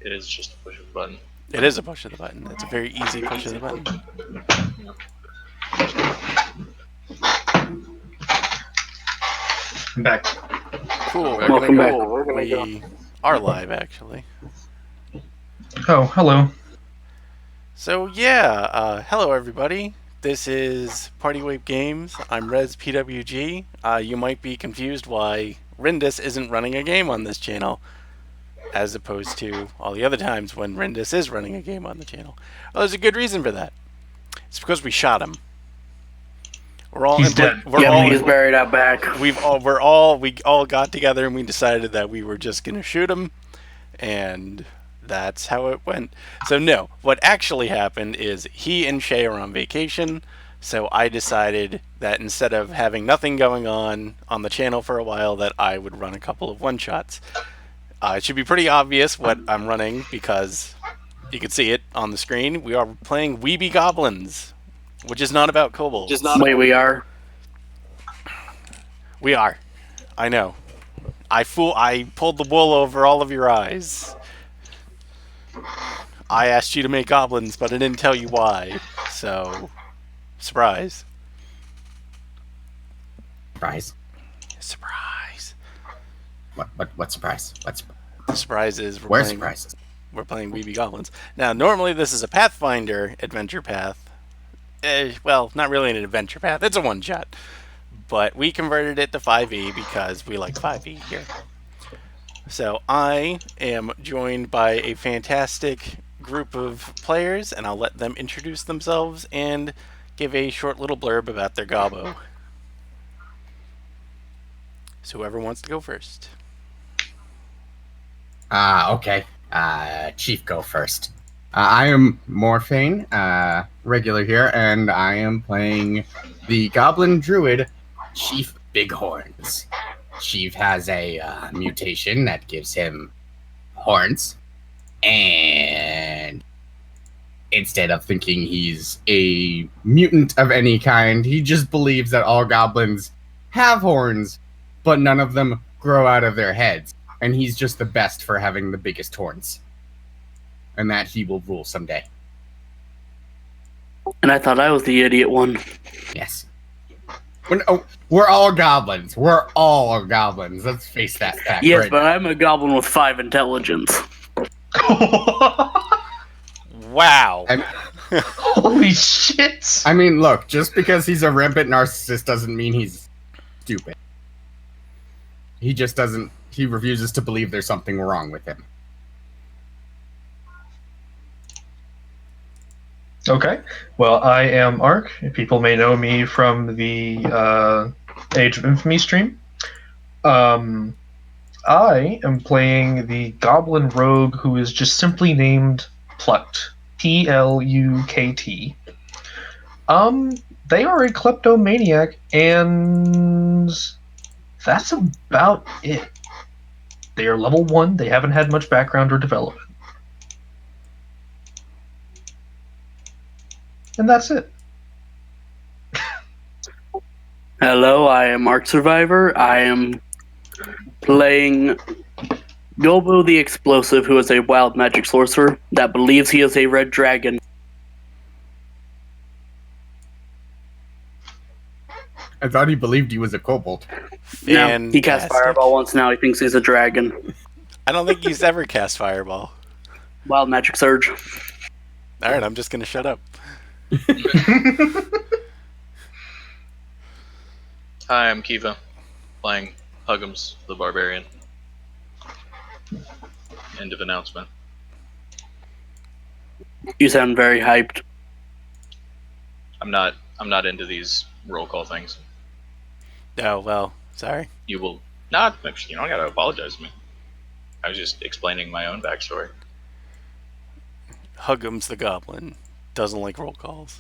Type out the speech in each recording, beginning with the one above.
It is just a push of a button. It is a push of the button. It's a very easy push of the button. I'm back. Cool. Welcome back. We are live, actually. Oh, hello. So yeah, hello everybody. This is PartyWipeGames. I'm RezPWG. You might be confused why Rindis isn't running a game on this channel, as opposed to all the other times when Rindis is running a game on the channel. Well, there's a good reason for that. It's because we shot him. He's dead. He's buried out back. We all got together and we decided that we were just gonna shoot him, and that's how it went. So no, what actually happened is he and Shae are on vacation, so I decided that instead of having nothing going on the channel for a while, that I would run a couple of one-shots. It should be pretty obvious what I'm running because you can see it on the screen. We are playing Weeby Goblins, which is not about kobolds. Wait, we are? We are. I know. I pulled the wool over all of your eyes. I asked you to make goblins, but I didn't tell you why. So, surprise. Surprise. Surprise. What surprise? The surprise is Where's surprises? We're playing Weeby Goblins. Now, normally this is a Pathfinder adventure path. Well, not really an adventure path. It's a one-shot. But we converted it to 5e because we like 5e here. So I am joined by a fantastic group of players, and I'll let them introduce themselves and give a short little blurb about their gobbo. So whoever wants to go first. Okay. Chief, go first. I am Morphane, regular here, and I am playing the Goblin Druid, Chief Bighorns. Chief has a mutation that gives him horns, and instead of thinking he's a mutant of any kind, he just believes that all goblins have horns, but none of them grow out of their heads, and he's just the best for having the biggest horns, and that he will rule someday. And I thought I was the idiot one. Yes. We're all goblins. We're all goblins. Let's face that fact. Yes, right but now. I'm a goblin with 5 intelligence. Wow. Holy shit! I mean, look, just because he's a rampant narcissist doesn't mean he's stupid. He just doesn't... He refuses to believe there's something wrong with him. Okay. Well, I am Ark. People may know me from the Age of Infamy stream. I am playing the Goblin Rogue, who is just simply named Plucked. P-L-U-K-T. They are a kleptomaniac, and that's about it. They are level 1. They haven't had much background or development. And that's it. Hello, I am Ark Survivor. I am playing Gobo the Explosive, who is a wild magic sorcerer that believes he is a red dragon. I thought he believed he was a kobold. No, he cast Fireball once, now he thinks he's a dragon. I don't think he's ever cast Fireball. Wild magic surge. Alright, I'm just gonna shut up. Hi, I'm Kiva, playing Huggums the Barbarian. End of announcement. You sound very hyped. I'm not into these roll call things. Oh, well, sorry. You will not. You don't gotta apologize to me. I was just explaining my own backstory. Huggums the Goblin doesn't like roll calls.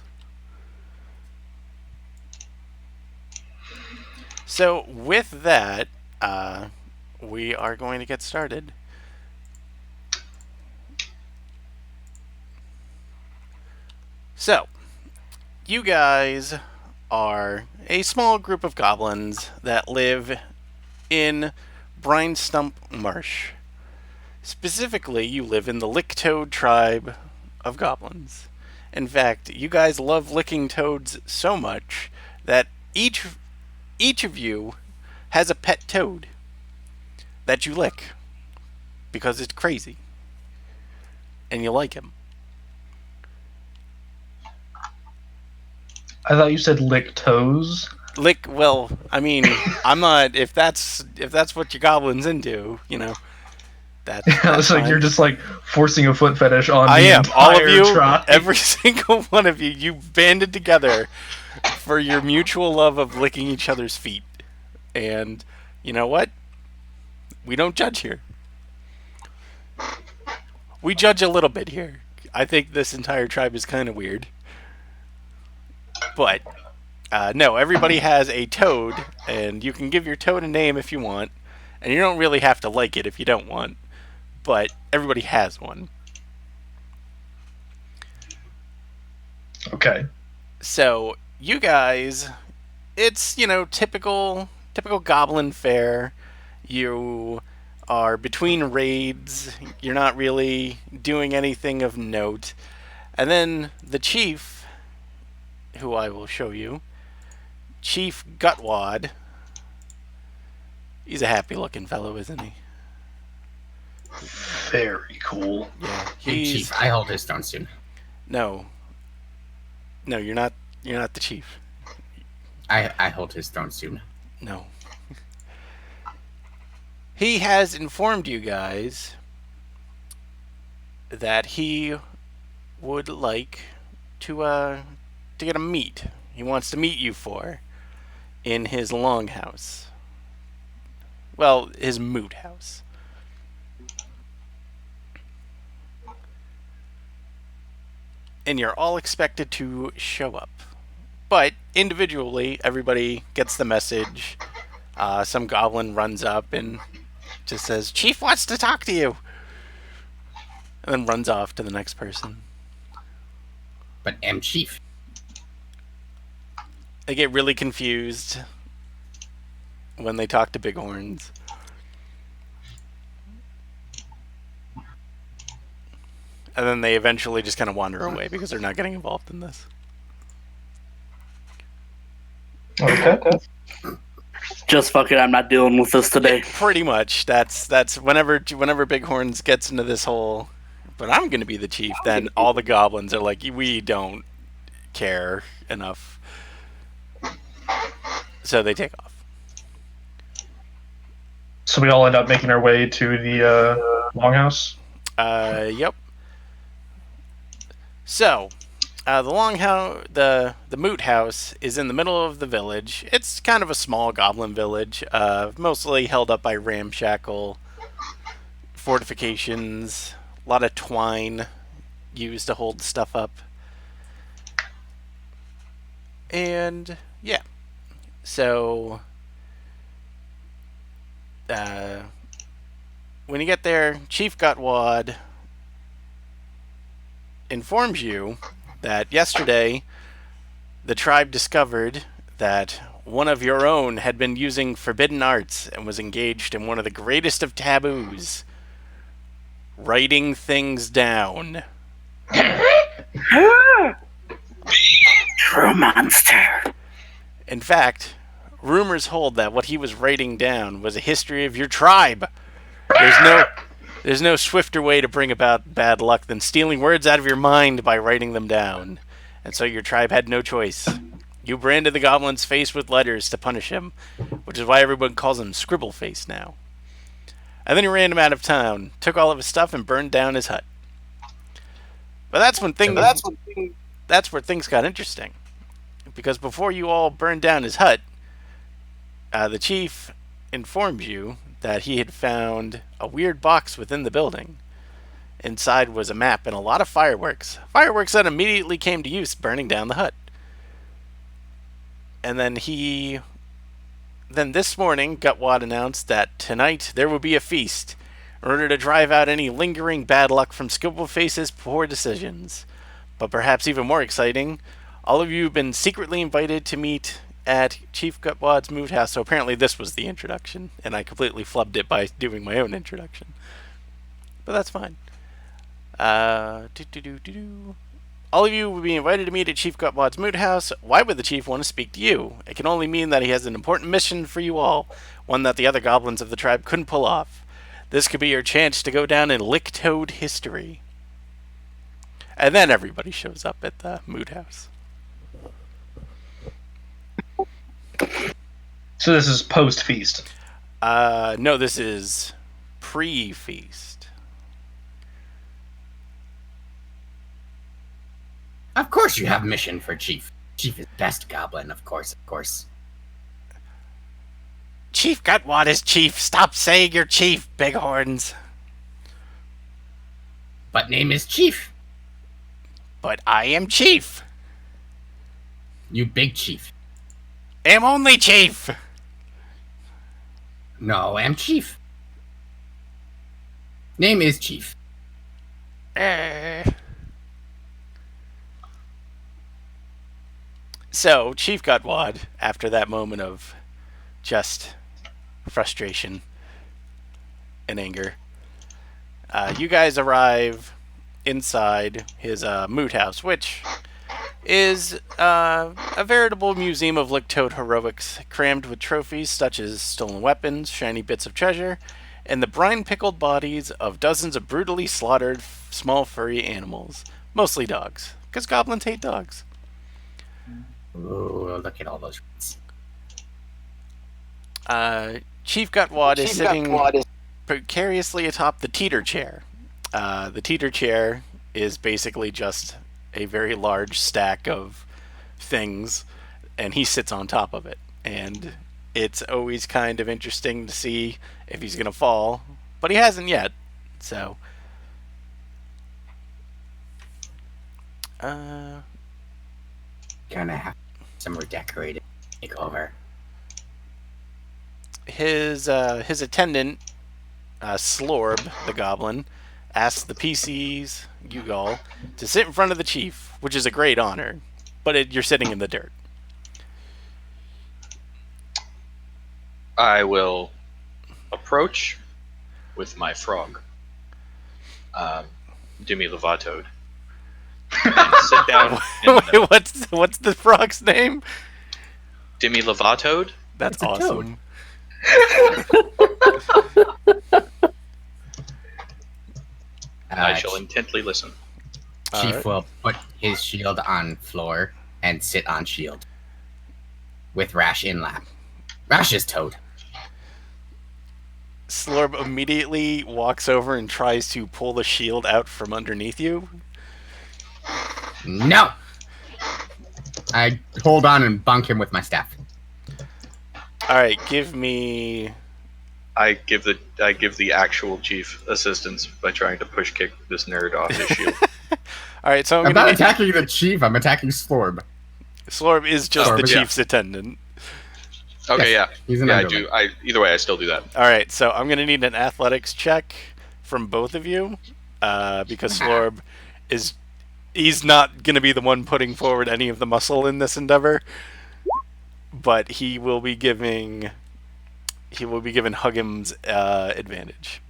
So, with that, we are going to get started. So, you guys are a small group of goblins that live in Brinestump Marsh. Specifically, you live in the Lick-Toad tribe of goblins. In fact, you guys love licking toads so much that each of you has a pet toad that you lick because it's crazy and you like him. I thought you said lick toes. Lick, well, I mean, I'm not, if that's what your goblin's into, that's Like fine. you're just like forcing a foot fetish on I the am. All of entire you, tribe. every single one of you, you've banded together for your mutual love of licking each other's feet. And you know what? We don't judge here. We judge a little bit here. I think this entire tribe is kind of weird. But, no, everybody has a toad, and you can give your toad a name if you want. And you don't really have to like it if you don't want. But everybody has one. Okay. So, you guys, it's, typical goblin fare. You are between raids. You're not really doing anything of note. And then the chief, who I will show you, Chief Gutwad. He's a happy-looking fellow, isn't he? Very cool. Yeah, Hey, Chief, I hold his stone soon. No, you're not. You're not the chief. I hold his stone soon. No. He has informed you guys that he would like to get a meet. He wants to meet you in his longhouse. Well, his moot house. And you're all expected to show up. But individually, everybody gets the message. Some goblin runs up and just says, "Chief wants to talk to you." And then runs off to the next person. But am Chief. They get really confused when they talk to bighorns. And then they eventually just kind of wander away because they're not getting involved in this. Okay. Just fuck it, I'm not dealing with this today. Pretty much. That's whenever Bighorns gets into this whole, but I'm going to be the chief, then all the goblins are like, we don't care enough. So they take off. So we all end up making our way to the longhouse. Yep. So, the moot house is in the middle of the village. It's kind of a small goblin village, mostly held up by ramshackle fortifications. A lot of twine used to hold stuff up. And yeah, so when you get there, Chief Gutwad informs you that yesterday the tribe discovered that one of your own had been using forbidden arts and was engaged in one of the greatest of taboos, writing things down. True monster. In fact, rumors hold that what he was writing down was a history of your tribe. There's no swifter way to bring about bad luck than stealing words out of your mind by writing them down. And so your tribe had no choice. You branded the goblin's face with letters to punish him, which is why everyone calls him Scribble Face now. And then you ran him out of town, took all of his stuff, and burned down his hut. But that's where things got interesting. Because before you all burned down his hut, the chief informed you that he had found a weird box within the building. Inside was a map and a lot of fireworks. Fireworks that immediately came to use, burning down the hut. And then this morning, Gutwad announced that tonight there will be a feast in order to drive out any lingering bad luck from Scribble Face's poor decisions. But perhaps even more exciting, all of you have been secretly invited to meet at Chief Gutwad's moot house. So apparently this was the introduction, and I completely flubbed it by doing my own introduction. but that's fine. All of you will be invited to meet at Chief Gutwad's moot house. Why would the chief want to speak to you? It can only mean that he has an important mission for you all, one that the other goblins of the tribe couldn't pull off. This could be your chance to go down in Lick-Toad history. And then everybody shows up at the moot house. So this is post-feast. No, this is pre-feast. Of course you have mission for Chief. Chief is best goblin, of course. Chief Gutwad is chief. Stop saying you're chief, bighorns. But name is Chief. But I am chief. You big chief. Am only chief. No, am Chief. Name is Chief. So, Chief Gutwad, after that moment of just frustration and anger, you guys arrive inside his moot house, which is a veritable museum of Lick-Toad heroics, crammed with trophies such as stolen weapons, shiny bits of treasure, and the brine-pickled bodies of dozens of brutally slaughtered small furry animals, mostly dogs, because goblins hate dogs. Ooh, look at all those rats. Chief Gutwad is sitting precariously atop the teeter chair. The teeter chair is basically just a very large stack of things, and he sits on top of it. And it's always kind of interesting to see if he's going to fall, but he hasn't yet. So, Gonna have some redecorated makeover. his attendant, Slorb, the goblin, asks the PCs, you all, to sit in front of the chief, which is a great honor, but you're sitting in the dirt. I will approach with my frog, Demi Lovato, and sit down. Wait, what's the frog's name? Demi Lovato. That's It's a awesome. I shall intently listen. Chief Alright. will put his shield on floor and sit on shield. With Rash in lap. Rash is Toad. Slorb immediately walks over and tries to pull the shield out from underneath you. No! I hold on and bunk him with my staff. Alright, give me... I give the actual chief assistance by trying to push kick this nerd off his shield. Alright, so I'm I'm not gonna... attacking the chief, I'm attacking Slorb. Slorb is just Slorb, the yeah. chief's attendant. Okay, Yes, yeah, he's an yeah. underling. Either way, I still do that. Alright, so I'm gonna need an athletics check from both of you, because Slorb is... He's not gonna be the one putting forward any of the muscle in this endeavor, but he will be giving Huggins advantage.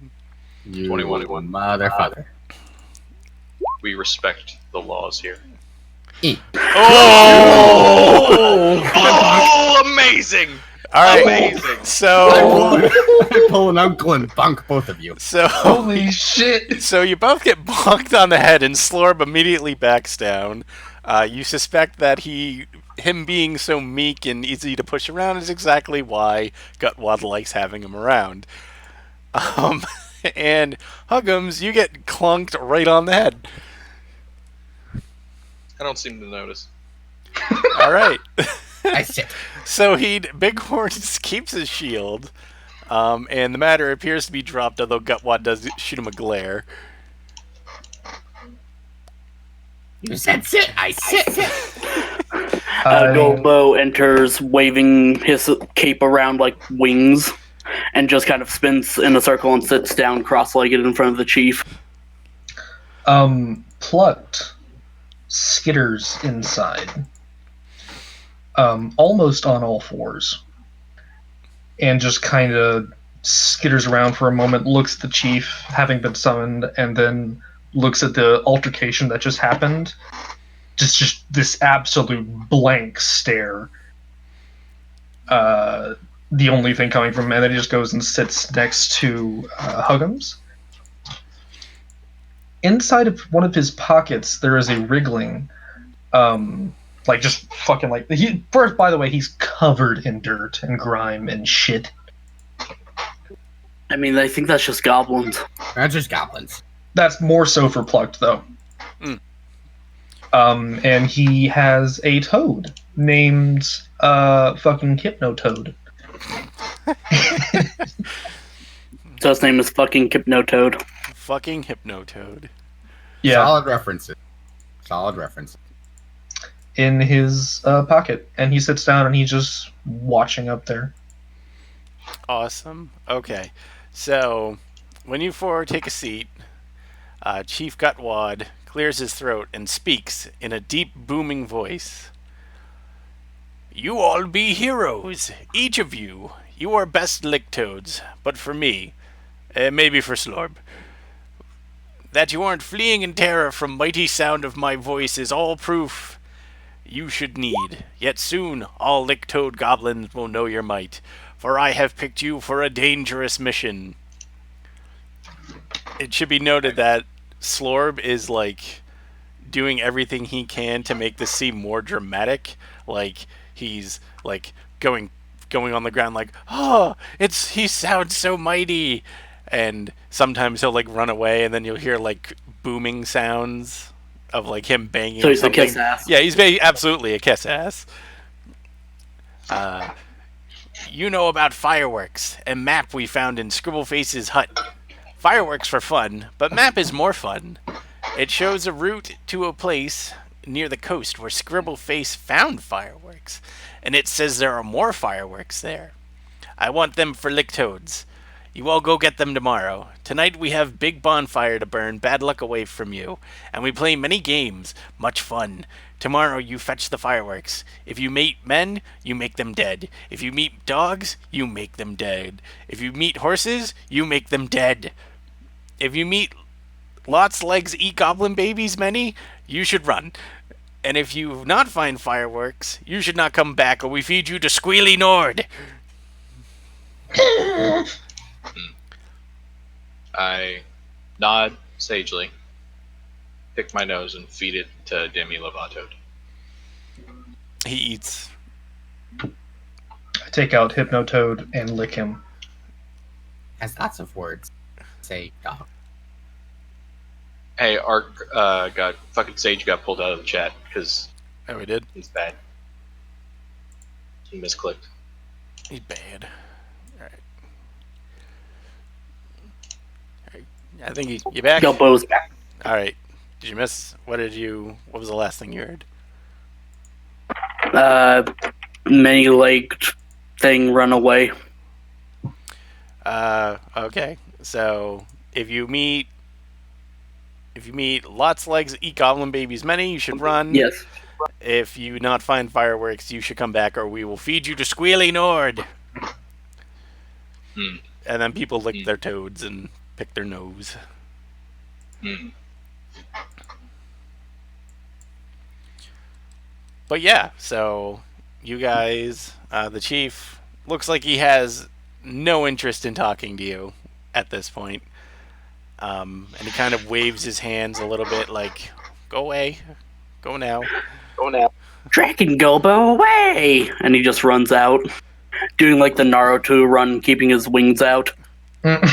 You 21. motherfucker. We respect the laws here. Oh! Oh, amazing! Alright, Amazing! so... I pull an uncle and bunk both of you. So... Holy shit! So you both get bonked on the head, and Slorb immediately backs down. You suspect that him being so meek and easy to push around is exactly why Gutwad likes having him around. And Huggums, you get clunked right on the head. I don't seem to notice. All right. I sit. So Bighorn keeps his shield, and the matter appears to be dropped, although Gutwad does shoot him a glare. You said sit, I sit. Golbo enters, waving his cape around like wings, and just kind of spins in a circle and sits down cross-legged in front of the chief. Plucked skitters inside, almost on all fours, and just kind of skitters around for a moment, looks at the chief, having been summoned, and then looks at the altercation that just happened. Just this absolute blank stare. The only thing coming from him, and then he just goes and sits next to Huggums. Inside of one of his pockets, there is a wriggling, just fucking like he. First, by the way, he's covered in dirt and grime and shit. I mean, I think that's just goblins. That's just goblins. That's more so for plucked, though. Mm. And he has a toad named fucking Hypnotoad. So his name is fucking Hypnotoad. Fucking Hypnotoad. Yeah, Solid reference. in his pocket, and he sits down and he's just watching up there. Awesome. Okay. So, when you four take a seat, Chief Gutwad clears his throat and speaks in a deep, booming voice. You all be heroes, each of you. You are best licktoads, but for me, maybe for Slorb. That you aren't fleeing in terror from mighty sound of my voice is all proof you should need. Yet soon all licktoad goblins will know your might, for I have picked you for a dangerous mission. It should be noted that Slorb is like doing everything he can to make this seem more dramatic. Like he's like going on the ground like, oh, he sounds so mighty. And sometimes he'll like run away, and then you'll hear like booming sounds of like him banging. So he's something. a kiss ass. Yeah, he's absolutely a kiss ass. You know about fireworks, a map we found in Scribbleface's hut. Fireworks for fun, but map is more fun. It shows a route to a place near the coast where Scribbleface found fireworks, and it says there are more fireworks there. I want them for licktoads. You all go get them tomorrow. Tonight we have big bonfire to burn bad luck away from you, and we play many games, much fun. Tomorrow you fetch the fireworks. If you meet men, you make them dead. If you meet dogs, you make them dead. If you meet horses, you make them dead. If you meet lots legs eat goblin babies many, you should run. And if you not find fireworks, you should not come back, or we feed you to Squealy Nord. I nod sagely, pick my nose, and feed it to Demi Lovato. He eats. I take out Hypnotoad and lick him. Has lots of words. Say dog. Hey, Ark Sage got pulled out of the chat because Oh, he did? he's bad. He misclicked. He's bad. Alright. I think you back? Gilbo's back. Alright. Did you miss? What was the last thing you heard? Many-legged thing run away. Okay. So, if you meet lots legs eat goblin babies many, you should run. Yes. If you not find fireworks, you should come back, or we will feed you to Squealy Nord. Hmm. And then people lick their toads and pick their nose. Hmm. But yeah, so you guys, the chief looks like he has no interest in talking to you at this point. And he kind of waves his hands a little bit like, go away, go now. Dragon Gilbo away! And he just runs out, doing like the Naruto run, keeping his wings out. God,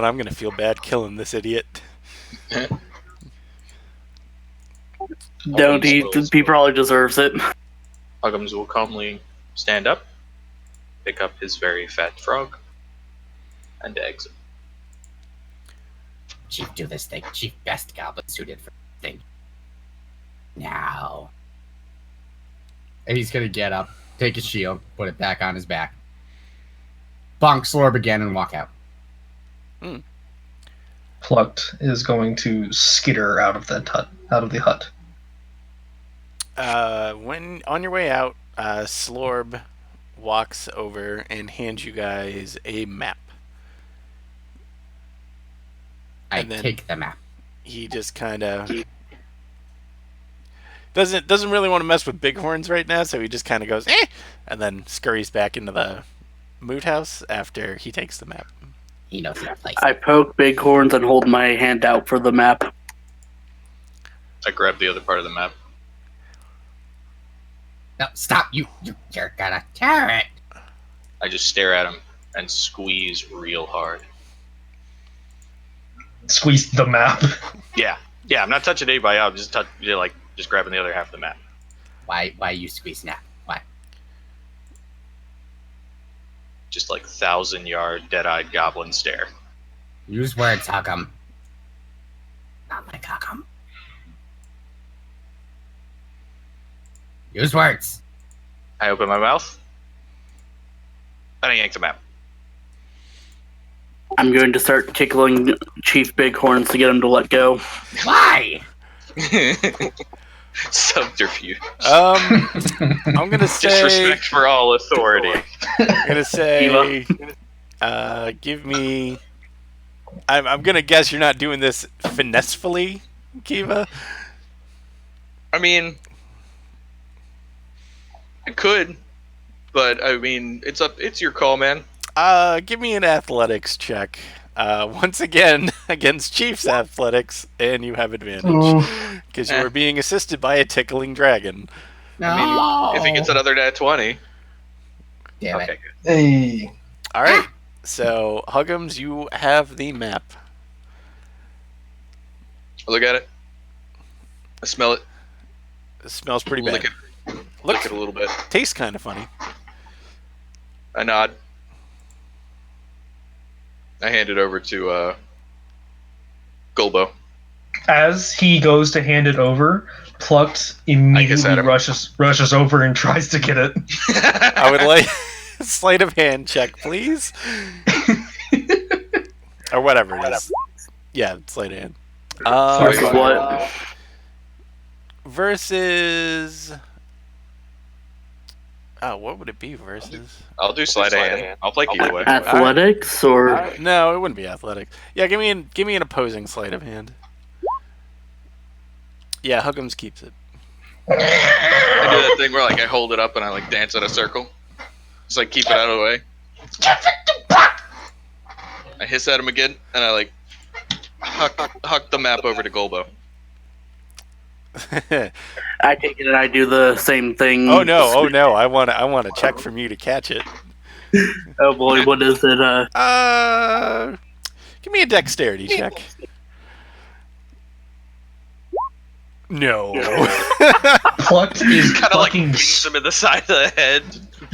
I'm gonna feel bad killing this idiot. Don't he? He probably deserves it. Huggums will calmly stand up, pick up his very fat frog, and exit. Chief, do this thing. Chief, best goblin suited for this thing. Now. And he's gonna get up, take his shield, put it back on his back, bonk Slorb again, and walk out. Plucked is going to skitter out of the hut. When on your way out, Slorb walks over and hands you guys a map. I And then- take the map. He just kind of doesn't really want to mess with bighorns right now, so he just kind of goes, eh, and then scurries back into the moot house after he takes the map. He knows that place. I poke Bighorns and hold my hand out for the map. I grab the other part of the map. No, stop! You're gonna tear it. I just stare at him and squeeze real hard. Squeeze the map. Yeah, I'm not touching anybody. I'm just just grabbing the other half of the map. Why you squeeze now? Why? Just like 1,000-yard dead-eyed goblin stare. Use words, Huck'em. Not like Huck'em. Use words. I open my mouth. And I yank the map. I'm going to start tickling Chief Bighorns to get him to let go. Why? Subterfuge. I'm gonna say. Disrespect for all authority. I'm gonna say. Give me. I'm gonna guess you're not doing this finessefully, Kiva. I mean, I could, but I mean, it's your call, man. Give me an athletics check. Once again, against Chief's athletics, and you have advantage. Because you are being assisted by a tickling dragon. No. I mean, if he gets another nat 20. Damn Okay, it. good. Hey. Alright, so, Huggums, you have the map. I look at it. I smell it. It smells pretty bad. Lick it. Lick it a little bit. Tastes kind of funny. I nod. I hand it over to Gulbo. As he goes to hand it over, Plucked immediately rushes over and tries to get it. I would like a sleight of hand check, please. Or whatever it is. Yeah, sleight of hand. Versus what? Versus... Oh, what would it be versus? I'll do sleight of hand. I'll play either way. Athletics or... No, it wouldn't be athletics. Yeah, give me an opposing sleight of hand. Yeah, Huggums keeps it. I do that thing where I hold it up and I dance in a circle. Just keep it out of the way. I hiss at him again and I huck the map over to Gulbo. I take it and I do the same thing. Oh no! I want to check from you to catch it. Oh boy, what is it? Give me a dexterity check. No. Plucked is Kind of fucking. beats him in the side of the head.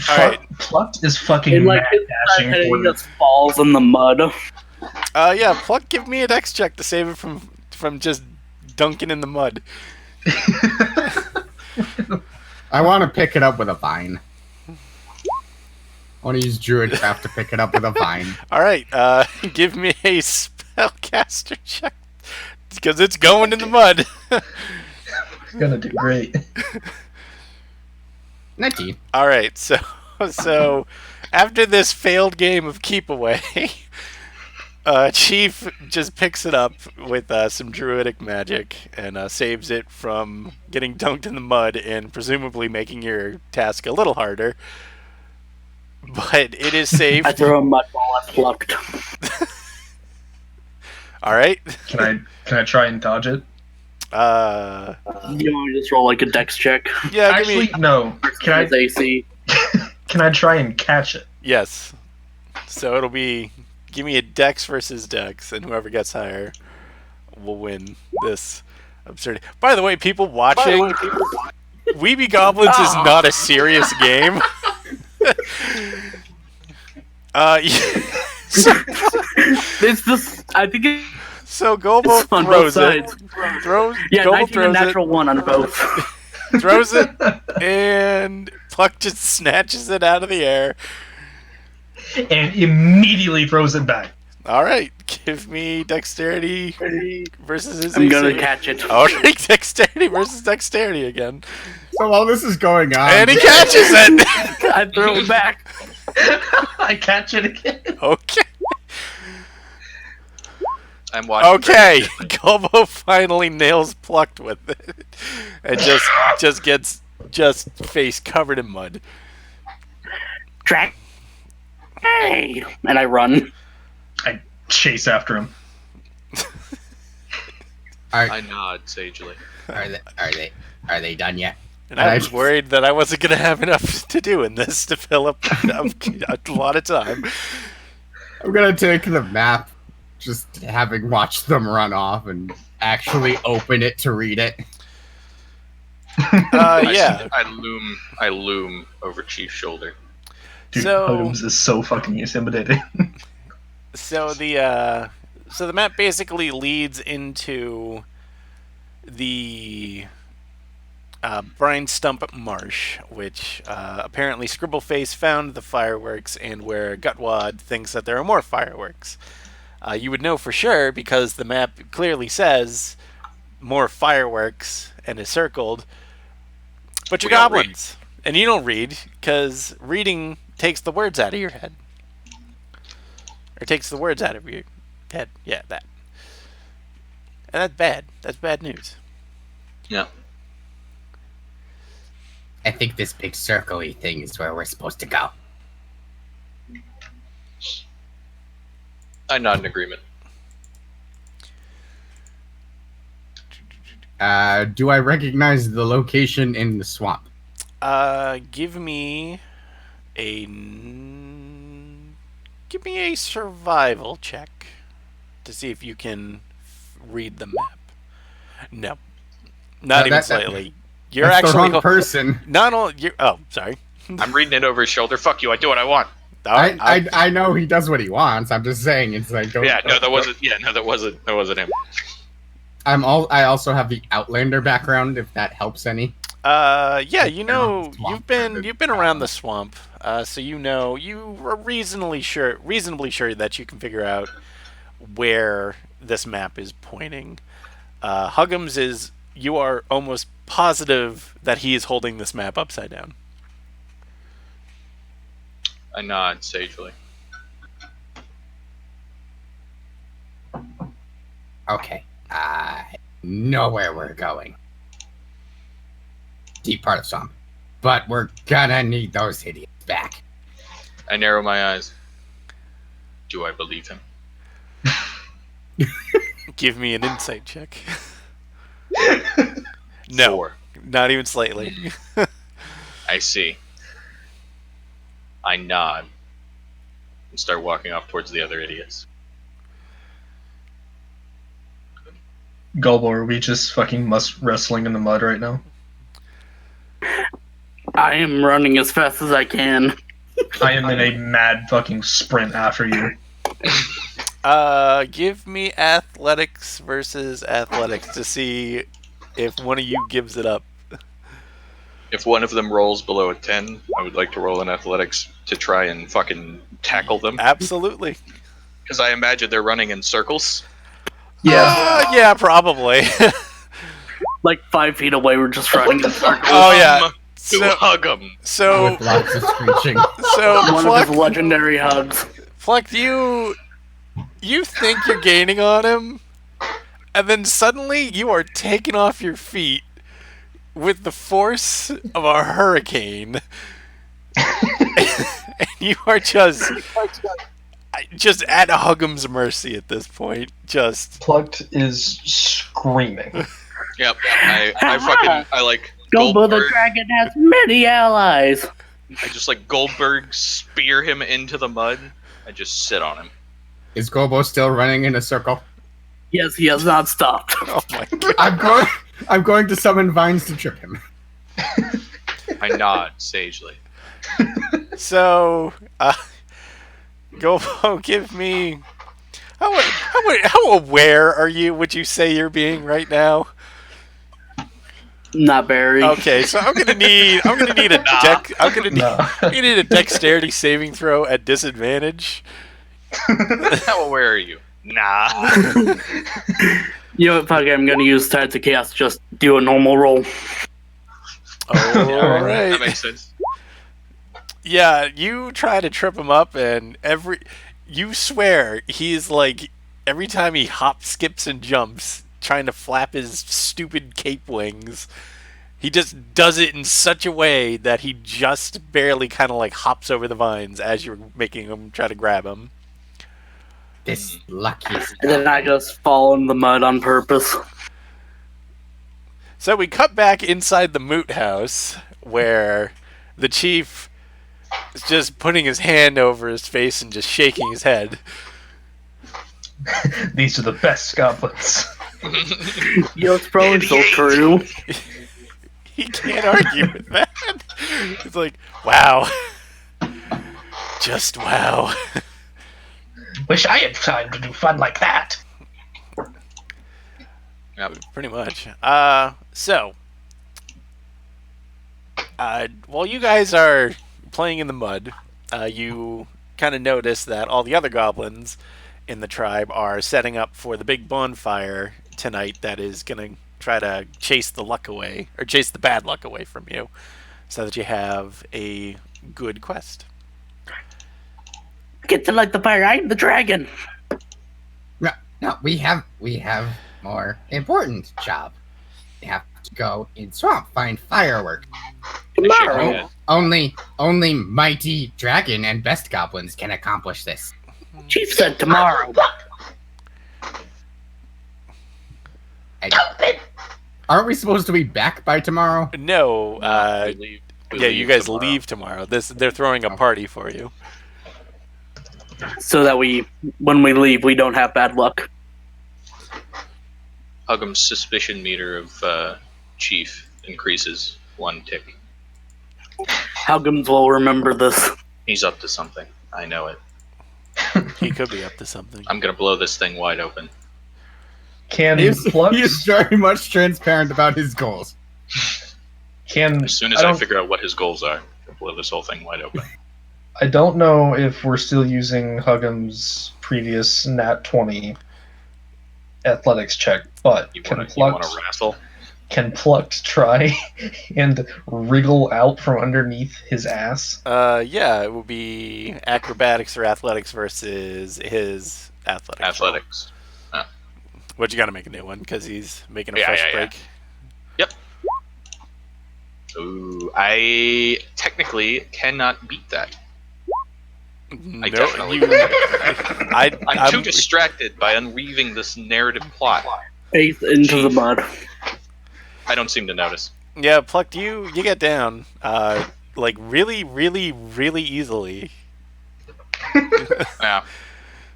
All right. Plucked is fucking And mad his dashing head, for he you. just falls in the mud. Yeah, Pluck, give me a dex check to save it from just dunking in the mud. I want to pick it up with a vine. I want to use Druidcraft to pick it up with a vine. All right, give me a spellcaster check because it's going in the mud. It's gonna do great. 19. All right, so after this failed game of keep away, Chief just picks it up with some druidic magic and saves it from getting dunked in the mud and presumably making your task a little harder. But it is safe. I throw a mud ball at Plucked. All right. Can I try and dodge it? You want me to just roll a dex check? Yeah, Actually, no. Can His AC. Can I try and catch it? Yes. So it'll be, give me a dex versus dex, and whoever gets higher will win this absurdity. By the way, people watching, Weeby Goblins is not a serious game. It's just, I think So Golbo it's on both throws it. sides. Yeah, Yeah, Golbo 19 throws and natural 1 on both. it, throws it, and Pluck just snatches it out of the air. And immediately throws it back. All right, give me dexterity versus his I'm gonna AC. catch it. All right, dexterity versus dexterity again. So while this is going on, And he catches it! I throw it back. I catch it again. Okay. I'm watching. Okay. very intently. Golbo finally nails plucked with it, and just gets face covered in mud. Track. Hey! And I run. I chase after him. I nod sagely. Are they done yet? And I was worried that I wasn't going to have enough to do in this to fill up a lot of time. I'm gonna take the map, just having watched them run off, and actually open it to read it. Yeah. I loom over Chief's shoulder. Dude, So- Huggums is so fucking intimidating. So the map basically leads into the Brine Stump Marsh, which apparently Scribbleface found the fireworks, and where Gutwad thinks that there are more fireworks. You would know for sure because the map clearly says more fireworks and is circled, but you're We don't goblins, and you don't read because reading takes the words out of your head. Or takes the words out of your head. Yeah, that. And that's bad. That's bad news. Yeah. I think this big circle-y thing is where we're supposed to go. I nod in agreement. Do I recognize the location in the swamp? Give me a survival check to see if you can read the map. No, not even slightly. You're That's actually the wrong person. not only. You're, oh, sorry. I'm reading it over his shoulder. Fuck you! I do what I want. I know he does what he wants. I'm just saying it's like don't, Yeah, no, that don't- wasn't. Yeah, no, that wasn't him. I also have the Outlander background, if that helps any. Yeah, you know, Swamp. you've been around the swamp, so you know you are reasonably sure that you can figure out where this map is pointing. Huggums is you are almost positive that he is holding this map upside down. I nod sagely. Okay. I know where we're going. Deep part of swamp. But we're gonna need those idiots back. I narrow my eyes. Do I believe him? Give me an insight check. No, 4. not even slightly. I see. I nod and start walking off towards the other idiots. Gulbo, are we just fucking wrestling in the mud right now? I am running as fast as I can. I am in a mad fucking sprint after you. Give me athletics versus athletics to see if one of you gives it up. If one of them rolls below a 10, I would like to roll in athletics to try and fucking tackle them. Absolutely. Because I imagine they're running in circles. Yeah, probably. Like 5 feet away, we're just running in circles. Oh, yeah. To So, hug them. so, With lots of screeching. One of his Fluck, legendary hugs. Fluck, you think you're gaining on him, and then suddenly you are taken off your feet with the force of a hurricane, and you are just at Huggum's mercy at this point. Just Plucked is screaming. Yep. I like Gulbo the Goldberg. dragon has many allies. I just like Goldberg spear him into the mud. I just sit on him. Is Gobo still running in a circle? Yes, he has not stopped. oh my god. I'm going to summon vines to trip him. I nod sagely. So, Golbo, give me. How aware are you? Would you say you're being right now? Not very. Okay, so I'm gonna need a deck. I'm gonna need a dexterity saving throw at disadvantage. How aware are you? Nah. You know what, fuck it, I'm gonna use Tides of Chaos, just do a normal roll. All That right. makes sense. Yeah, you try to trip him up, and you swear he's like every time he hops, skips, and jumps, trying to flap his stupid cape wings. He just does it in such a way that he just barely kind of like hops over the vines as you're making him try to grab him. This luckiest. And then I just fall in the mud on purpose. So we cut back inside the moot house where the chief is just putting his hand over his face and just shaking his head. These are the best goblins. It's probably so true. He can't argue with that. It's like, wow. Just wow. Wish I had time to do fun like that. Yep. Pretty much. While you guys are playing in the mud, you kind of notice that all the other goblins in the tribe are setting up for the big bonfire tonight that is going to try to chase the luck away, or chase the bad luck away from you, so that you have a good quest. Get to light the fire. I'm the dragon. No, we have more important job. We have to go in swamp, find firework. Tomorrow. Only mighty dragon and best goblins can accomplish this. Chief said tomorrow. Aren't we supposed to be back by tomorrow? No, We you guys leave tomorrow. They're throwing a party for you. So that when we leave, we don't have bad luck. Huggum's suspicion meter of Chief increases 1 tick. Howgums will remember this. He's up to something. I know it. He could be up to something. I'm gonna blow this thing wide open. Can He is Plux? very much transparent about his goals. Can As soon as I figure out what his goals are, I'll blow this whole thing wide open. I don't know if we're still using Huggum's previous Nat 20 athletics check, but You want to wrestle? can Plucked try and wriggle out from underneath his ass? Yeah, it would be acrobatics or athletics versus his athletics. Athletics. But you got to make a new one because he's making a Yeah, fresh yeah, yeah. break. Yep. Ooh, I technically cannot beat that. I definitely. I'm too distracted by unweaving this narrative plot. Face into the mud. I don't seem to notice. Yeah, Plucked, you get down, like really, really, really easily. Yeah.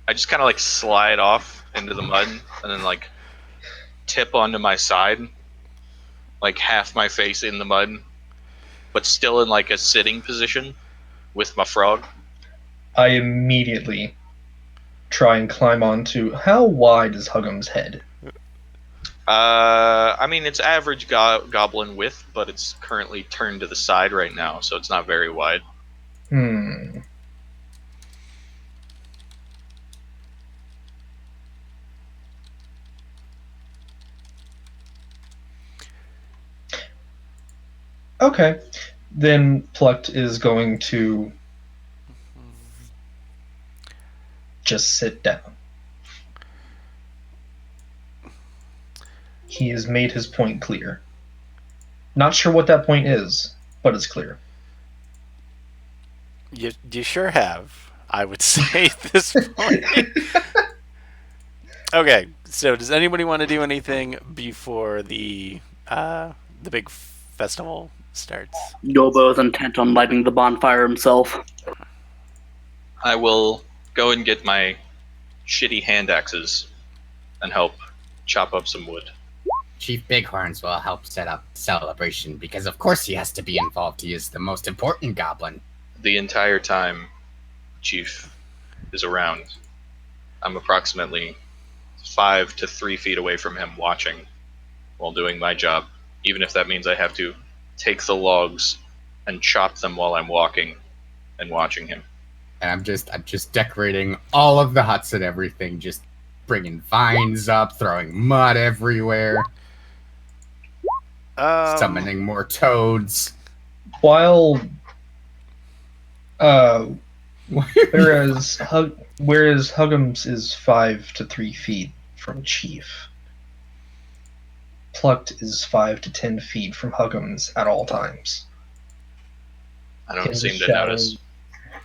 I just kind of like slide off into the mud and then like tip onto my side, like half my face in the mud, but still in like a sitting position with my frog. I immediately try and climb onto. How wide is Huggum's head? I mean, it's average goblin width, but it's currently turned to the side right now, so it's not very wide. Okay. Then Plucked is going to just sit down. He has made his point clear. Not sure what that point is, but it's clear. You sure have, I would say at this point. Okay, so does anybody want to do anything before the big festival starts? Gobo is intent on lighting the bonfire himself. I will go and get my shitty hand axes and help chop up some wood. Chief Bighorns will help set up celebration because of course he has to be involved. He is the most important goblin. The entire time Chief is around, I'm approximately 5 to 3 feet away from him watching while doing my job, even if that means I have to take the logs and chop them while I'm walking and watching him. And I'm just decorating all of the huts and everything, just bringing vines up, throwing mud everywhere, summoning more toads. While Uh, whereas Huggums is 5 to 3 feet from Chief, Plucked is 5 to 10 feet from Huggums at all times. I don't In the seem to shadow, notice.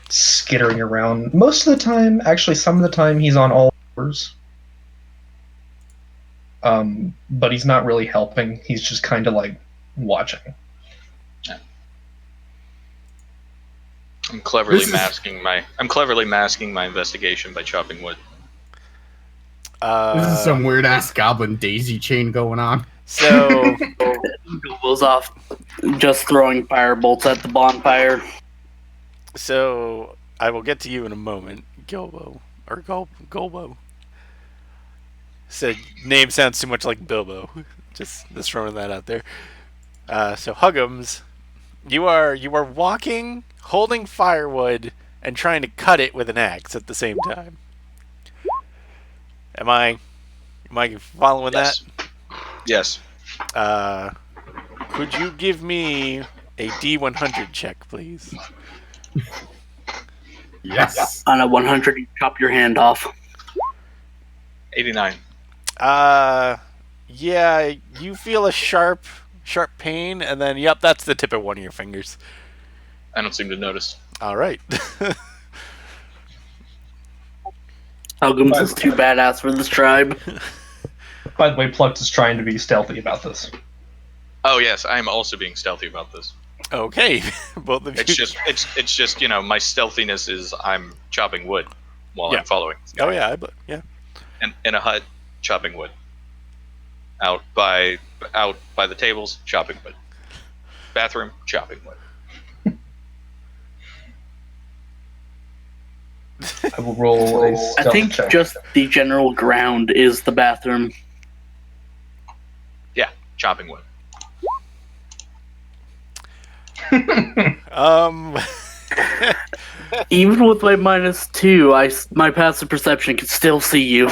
skittering around. Most of the time, actually, some of the time, he's on all fours. But he's not really helping. He's just kind of like watching. I'm cleverly masking my investigation by chopping wood. This is some weird ass goblin daisy chain going on. So Gobo's off just throwing firebolts at the bonfire. So I will get to you in a moment, Gilbo or Golbo. Said name sounds too much like Bilbo. Just throwing that out there. So Huggums, you are walking, holding firewood, and trying to cut it with an axe at the same time. Am I following Yes. that? Yes. Could you give me a D100 check, please? Yes. On a 100, you chop your hand off. 89. Yeah, you feel a sharp pain, and then, yep, that's the tip of one of your fingers. I don't seem to notice. All right. Huggums is too badass for this tribe. By the way, Plucked is trying to be stealthy about this. Oh yes, I am also being stealthy about this. Okay, both of you. It's just my stealthiness is I'm chopping wood while I'm following. Oh yeah, yeah. And in a hut, chopping wood. Out by the tables, chopping wood. Bathroom, chopping wood. I will roll a stealth I think check. just the general ground is the bathroom. Yeah, chopping wood. Even with my -2, my passive perception can still see you.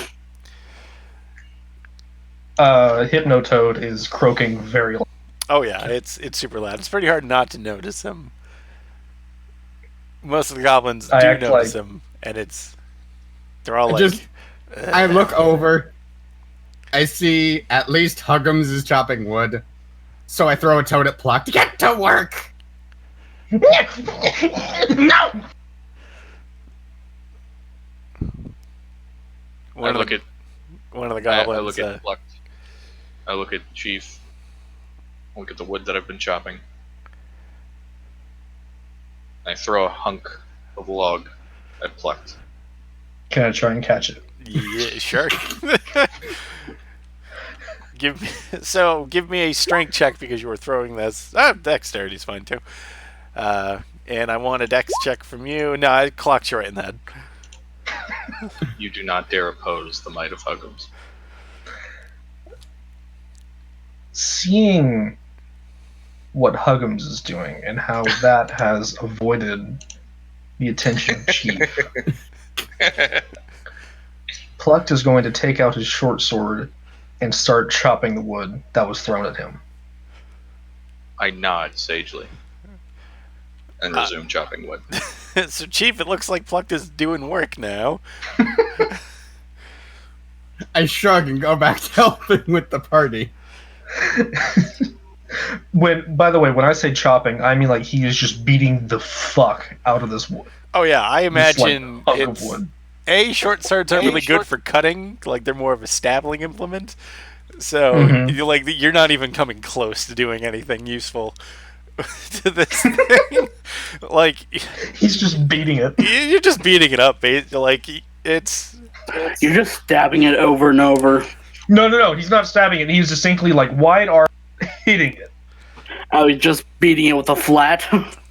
Hypnotoad is croaking very loud. Oh yeah, it's super loud. It's pretty hard not to notice him. Most of the goblins do notice him, and they're all I look over. I see at least Huggums is chopping wood, so I throw a toad at Pluck to get to work. No! One of the goblins. I look at Plucked. I look at Chief. I look at the wood that I've been chopping. I throw a hunk of log at Plucked. Can I try and catch it? Yeah, sure. Give me a strength check because you were throwing this. Dexterity's fine too. And I want a dex check from you. No, I clocked you right in the head. You do not dare oppose the might of Huggums. Seeing what Huggums is doing and how that has avoided the attention of Chief, Plucked is going to take out his short sword and start chopping the wood that was thrown at him. I nod sagely and resume chopping wood. So, Chief, it looks like Plucked is doing work now. I shrug and go back to helping with the party. By the way, when I say chopping, I mean like he is just beating the fuck out of this wood. Oh yeah, I imagine Just like hunk of wood. Short swords aren't really good for cutting. Like they're more of a stabbling implement. So you're not even coming close to doing anything useful to this thing. Like he's just beating it. You're just beating it up. Like it's. You're just stabbing it over and over. No. He's not stabbing it. He's distinctly like wide arm hitting it. I was just beating it with a flat.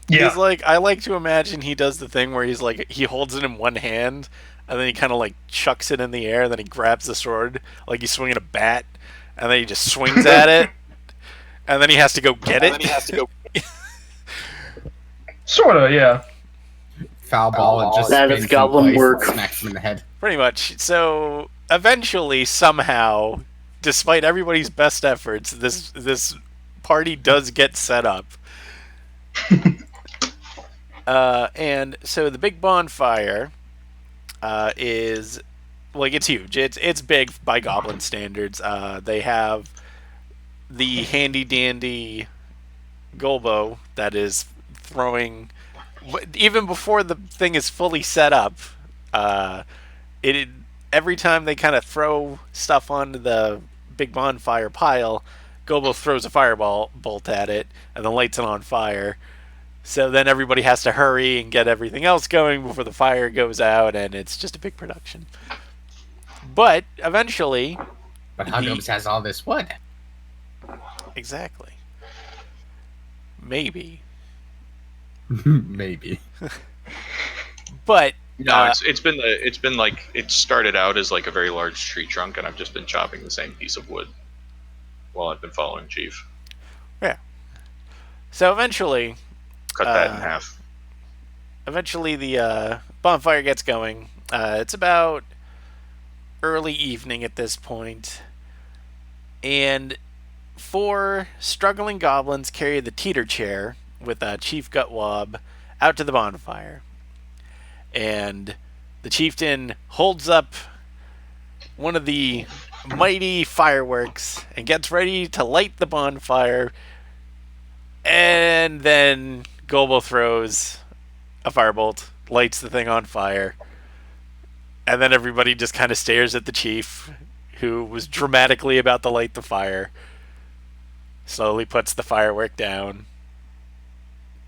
Yeah. He's like, I like to imagine he does the thing where he's like, he holds it in one hand, and then he kind of like chucks it in the air, and then he grabs the sword, like he's swinging a bat, and then he just swings at it, and then he has to go get it. Sorta, yeah. Foul ball and just that is goblin work. Smacks him in the head. Pretty much. So eventually, somehow, despite everybody's best efforts, this party does get set up. And so the big bonfire is like it's huge. It's big by goblin standards. They have the handy dandy Golbo that is throwing even before the thing is fully set up. It every time they kind of throw stuff onto the big bonfire pile, Golbo throws a fireball bolt at it and then lights it on fire. So then everybody has to hurry and get everything else going before the fire goes out, and it's just a big production. But eventually, But Huggums has all this wood. exactly, maybe, Maybe. but No, it's been like it started out as like a very large tree trunk, and I've just been chopping the same piece of wood while I've been following Chief. yeah. So eventually, Cut that in half. eventually the bonfire gets going. It's about early evening at this point, and 4 struggling goblins carry the teeter chair with Chief Gutwob out to the bonfire. And the chieftain holds up one of the mighty fireworks and gets ready to light the bonfire. And then Golbo throws a firebolt, lights the thing on fire. And then everybody just kind of stares at the chief, who was dramatically about to light the fire. Slowly puts the firework down.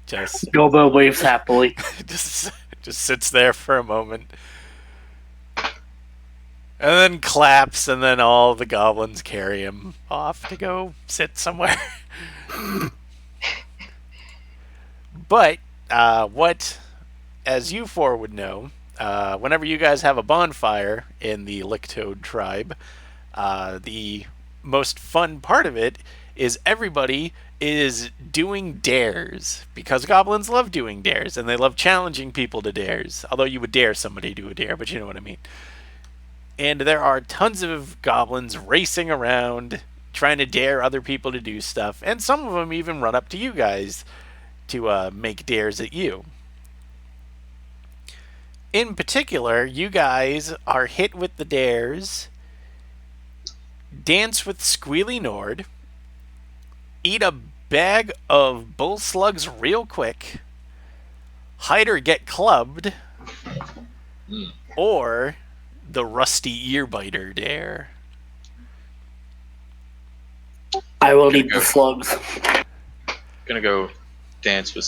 Just Golbo waves happily. just sits there for a moment. And then claps, and then all the goblins carry him off to go sit somewhere. But what, as you 4 would know, whenever you guys have a bonfire in the Licktoad tribe, the most fun part of it is everybody is doing dares, because goblins love doing dares, and they love challenging people to dares. Although you would dare somebody to do a dare, but you know what I mean. And there are tons of goblins racing around, trying to dare other people to do stuff, and some of them even run up to you guys to make dares at you. In particular, you guys are hit with the dares: dance with Squealy Nord, eat a bag of bull slugs real quick, hide or get clubbed, or the rusty earbiter dare. I will eat the slugs. Gonna go dance with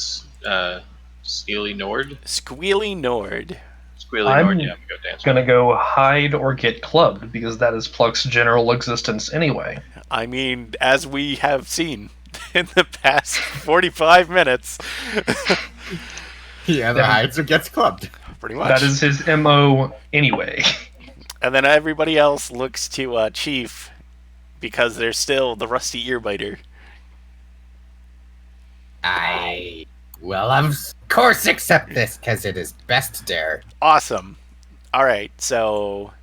Squealy Nord. Squealy Nord. Squealy Nord, yeah, I'm gonna go dance. Gonna go hide or get clubbed, because that is Pluck's general existence anyway. I mean, as we have seen in the past 45 minutes. He either hides or gets clubbed. Pretty much. That is his MO anyway. And then everybody else looks to Chief, because there's still the rusty earbiter. I will, of course, accept this, because it is best dare. Awesome. Alright, so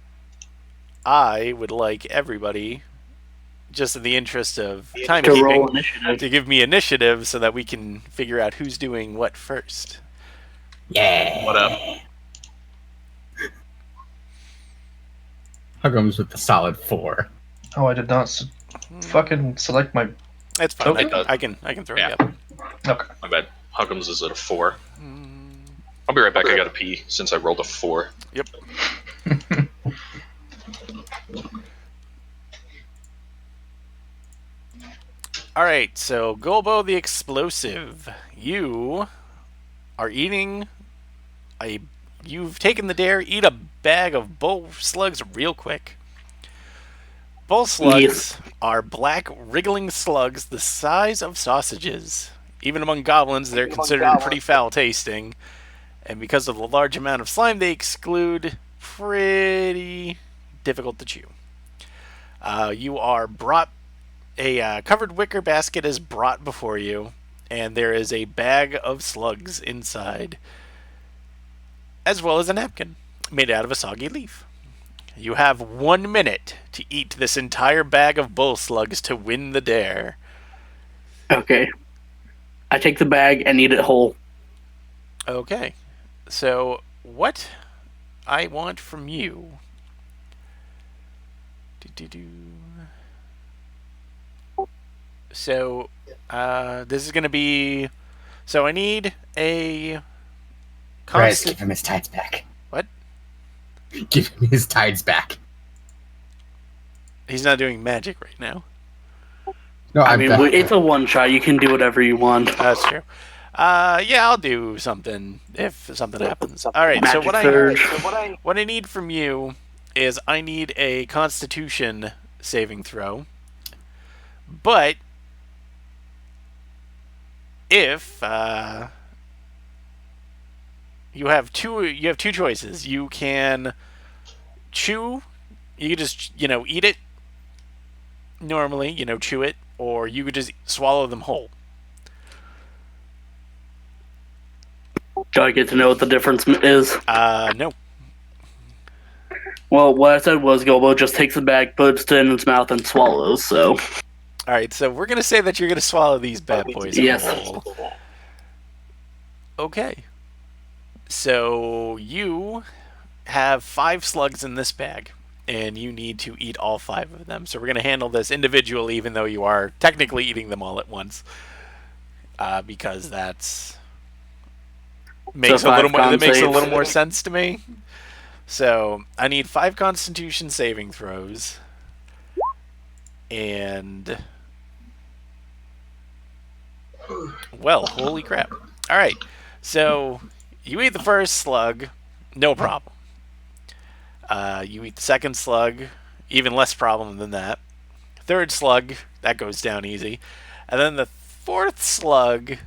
I would like everybody, just in the interest of To roll timekeeping, initiative. to give me initiative so that we can figure out who's doing what first. Yeah. What up? Huggums with the solid 4. Oh, I did not fucking select my... It's fine. Okay. I can throw Yeah. it up. Okay. My bad. Huggums is at a 4. I'll be right back. I gotta pee since I rolled a 4. Yep. Alright, so Golbo the Explosive, you are eating you've taken the dare, eat a bag of bull slugs real quick. Bull slugs are black, wriggling slugs the size of sausages. Even among goblins, they're considered pretty foul tasting, and because of the large amount of slime they exclude, pretty difficult to chew. You are brought a covered wicker basket is brought before you, and there is a bag of slugs inside, as well as a napkin made out of a soggy leaf. You have 1 minute to eat this entire bag of bull slugs to win the dare. Okay. I take the bag and eat it whole. Okay. So, what I want from you. So, this is going to be. So, I need a. Rez, give him his tides back. What? Give him his tides back. He's not doing magic right now. No, I mean, it's a one shot. You can do whatever you want. That's true. Yeah, I'll do something if something happens. All right. So what I need from you is I need a Constitution saving throw. But if you have two choices. You can chew. You could just eat it normally. Chew it, or you could just swallow them whole. Do I get to know what the difference is? No. Well, what I said was Gilbo just takes the bag, puts it in its mouth, and swallows, so... Alright, so we're going to say that you're going to swallow these bad boys yes. whole. Okay. So, you have 5 slugs in this bag, and you need to eat all 5 of them. So we're going to handle this individually, even though you are technically eating them all at once. Because that makes a little more sense to me. So I need 5 Constitution saving throws, and well, holy crap! All right, so you eat the first slug, no problem. You eat the second slug, even less problem than that. Third slug, that goes down easy, and then the fourth slug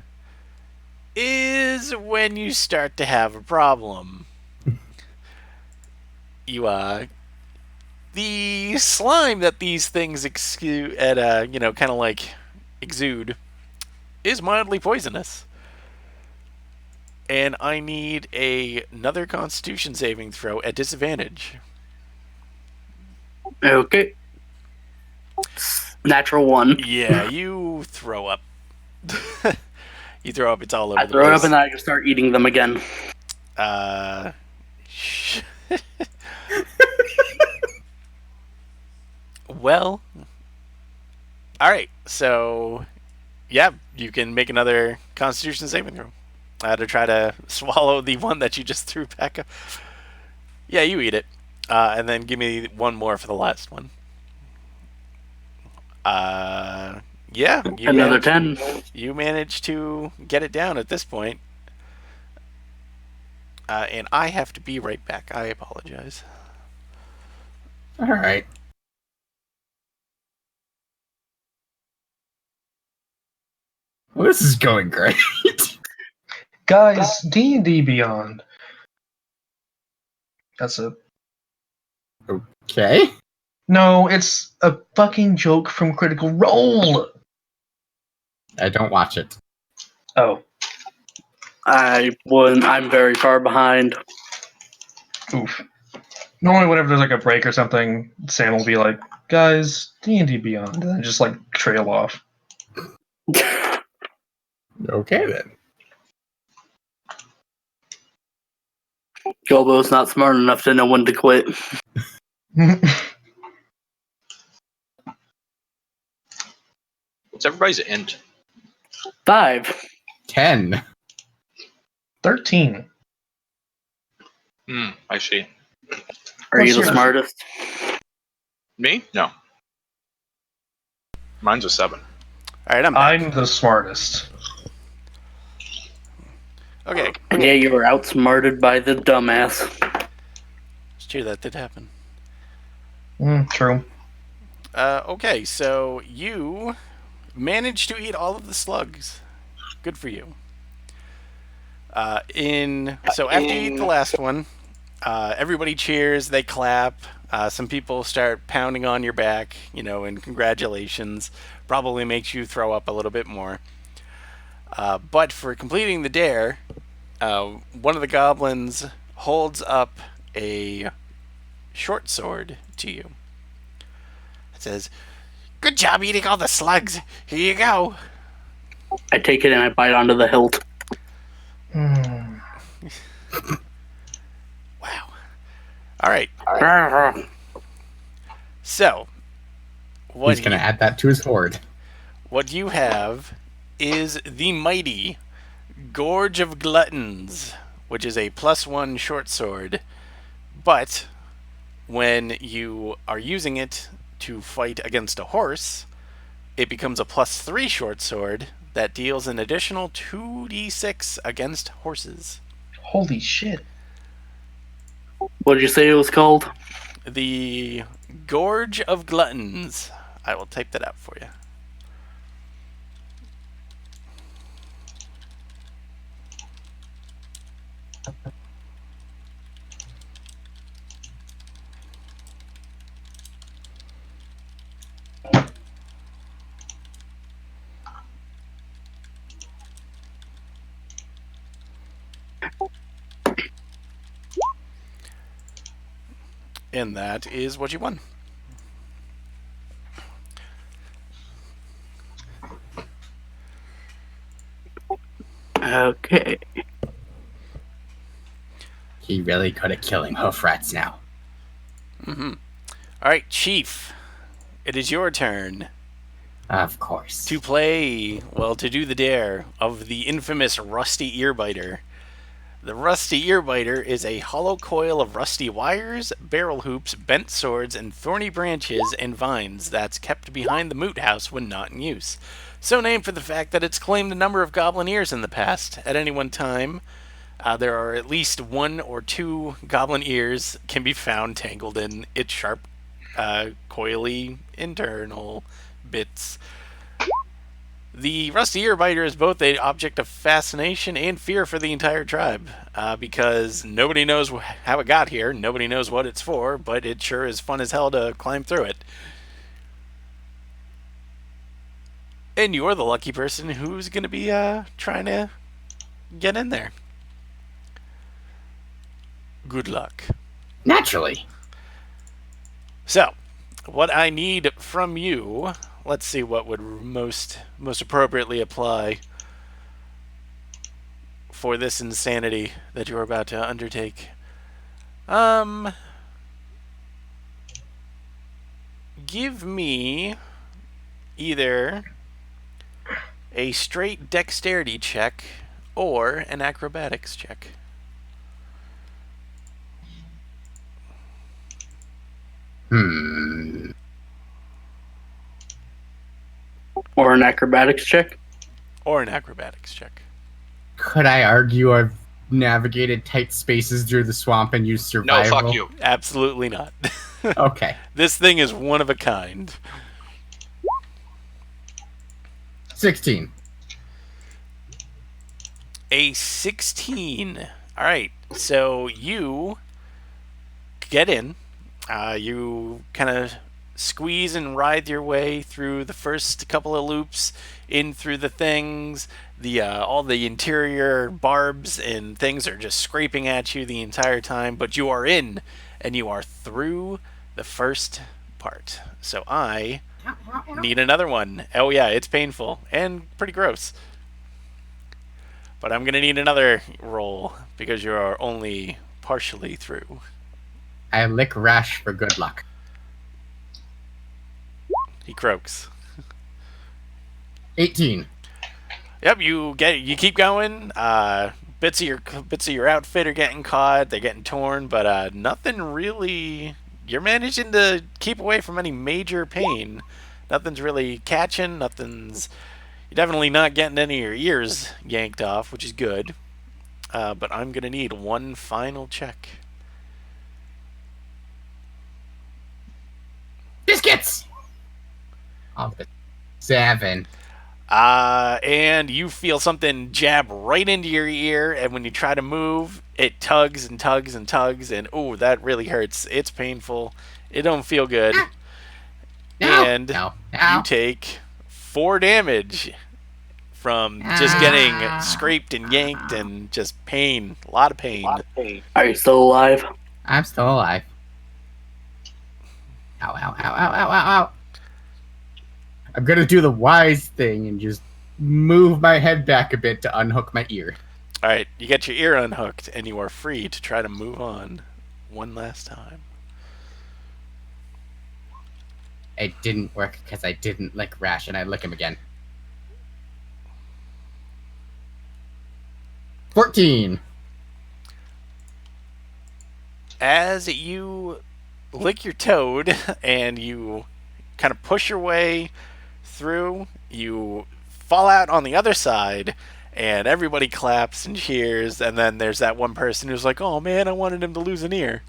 is when you start to have a problem. The slime that these things exude is mildly poisonous. And I need another Constitution saving throw at disadvantage. Okay. Natural 1. Yeah, you throw up. You throw up, it's all over the place. I throw up and then I just start eating them again. Well, alright, so yeah, you can make another Constitution saving throw to try to swallow the one that you just threw back up. Yeah, you eat it, and then give me one more for the last one. Yeah, another 10. You managed to get it down at this point. And I have to be right back. I apologize. All right. Well, this is going great. Guys, D&D Beyond. That's it. Okay. No, it's a fucking joke from Critical Role. I don't watch it. Oh. I'm very far behind. Oof. Normally whenever there's like a break or something, Sam will be like, guys, D&D Beyond, and then just like trail off. Okay then. Gilbo's not smart enough to know when to quit. What's everybody's int? 5. 10. 13. I see. Are you the smartest? Me? No. Mine's a 7. All right, I'm back. I'm the smartest. Okay. Yeah, you were outsmarted by the dumbass. It's true, that did happen. True. Okay, so you managed to eat all of the slugs. Good for you. After you eat the last one, everybody cheers, they clap. Some people start pounding on your back, and congratulations. Probably makes you throw up a little bit more. But for completing the dare, one of the goblins holds up a short sword to you. It says, "Good job eating all the slugs. Here you go." I take it and I bite onto the hilt. Wow. All right. Arrgh. So, He's going to add that to his horde. what you have is the mighty Gorge of Gluttons, which is a +1 short sword. But when you are using it to fight against a horse, it becomes a +3 short sword that deals an additional 2d6 against horses. Holy shit. What did you say it was called? The Gorge of Gluttons. I will type that out for you. And that is what you won. Okay. He really good at killing hoof rats now. All right, Chief. It is your turn Of course. to play, well, to do the dare of the infamous Rusty Earbiter. The Rusty Earbiter is a hollow coil of rusty wires, barrel hoops, bent swords, and thorny branches and vines that's kept behind the moot house when not in use. So named for the fact that it's claimed a number of goblin ears in the past. At any one time, there are at least 1 or 2 goblin ears can be found tangled in its sharp, coily internal bits. The Rusty Earbiter is both an object of fascination and fear for the entire tribe, because nobody knows how it got here, nobody knows what it's for, but it sure is fun as hell to climb through it. And you're the lucky person who's going to be trying to get in there. Good luck. Naturally. So, what I need from you, let's see what would most appropriately apply for this insanity that you're about to undertake. Give me either a straight dexterity check or an acrobatics check. Or an acrobatics check? Or an acrobatics check. Could I argue I've navigated tight spaces through the swamp and used No, survival? fuck you. Absolutely not. Okay. This thing is one of a kind. 16. A 16. Alright, so you get in. You kind of squeeze and ride your way through the first couple of loops, in through the things. All the interior barbs and things are just scraping at you the entire time, but you are in, and you are through the first part. So I need another one. Oh yeah, it's painful and pretty gross. But I'm going to need another roll because you are only partially through. I lick Rash for good luck. He croaks. 18. Yep, you keep going. Bits of your outfit are getting caught. They're getting torn, but nothing really. You're managing to keep away from any major pain. Nothing's really catching. You're definitely not getting any of your ears yanked off, which is good. But I'm gonna need one final check. Biscuits! Oh, 7. And you feel something jab right into your ear, and when you try to move, it tugs and tugs and tugs, and oh, that really hurts. It's painful. It don't feel good. And you take 4 damage from just getting scraped and yanked and just pain. A lot of pain. Are you still alive? I'm still alive. Ow, ow, ow, ow, ow, ow, ow. I'm gonna do the wise thing and just move my head back a bit to unhook my ear. All right, you get your ear unhooked, and you are free to try to move on one last time. It didn't work because I didn't lick Rash, and I lick him again. 14. As you lick your toad and you kind of push your way through, you fall out on the other side, and everybody claps and cheers, and then there's that one person who's like, oh man, I wanted him to lose an ear.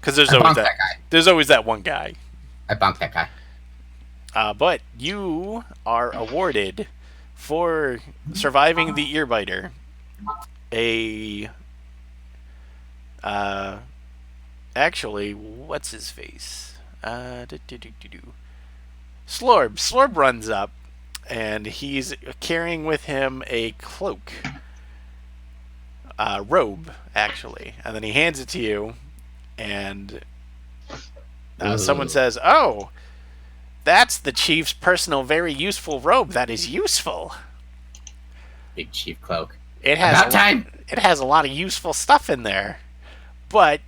Because there's I always bonked that guy. there's always that one guy. I bonked that guy. But you are awarded for surviving the ear biter actually, what's his face? Slorb. Slorb runs up, and he's carrying with him a cloak. Robe, actually. And then he hands it to you, and someone says, oh, that's the chief's personal, very useful robe. That is useful. Big chief cloak. It has About time. It has a lot of useful stuff in there, but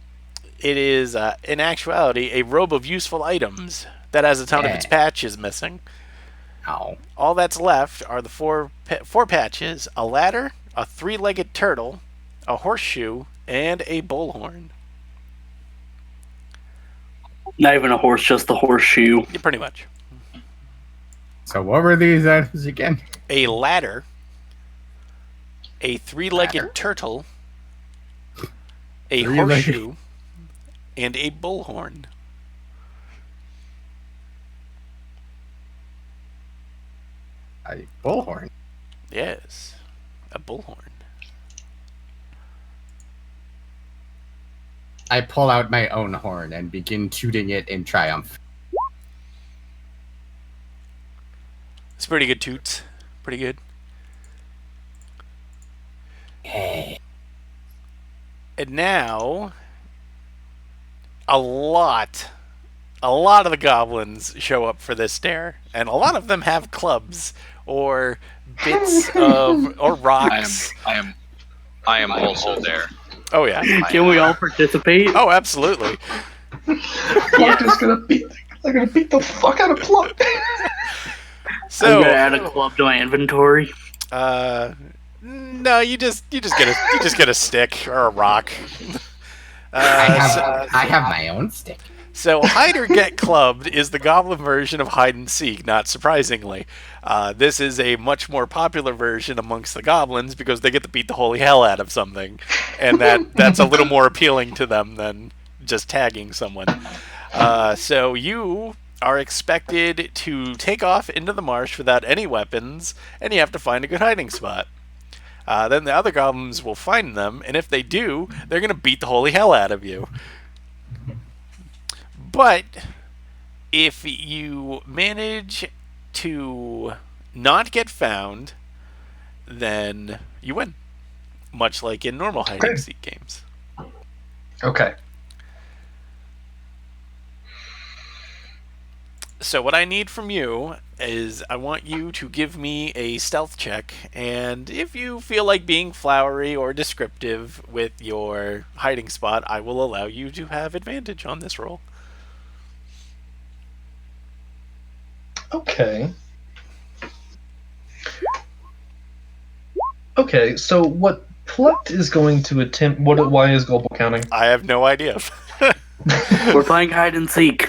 it is, in actuality, a robe of useful items that has a ton of its patches missing. Oh. All that's left are the four patches: a ladder, a three-legged turtle, a horseshoe, and a bullhorn. Not even a horse, just the horseshoe. Yeah, pretty much. So what were these items again? A ladder, a three-legged Ladder? turtle, a Three-legged- horseshoe, and a bullhorn. A bullhorn. Yes, a bullhorn. I pull out my own horn and begin tooting it in triumph. It's pretty good toots. Pretty good. Hey. And now, a lot of the goblins show up for this dare, and a lot of them have clubs or bits of or rocks. I am also there. Oh yeah. Can we all participate? Oh, absolutely. Pluck is gonna beat. They're gonna beat the fuck out of Pluck. So, I'm gonna add a club to my inventory. no, you just get a stick or a rock. I have my own stick. So hide or get clubbed is the goblin version of hide and seek, not surprisingly. This is a much more popular version amongst the goblins because they get to beat the holy hell out of something, and that's a little more appealing to them than just tagging someone. So you are expected to take off into the marsh without any weapons, and you have to find a good hiding spot. Then the other goblins will find them, and if they do, they're going to beat the holy hell out of you. But if you manage to not get found, then you win. Much like in normal hide and seek games. Okay. So what I need from you is I want you to give me a stealth check, and if you feel like being flowery or descriptive with your hiding spot, I will allow you to have advantage on this roll. Okay. Okay, so what Plucked is going to attempt... Why is global counting? I have no idea. We're playing hide and seek.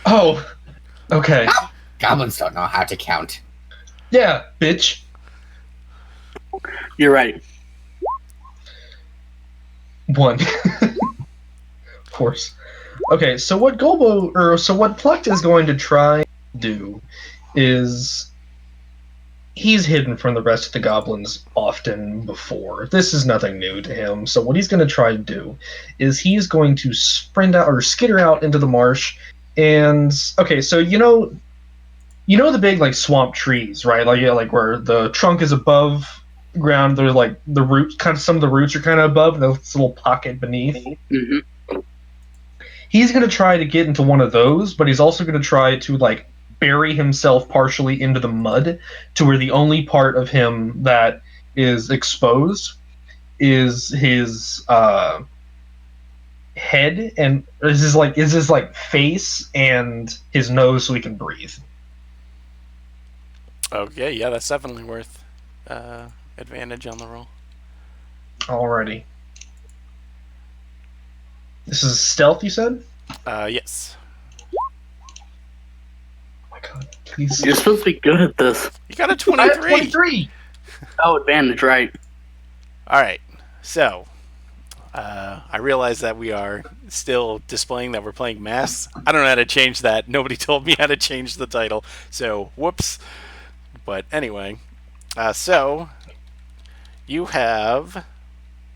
Oh, okay. Goblins don't know how to count. Yeah, bitch. You're right. 1. Of course. Okay, so what what Plucked is going to try to do is he's hidden from the rest of the goblins often before. This is nothing new to him. So what he's going to try to do is he's going to sprint out or skitter out into the marsh. And okay, so you know the big like swamp trees, right? Like where the trunk is above ground. They're like the roots, kind of some of the roots are kind of above. This little pocket beneath. Mm-hmm. He's going to try to get into one of those, but he's also going to try to like bury himself partially into the mud to where the only part of him that is exposed is his head and is his face and his nose so he can breathe. Okay, yeah, that's definitely worth advantage on the roll. Alrighty. This is stealth, you said? Yes. Oh my god, please. You're supposed to be good at this. You got a I have 23. 23! Oh, advantage, right. All right, so I realize that we are still displaying that we're playing Masks. I don't know how to change that. Nobody told me how to change the title, so whoops. But anyway, so you have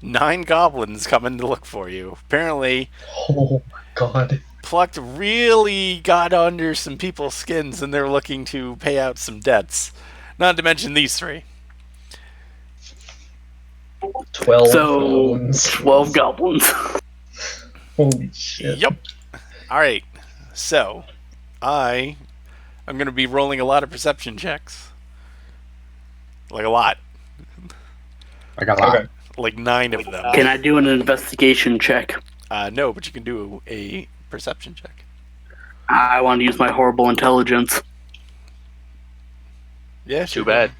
9 goblins coming to look for you. Apparently, Oh my god. Plucked really got under some people's skins and they're looking to pay out some debts. Not to mention these 3. 12 So, goblins. 12 goblins. Holy shit. Yep. Alright, so I'm going to be rolling a lot of perception checks. Like a lot. Like a lot. Okay. Like 9 of them. Can I do an investigation check? No, but you can do a perception check. I want to use my horrible intelligence. Yeah, Too bad.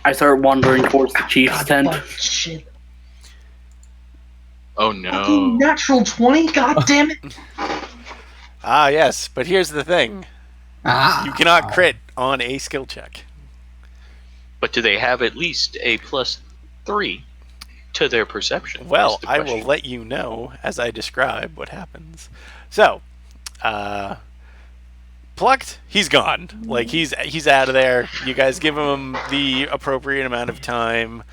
I start wandering towards the chief's tent. Fuck, shit. Oh no. Fucking natural 20? God damn it. Ah, yes, but here's the thing. You cannot crit on a skill check. But do they have at least a +3 to their perception? Well, is the I will question. let you know as I describe what happens. So, Plucked, he's gone. Like, he's out of there. You guys give him the appropriate amount of time,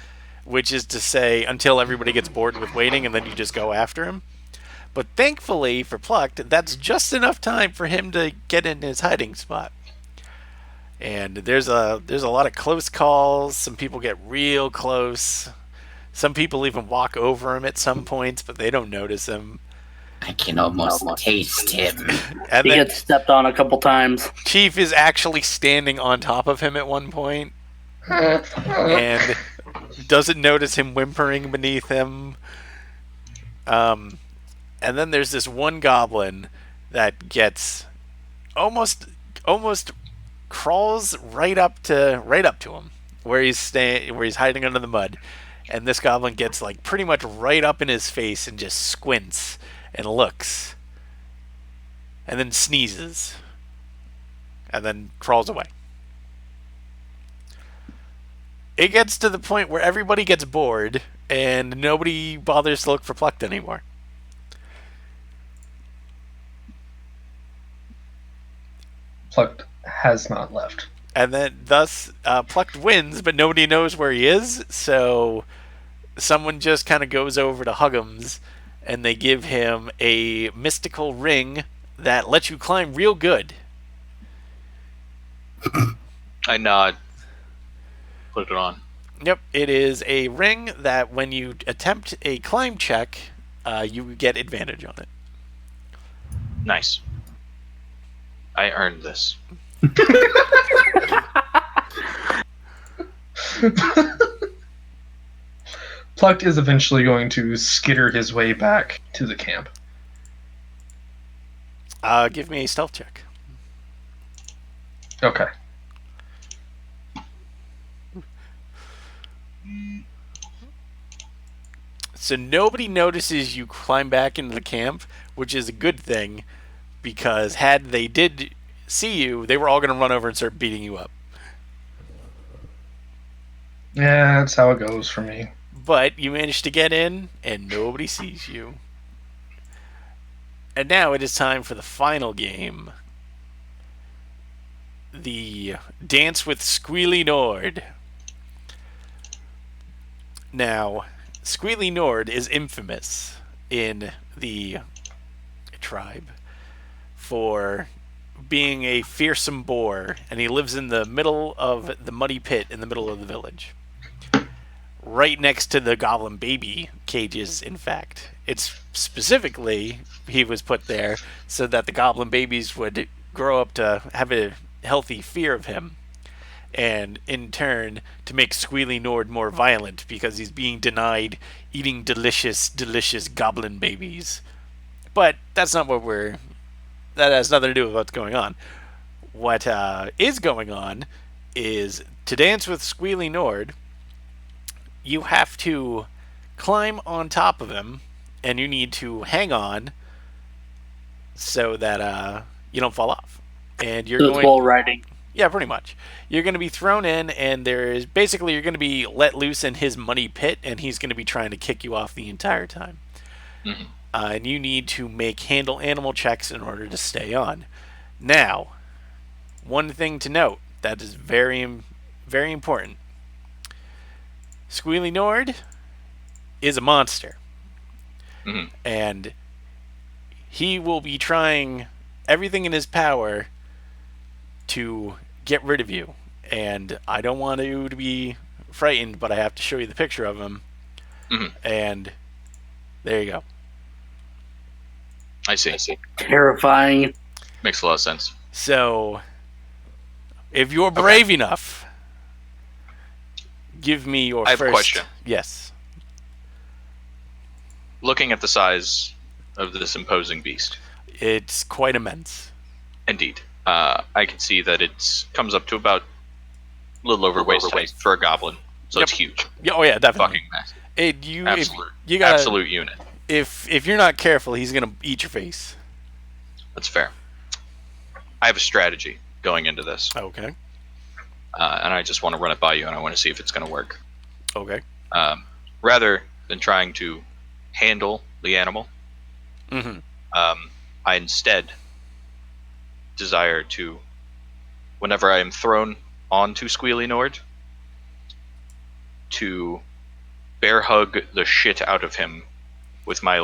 which is to say until everybody gets bored with waiting, and then you just go after him. But thankfully for Plucked, that's just enough time for him to get in his hiding spot. And there's a lot of close calls. Some people get real close. Some people even walk over him at some points, but they don't notice him. I can almost taste him. And He then gets stepped on a couple times. Chief is actually standing on top of him at one point and doesn't notice him whimpering beneath him. And then there's this one goblin that gets almost crawls right up to him where he's hiding under the mud, and this goblin gets like pretty much right up in his face and just squints and looks and then sneezes and then crawls away. It gets to the point where everybody gets bored and nobody bothers to look for Plucked anymore. Plucked has not left. And then thus Plucked wins, but nobody knows where he is, so someone just kind of goes over to Huggums and they give him a mystical ring that lets you climb real good. I nod. Put it on. Yep, it is a ring that when you attempt a climb check, you get advantage on it. Nice. I earned this. Plucked is eventually going to skitter his way back to the camp. Give me a stealth check. Okay. So nobody notices you climb back into the camp, which is a good thing, because had they did see you, they were all going to run over and start beating you up. Yeah, that's how it goes for me. But you managed to get in, and nobody sees you. And now it is time for the final game. The Dance with Squealy Nord. Now, Squealy Nord is infamous in the tribe for being a fearsome boar, and he lives in the middle of the muddy pit in the middle of the village. Right next to the goblin baby cages, in fact. It's specifically, he was put there so that the goblin babies would grow up to have a healthy fear of him, and in turn to make Squealy Nord more violent because he's being denied eating delicious, delicious goblin babies. But that's not what we're. That has nothing to do with what's going on. What is going on is to dance with Squealy Nord, you have to climb on top of him, and you need to hang on so that you don't fall off. And you're So it's going. wall riding. Yeah, pretty much. You're going to be thrown in, and there's basically you're going to be let loose in his money pit, and he's going to be trying to kick you off the entire time. Mhm. And you need to make handle animal checks in order to stay on. Now, one thing to note that is very, very important: Squealy Nord is a monster, Mhm. and he will be trying everything in his power to get rid of you. And I don't want you to be frightened, but I have to show you the picture of him. Mhm. And there you go. I see. Terrifying. Makes a lot of sense. So, if you're brave enough, give me your I have a first. question. Yes. Looking at the size of this imposing beast, It's quite immense. indeed, I can see that it comes up to about a little over waist height for a goblin. So it's huge. Yeah, oh yeah, definitely. Fucking massive. Absolute. Absolute. You gotta, Absolute unit. if you're not careful, he's gonna eat your face. That's fair. I have a strategy going into this, Okay. and I just want to run it by you, and I want to see if it's going to work. Okay. Rather than trying to handle the animal, Mm-hmm. I instead desire to, whenever I am thrown onto Squealy Nord, to bear hug the shit out of him with my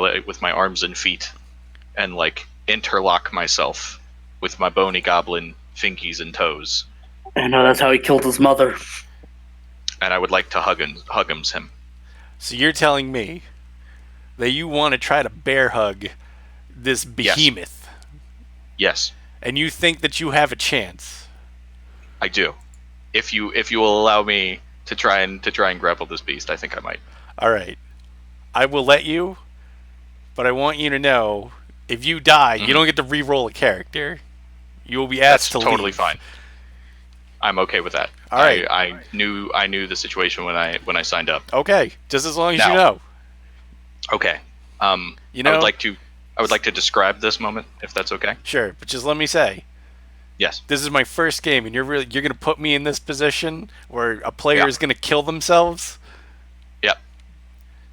arms and feet, and like interlock myself with my bony goblin fingies and toes. I know that's how he killed his mother. And I would like to hugums him. So you're telling me that you want to try to bear hug this behemoth, Yes, and you think that you have a chance? I do. If you will allow me to try and grapple this beast, I think I might. All right. I will let you, but I want you to know, if you die, you don't get to re-roll a character. You will be asked That's to totally leave. fine. I'm okay with that. All right. I knew the situation when I signed up. Okay, just as long as Now, you know. Okay. You know, I would like to describe this moment, if that's okay. sure, but just let me say, Yes. this is my first game, and you're gonna put me in this position where a player Yeah. is gonna kill themselves. Yep.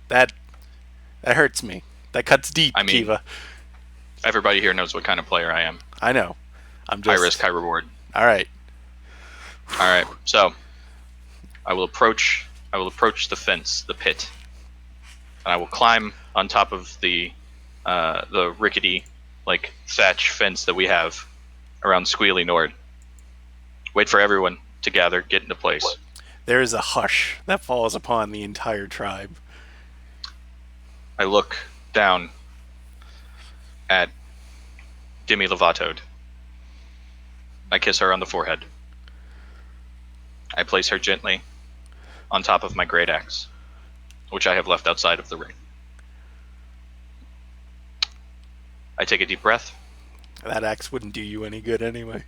That hurts me. That cuts deep, I mean, Kiva. Everybody here knows what kind of player I am. I know. I'm High just risk, high reward. All right. All right. So, I will approach the fence, the pit, and I will climb on top of the rickety, like, thatch fence that we have around Squealy Nord. Wait for everyone to gather, get into place. There is a hush that falls upon the entire tribe. I look down at Demi Lovatode. I kiss her on the forehead. I place her gently on top of my great axe, which I have left outside of the ring. I take a deep breath. That axe wouldn't do you any good anyway.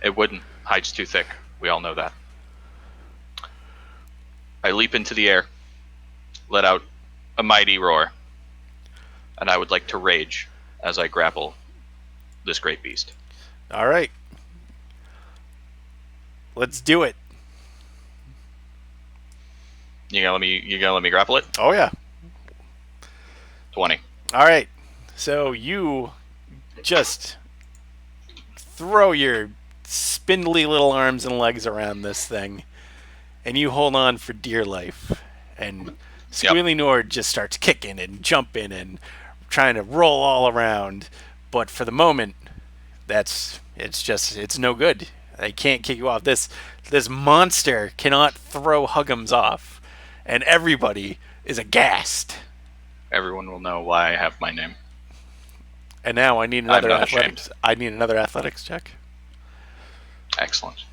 It wouldn't. Hide's too thick. We all know that. I leap into the air, let out a mighty roar, and I would like to rage as I grapple this great beast. All right. Let's do it. You gonna let me grapple it? Oh yeah. 20. All right. So you just throw your spindly little arms and legs around this thing, and you hold on for dear life. And Squealy Nord just starts kicking and jumping and trying to roll all around. But for the moment, it's no good. They can't kick you off. This monster cannot throw Huggums off, and everybody is aghast. Everyone will know why I have my name. And now I need another not athletics. I need another athletics check. Excellent.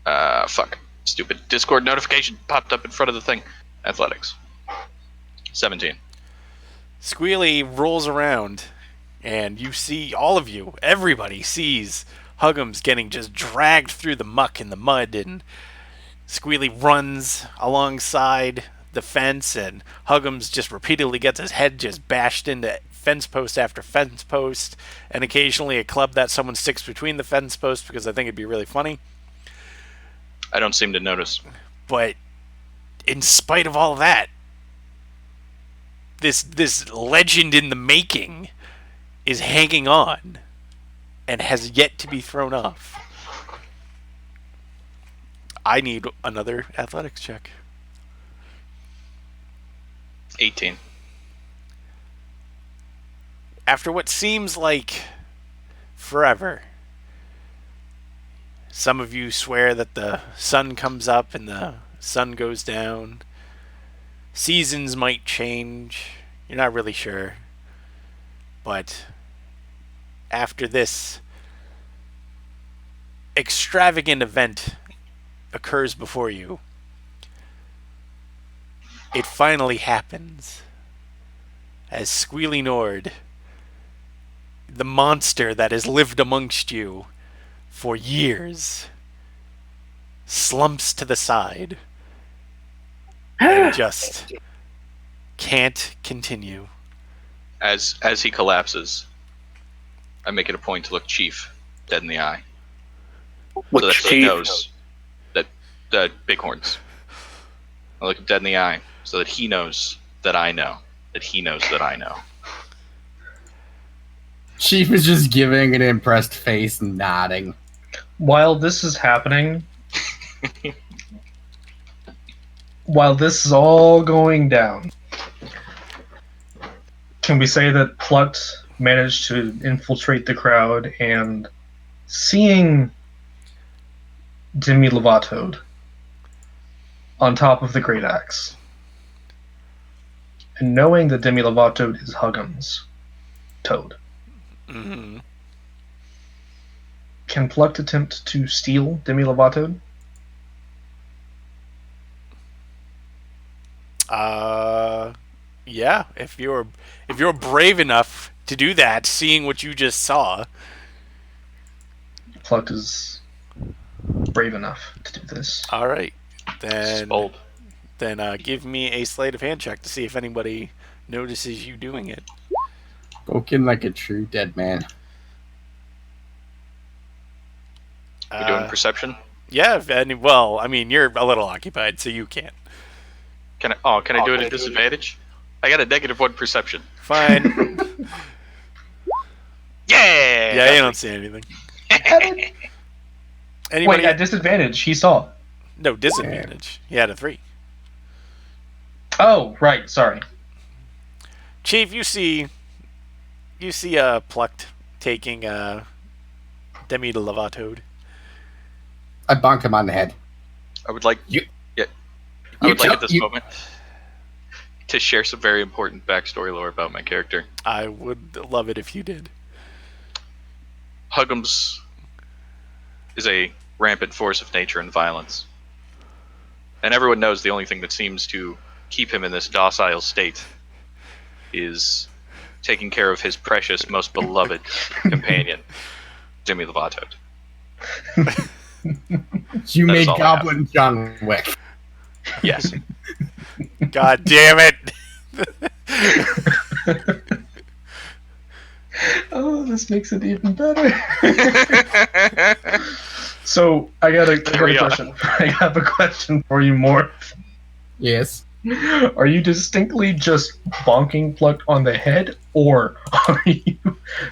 Fuck. Stupid Discord notification popped up in front of the thing. Athletics. 17. Squealy rolls around, and you see, all of you, everybody sees Huggums getting just dragged through the muck and the mud, and Squealy runs alongside the fence, and Huggums just repeatedly gets his head just bashed into fence post after fence post, and occasionally a club that someone sticks between the fence posts because I think it'd be really funny. I don't seem to notice. But in spite of all of that, this legend in the making is hanging on and has yet to be thrown off. I need another athletics check. 18. After what seems like forever, some of you swear that the sun comes up and the sun goes down. Seasons might change. You're not really sure. But after this extravagant event occurs before you, it finally happens. As Squealy Nord, the monster that has lived amongst you for years, slumps to the side and just can't continue. As he collapses, I make it a point to look Chief dead in the eye. Which so that he chief? knows that Bighorns. I look him dead in the eye so that he knows that I know. That he knows that I know. Chief is just giving an impressed face, nodding. While this is happening, while this is all going down, can we say that Plutt managed to infiltrate the crowd and seeing Demi Lovato on top of the Great Axe, and knowing that Demi Lovato is Huggums' Toad, Mm-hmm. can Plutt attempt to steal Demi Lovato? Yeah. If you're brave enough to do that, seeing what you just saw. Plutt is brave enough to do this. All right. This is bold. Then give me a sleight of hand check to see if anybody notices you doing it. Spoken like a true dead man. You doing perception? Yeah. Well, I mean, you're a little occupied, so you can't. Can I do it at disadvantage? I got a -1 perception. Fine. Yeah! Yeah, you don't see anything. Anybody? Wait, at disadvantage, he saw. No, disadvantage. He had a 3. Oh, right, sorry. Chief, you see Plucked taking Demi Lovato. I bonk him on the head. I would like at this moment to share some very important backstory lore about my character. I would love it if you did. Huggums is a rampant force of nature and violence. And everyone knows the only thing that seems to keep him in this docile state is taking care of his precious, most beloved companion, Demi Lovato. You That made is all I Goblin John Wick. Yes. God damn it! Oh, this makes it even better. So I got a question. I have a question for you, Morph. Yes. Are you distinctly just bonking Pluck on the head, or are you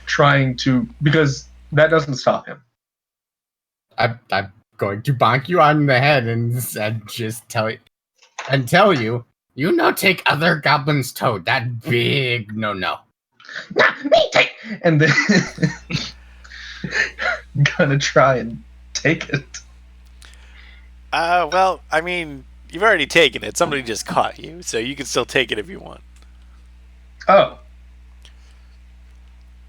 trying to? Because that doesn't stop him. I'm going to bonk you on the head and just tell you, take other goblins' toad. That big no. Not me, take. And then gonna try and take it. Well, I mean, you've already taken it. Somebody just caught you, so you can still take it if you want. Oh.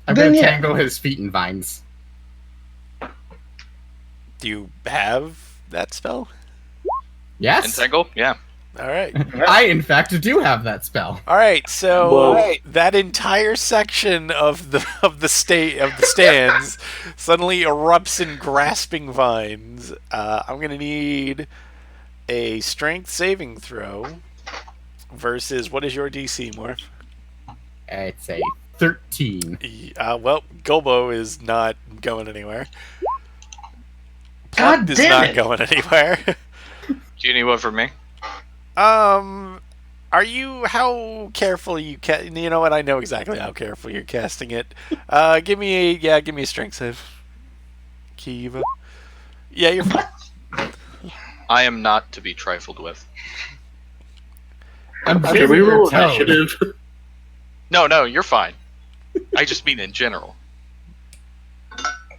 I'm Then gonna yeah. tangle his feet in vines. Do you have that spell? Yes. Entangle? Yeah. All right. I, in fact, do have that spell. All right, so Whoa. that entire section of the stands suddenly erupts in grasping vines. I'm gonna need a strength saving throw versus what is your DC, Morph? It's a 13. Well, Gulbo is not going anywhere. God Plucked is damn not it! going anywhere. Do you need one from me? Are you how careful you You know what? I know exactly how careful you're casting it. Give me a strength save. Kiva. Yeah, you're fine. I am not to be trifled with. I'm Can we roll Toad. initiative? No, you're fine. I just mean in general.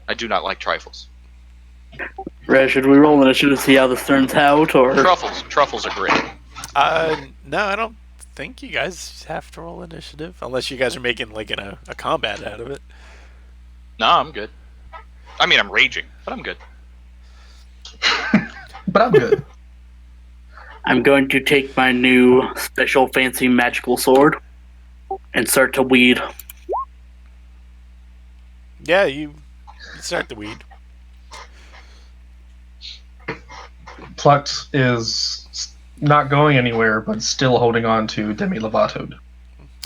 I do not like trifles. Rez, should we roll initiative to see how this turns out, or? Truffles are great. No, I don't think you guys have to roll initiative unless you guys are making like a combat out of it. No, I'm good. I mean, I'm raging, but I'm good. But I'm good. I'm going to take my new special fancy magical sword and start to weed. Yeah, you start the weed. Plucked is not going anywhere, but still holding on to Demi Lovato.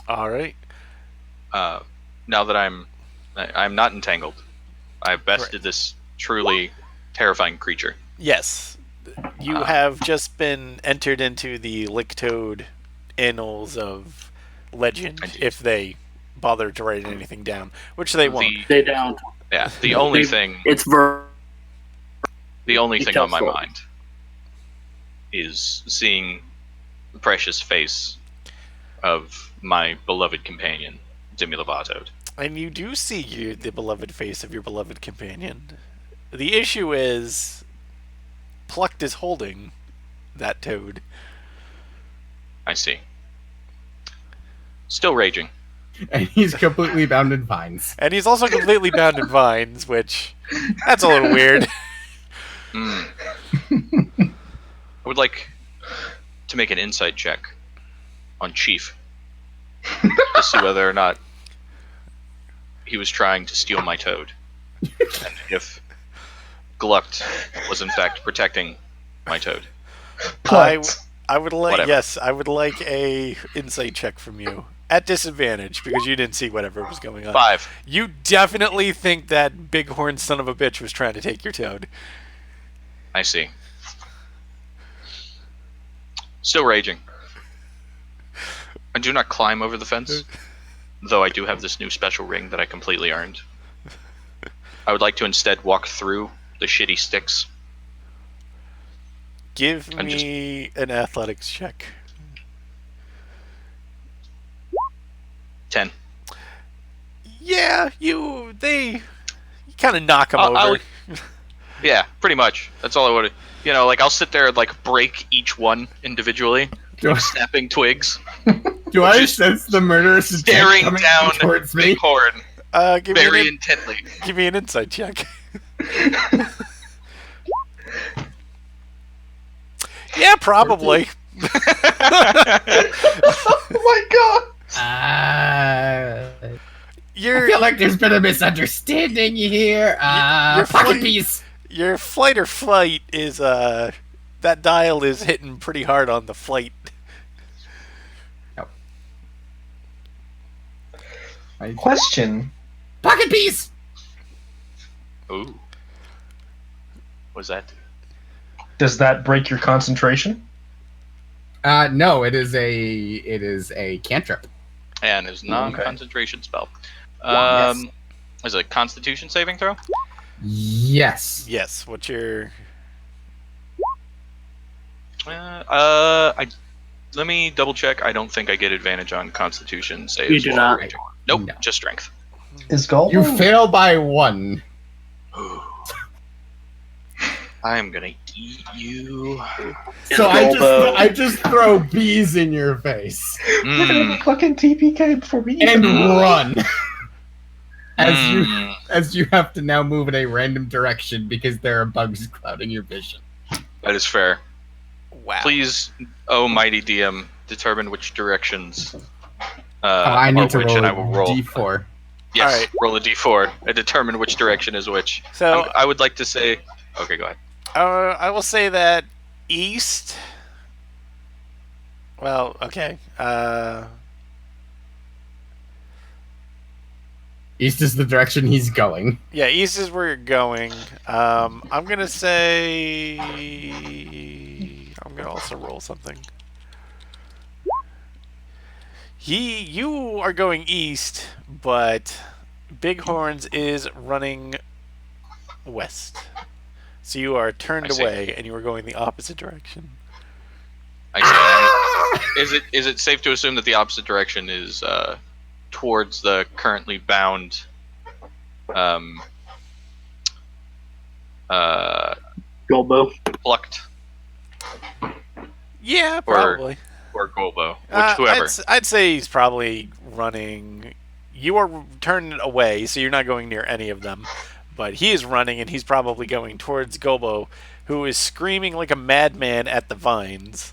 All right. Now that I'm not entangled, I've bested this truly terrifying creature. Yes, you have just been entered into the Licktoad annals of legend, if they bother to write anything down, which they won't. They don't. Yeah, the only thing It's the only thing on my Tell us. mind is seeing the precious face of my beloved companion, Demi Lovato. And you do see the beloved face of your beloved companion. The issue is, Plucked is holding that toad. I see. Still raging. And he's completely bound in vines. And he's also completely bound in vines, which, that's a little weird. I would like to make an insight check on Chief to see whether or not he was trying to steal my toad, and if Glucked was in fact protecting my toad. Plucked. I would like, Whatever. yes, I would like a insight check from you. At disadvantage, because you didn't see whatever was going on. 5. You definitely think that bighorn son of a bitch was trying to take your toad. I see. Still raging. I do not climb over the fence, though I do have this new special ring that I completely earned. I would like to instead walk through the shitty sticks. Give I'm me an athletics check. 10. Yeah, you kind of knock him over. Yeah, pretty much. That's all I would. You know, like I'll sit there and like break each one individually, Do, snapping twigs, do I Just sense the murderous intent staring coming down towards me? Bighorn Give me very an, intently. give me an insight check. Yeah, probably. Oh my god! I Your feel like there's been a misunderstanding here. You're Pocket fine. piece. your flight or flight is that dial is hitting pretty hard on the flight. Question. Pocket piece. Ooh. What's that? Does that break your concentration? No, it is a cantrip. And his non-concentration spell. Yes. Is it a Constitution saving throw? Yes. Yes. What's your? Let me double check. I don't think I get advantage on Constitution saves. You do while not. raging. Nope, No. just strength. Is Gulbo? You fail by 1. I'm gonna eat you. So Gulbo. I just throw bees in your face You're gonna fucking TPK before we eat and them. run. as you have to now move in a random direction because there are bugs clouding your vision. That is fair. Wow. Please, oh mighty DM, determine which directions. I need to roll I a will roll. d4. Yes, All right. roll a d4 and determine which direction is which. So I would like to say. Okay, go ahead. I will say that east. Well, okay. East is the direction he's going. Yeah, east is where you're going. I'm gonna say. I'm gonna also roll something. You are going east, but Bighorns is running west. So you are turned away, and you are going the opposite direction. I see. Is it safe to assume that the opposite direction is towards the currently bound Golbo. plucked Yeah, probably. or Golbo, whoever. I'd say he's probably running. You are turned away, so you're not going near any of them. But he is running, and he's probably going towards Golbo, who is screaming like a madman at the vines.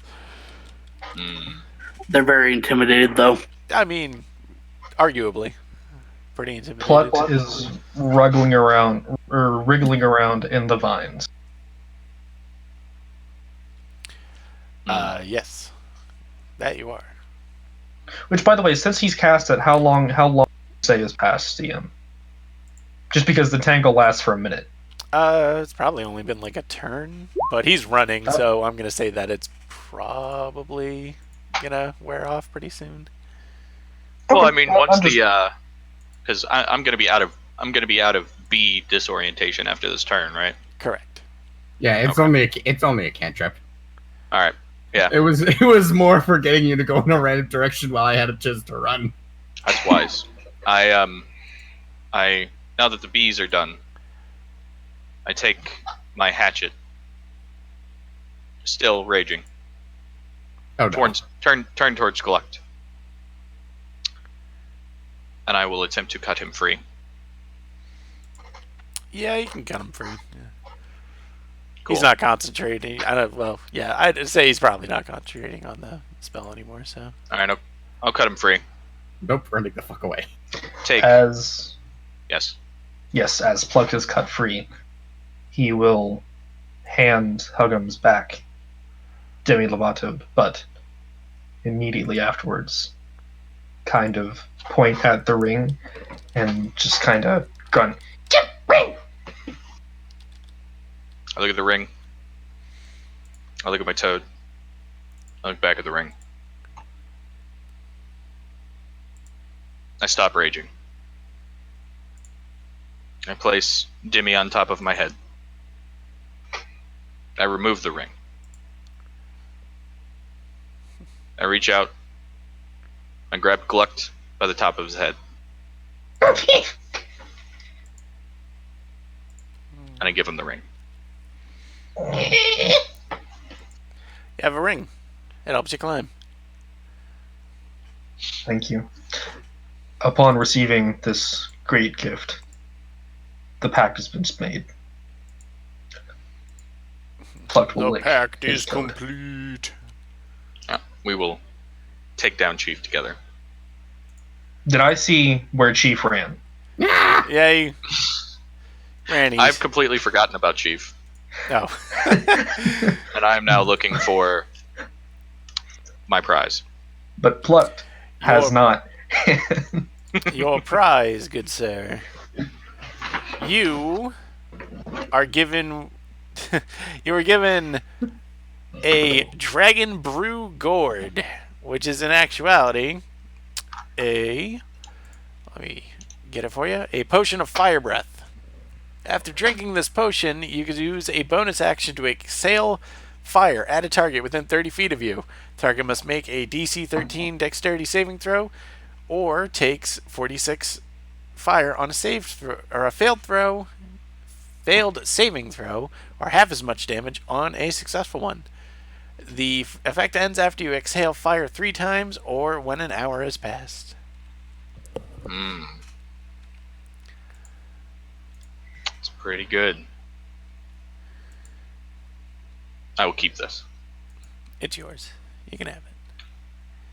They're very intimidated, though. I mean, arguably. Pretty intimidated. Plutt is wriggling around in the vines. Yes. That you are. Which, by the way, since he's cast it, how long say has passed, DM? Just because the tangle lasts for a minute. It's probably only been like a turn, but he's running, so I'm gonna say that it's probably gonna wear off pretty soon. Well, I mean, once because I'm gonna be out of B disorientation after this turn, right? Correct. Yeah, it's only a cantrip. All right. Yeah. It was more for getting you to go in a random direction while I had a chance to run. That's wise. I now that the bees are done, I take my hatchet, still raging, Oh no. turn towards Gluck, and I will attempt to cut him free. Yeah, you can cut him free. Yeah. Cool. He's not concentrating. I'd say he's probably not concentrating on the spell anymore. So. All right, I'll cut him free. Nope, running the fuck away. Take Yes, as Pluck is cut free, he will hand Huggums back Demi Lovato, but immediately afterwards kind of point at the ring and just kind of grunt, "Ring!" I look at the ring. I look at my toad. I look back at the ring. I stop raging. I place Dimmy on top of my head. I remove the ring. I reach out. I grab Gluck by the top of his head. And I give him the ring. You have a ring. It helps you climb. Thank you. Upon receiving this great gift, the pact has been made. Pluck will The lick pact his is toad. complete. We will take down Chief together. Did I see where Chief ran? Yay. Randy. I've completely forgotten about Chief, No. and I am now looking for my prize. But Pluck has not. Your prize, good sir. You are given. You were given a Dragon Brew Gourd, which is in actuality a. Let me get it for you. A potion of fire breath. After drinking this potion, you can use a bonus action to exhale fire at a target within 30 feet of you. Target must make a DC 13 Dexterity saving throw, or takes 46 fire on a failed saving throw, or half as much damage on a successful one. The effect ends after you exhale fire 3 times, or when an hour has passed. Pretty good. I will keep this. It's yours. You can have it.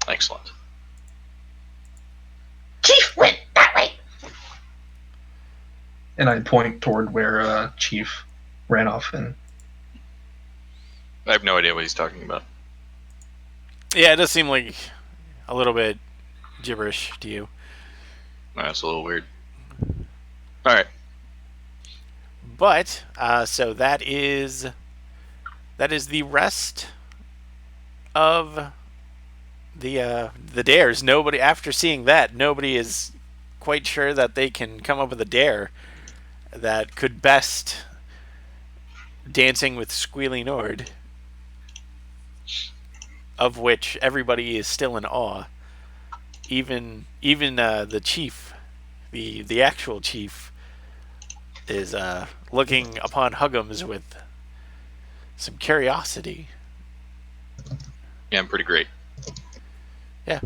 Excellent. Chief went that way. And I point toward where Chief ran off. And I have no idea what he's talking about. Yeah, it does seem like a little bit gibberish to you. That's a little weird. All right. But so that is the rest of the dares. Nobody, after seeing that, nobody is quite sure that they can come up with a dare that could best Dancing with Squealy Nord, of which everybody is still in awe. Even the chief, the actual chief, is looking upon Huggums with some curiosity. Yeah, I'm pretty great. Yeah.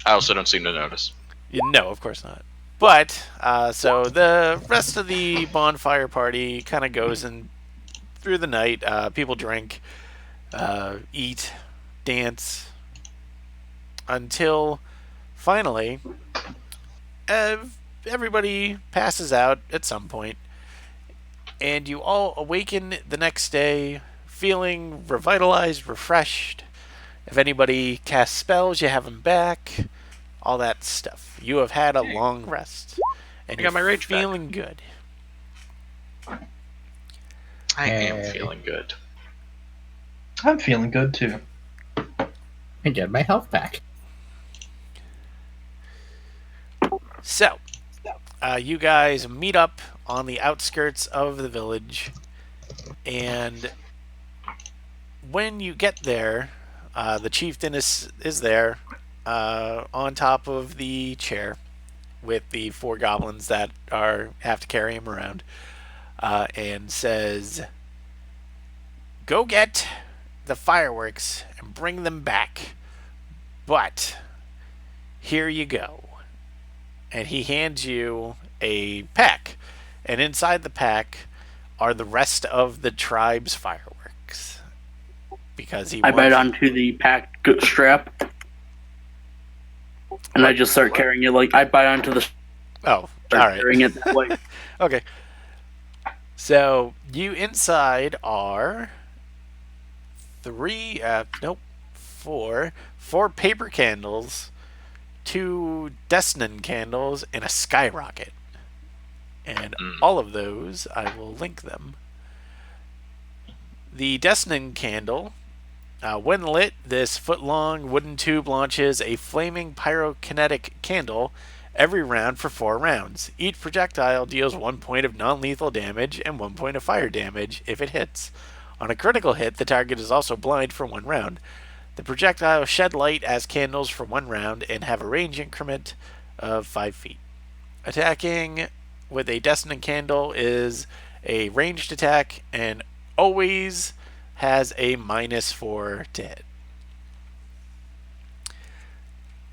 I also don't seem to notice. No, of course not. But so the rest of the bonfire party kind of goes in through the night. People drink, eat, dance, until finally everybody passes out at some point, and you all awaken the next day feeling revitalized, refreshed. If anybody casts spells, you have them back. All that stuff. You have had a long rest, and I got my rage back. feeling good. I am feeling good. I'm feeling good too. And get my health back. So, you guys meet up on the outskirts of the village, and when you get there, the chieftain is there, on top of the chair with the 4 goblins that have to carry him around, and says, "Go get the fireworks and bring them back. But here you go." And he hands you a pack, and inside the pack are the rest of the tribe's fireworks. Because I bite onto the pack strap, and I just start carrying it. Like I bite onto the. Oh, all right. Carrying it that way. Okay. So you inside are 4 paper candles, 2 Desnan candles, and a skyrocket. And all of those, I will link them. The Desnan candle, when lit, this foot-long wooden tube launches a flaming pyrokinetic candle every round for 4 rounds. Each projectile deals 1 point of non-lethal damage and 1 point of fire damage if it hits. On a critical hit, the target is also blind for 1 round. The projectiles shed light as candles for 1 round and have a range increment of 5 feet. Attacking with a Destined Candle is a ranged attack and always has a -4 to hit.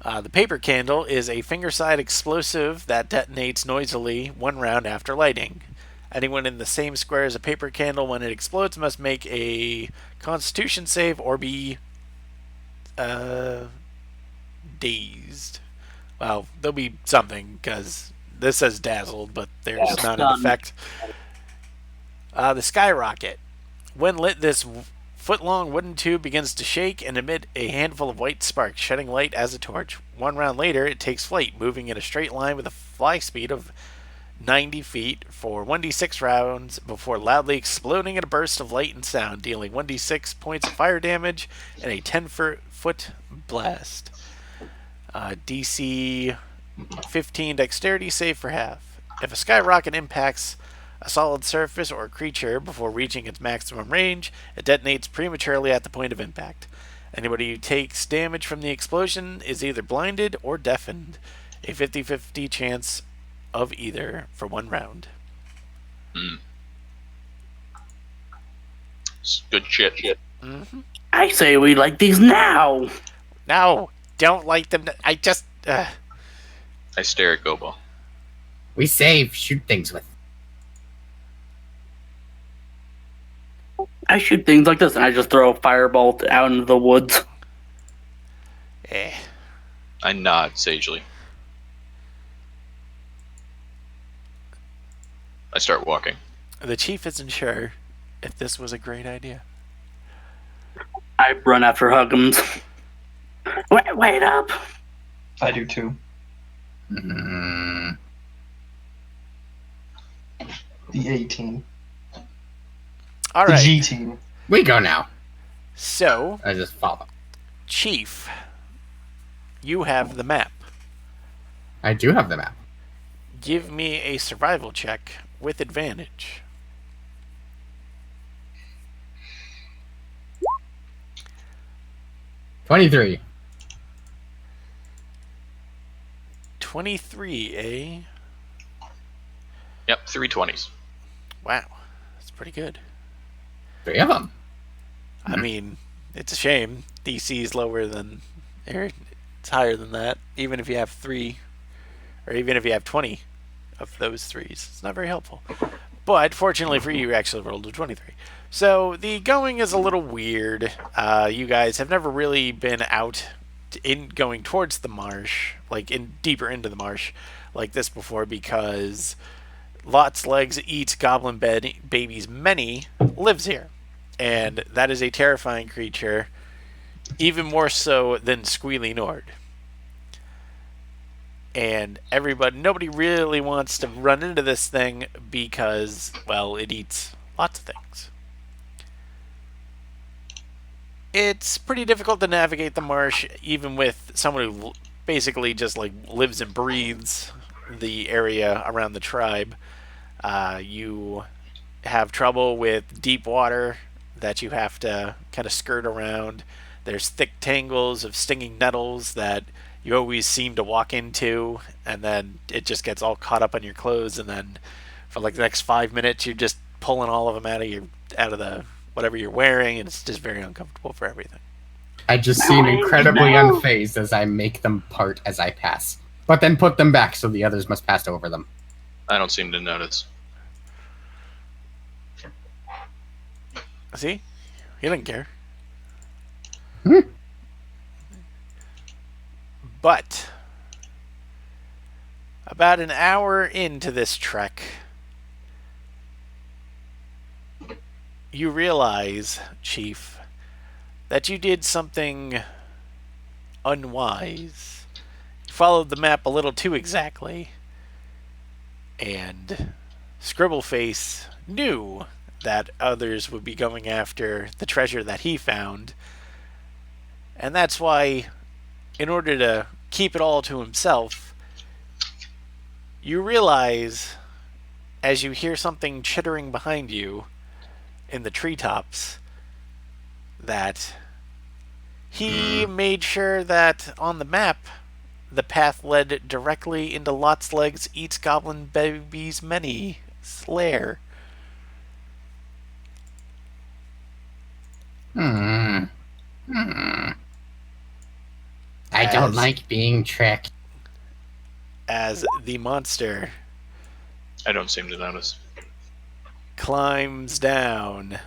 The paper candle is a finger-side explosive that detonates noisily 1 round after lighting. Anyone in the same square as a paper candle when it explodes must make a Constitution save or be dazed. Well, there'll be something, because this says dazzled, but there's not an effect. The skyrocket. When lit, this foot-long wooden tube begins to shake and emit a handful of white sparks, shedding light as a torch. 1 round later, it takes flight, moving in a straight line with a fly speed of 90 feet for 1d6 rounds before loudly exploding in a burst of light and sound, dealing 1d6 points of fire damage and a 10-foot blast. DC 15 dexterity save for half. If a skyrocket impacts a solid surface or a creature before reaching its maximum range, it detonates prematurely at the point of impact. Anybody who takes damage from the explosion is either blinded or deafened. A 50-50 chance of either for 1 round. Good shit. Mm-hmm. I say we like these now. No, don't like them. I just... I stare at Gobo. We save, shoot things with. I shoot things like this, and I just throw a firebolt out into the woods. I nod sagely. I start walking. The chief isn't sure if this was a great idea. I run after Huggins. Wait up! I do too. Mm, The A team. All The right. G team. we go now. So, I just follow. Chief, you have the map. I do have the map. Give me a survival check with advantage. 23. 23, eh? Yep, 320s. Wow, that's pretty good. 3 of them. I mean, it's a shame. DC is lower than, or it's higher than that. Even if you have 3, or even if you have 20 of those 3s, it's not very helpful. But fortunately for you, you actually rolled a 23. So the going is a little weird. You guys have never really been out in going towards the marsh, like in deeper into the marsh, like this before, because Lot's Legs eats Goblin Baby's Many lives here, and that is a terrifying creature, even more so than Squealy Nord. And nobody really wants to run into this thing because, well, it eats lots of things. It's pretty difficult to navigate the marsh, even with someone who basically just like lives and breathes the area around the tribe. You have trouble with deep water that you have to kind of skirt around. There's thick tangles of stinging nettles that you always seem to walk into, and then it just gets all caught up on your clothes, and then for like the next 5 minutes you're just pulling all of them out of the whatever you're wearing, and it's just very uncomfortable for everything. I just seem incredibly unfazed as I make them part as I pass, but then put them back so the others must pass over them. I don't seem to notice. See? He doesn't care. But about an hour into this trek, you realize, Chief, that you did something unwise. You followed the map a little too exactly, and Scribbleface knew that others would be going after the treasure that he found, and that's why, in order to keep it all to himself, you realize, as you hear something chittering behind you in the treetops, that he made sure that on the map the path led directly into Lot's Legs Eats Goblin Baby's Many lair. I don't like being tricked. As the monster I don't seem to notice. climbs down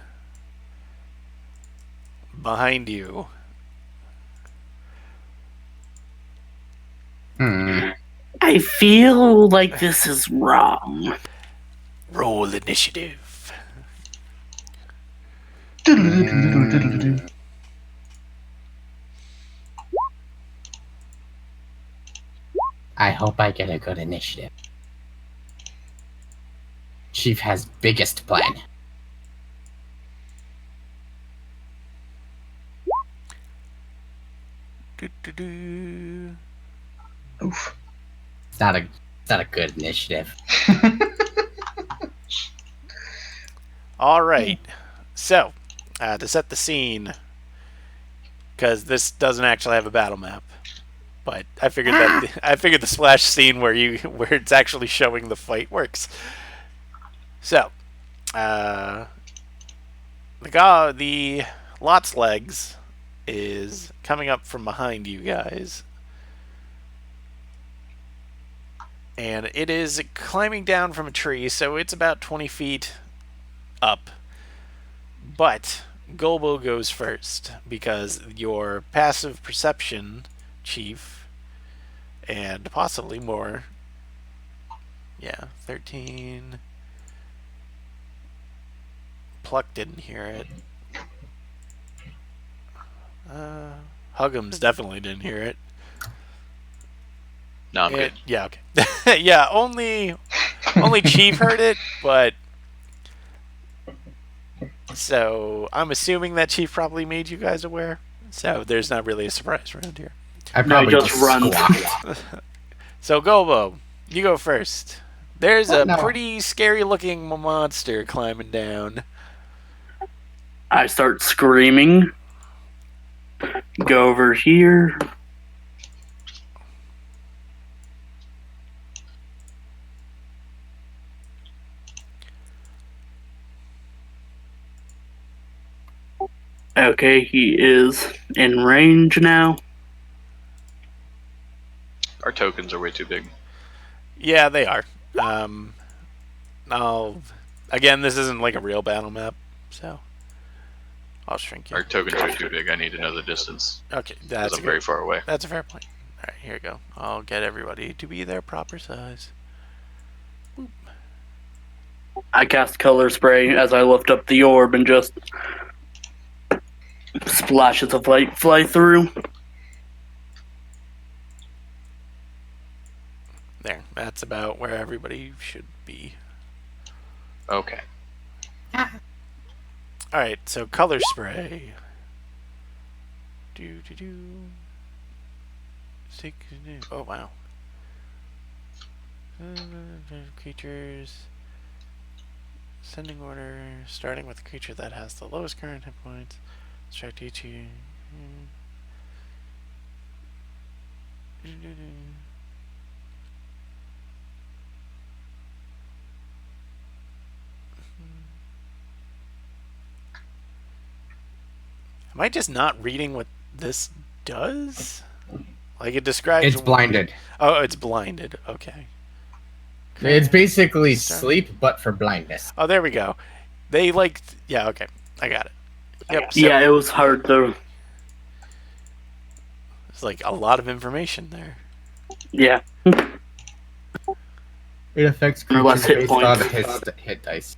behind you. I feel like this is wrong. Roll initiative. I hope I get a good initiative. Chief has biggest plan. Oof. It's not a good initiative. All right. So, to set the scene, because this doesn't actually have a battle map, but I figured the splash scene where it's actually showing the fight works. So, the Lot's Legs is coming up from behind you guys, and it is climbing down from a tree, so it's about 20 feet up. But Golbo goes first because your passive perception, Chief, and possibly more. Yeah, 13. Pluck didn't hear it. Huggums definitely didn't hear it. No, I'm good. Yeah, okay. Yeah, only Chief heard it, but so I'm assuming that Chief probably made you guys aware. So there's not really a surprise around here. I No, probably just run. squawked. So Golbo, you go first. There's a No. pretty scary looking monster climbing down. I start screaming. Go over here. Okay, he is in range now. Our tokens are way too big. Yeah, they are. Again, this isn't like a real battle map, so I'll shrink you. Our tokens are too big. I need to know the distance. Okay, Because I'm very far away. That's a fair point. All right, here we go. I'll get everybody to be their proper size. Boop. I cast color spray as I lift up the orb and just splashes of light fly through. There, that's about where everybody should be. Okay. Alright, so color spray. Oh, wow. Creatures. Sending order. Starting with the creature that has the lowest current hit points. Subtract each. Am I just not reading what this does? Like it describes. It's blinded. Oh, it's blinded. Okay. It's basically sleep, but for blindness. Oh, there we go. They like. Yeah. Okay. I got it. Yep. So Yeah, it was hard to. it's like a lot of information there. Yeah. It affects Or less creatures hit based points. on hit dice.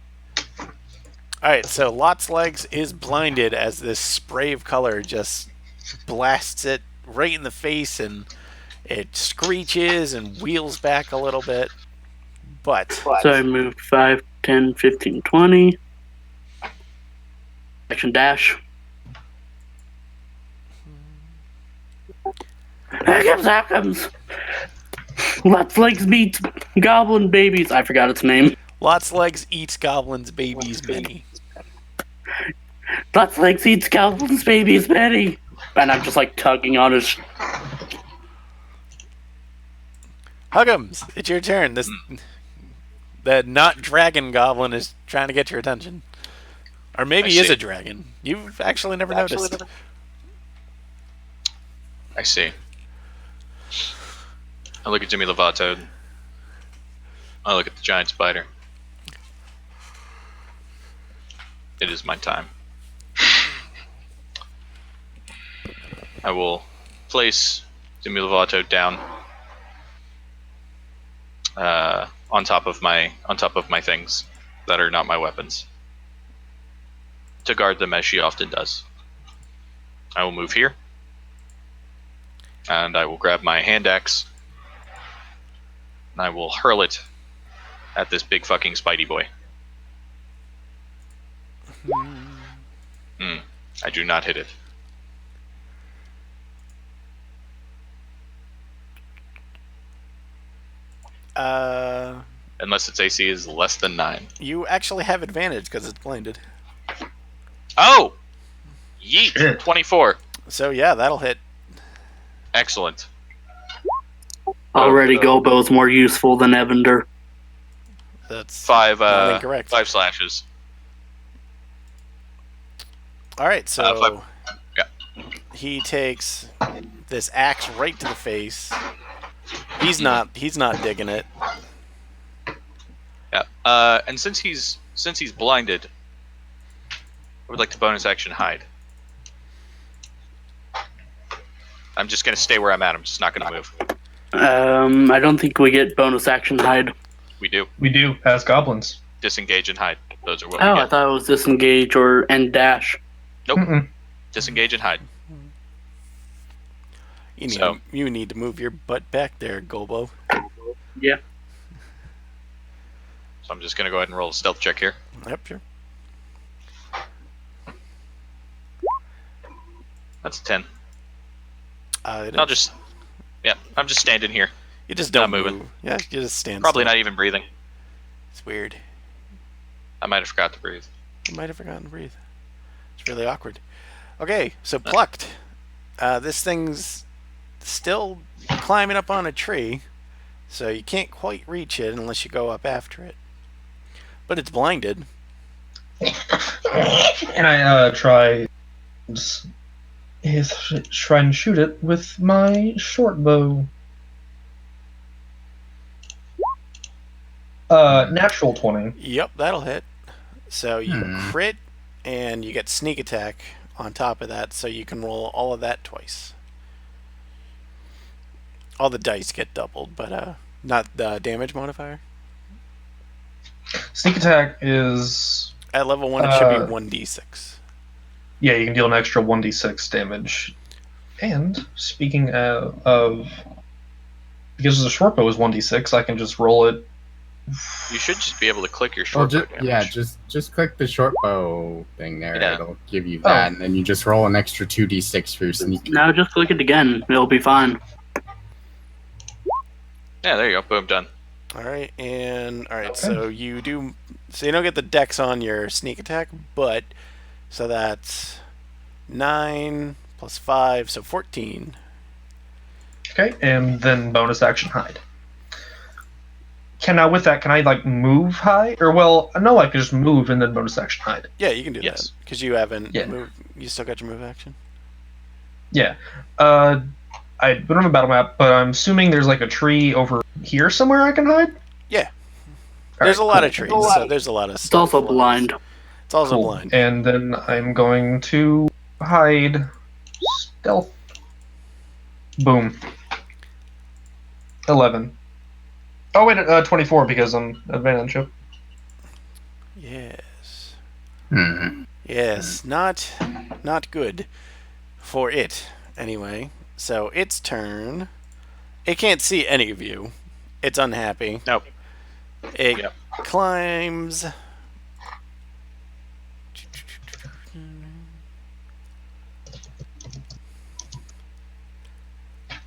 Alright, so Lot's Legs is blinded as this spray of color just blasts it right in the face and it screeches and wheels back a little bit. But So I moved 5, 10, 15, 20. Action dash. Hackums. Let's legs beat goblin babies. I forgot its name. Lot's Legs eats goblins' babies many. Let's legs eats goblin's babies many. And I'm just like tugging on his. Huggums, it's your turn. The not dragon goblin is trying to get your attention. Or maybe he is a dragon. You've actually never noticed. I see. I look at Jimmy Lovato. I look at the giant spider. It is my time. I will place Jimmy Lovato down on top of my things that are not my weapons to guard them as she often does. I will move here, and I will grab my hand axe, and I will hurl it at this big fucking Spidey boy. I do not hit it. Unless its AC is less than 9. You actually have advantage because it's blinded. Oh! Yeet! Shit. 24. So yeah, that'll hit. Excellent. Already Golbo's more useful than Evander. That's 5 not incorrect. 5 slashes. Alright, so 5. Yeah. he takes this axe right to the face. He's not digging it. Yeah. And since he's blinded, would like to bonus action hide. I'm just going to stay where I'm at. I'm just not going to move. I don't think we get bonus action hide. We do. We do, as goblins. Disengage and hide. Those are what Oh, we I get. thought it was disengage or and dash. Nope. Mm-mm. Disengage and hide. You need to move your butt back there, Golbo. Yeah. So I'm just going to go ahead and roll a stealth check here. Yep, sure. That's a 10. I'm I'm just standing here. You just don't not moving. move. Yeah, you just stand. Probably still. not even breathing. It's weird. I might have forgot to breathe. You might have forgotten to breathe. It's really awkward. Okay, so plucked. This thing's still climbing up on a tree, so you can't quite reach it unless you go up after it. But it's blinded. And I try and shoot it with my short bow. Natural 20. Yep, that'll hit. So you crit, and you get sneak attack on top of that, so you can roll all of that twice. All the dice get doubled, but not the damage modifier. Sneak attack is... At level 1, it should be 1d6. Yeah, you can deal an extra 1d6 damage. And, speaking of... Because the short bow is 1d6, I can just roll it. You should just be able to click your short bow damage. Yeah, just click the short bow thing there. Yeah. It'll give you that, and then you just roll an extra 2d6 for your sneak. No, just click it again. It'll be fine. Yeah, there you go. Boom, done. Alright, so you don't get the dex on your sneak attack, but, so that's 9 plus 5, so 14. Okay, and then bonus action hide. Can I move hide? Or, well, no, I can just move and then bonus action hide. Yeah, you can do Yes. that, because you haven't Yeah. moved. You still got your move action? Yeah. I don't have a battle map, but I'm assuming there's like a tree over here somewhere I can hide? Yeah. All There's right, a lot cool. of trees, so there's a lot of It's stuff. also blind. It's also Cool. blind. And then I'm going to hide stealth. Boom. 11. Oh wait, 24 because I'm advantage. Yep. Yes. Hmm. Yes, not good for it, anyway. So, its turn. It can't see any of you. It's unhappy. Nope. It Yep. climbs.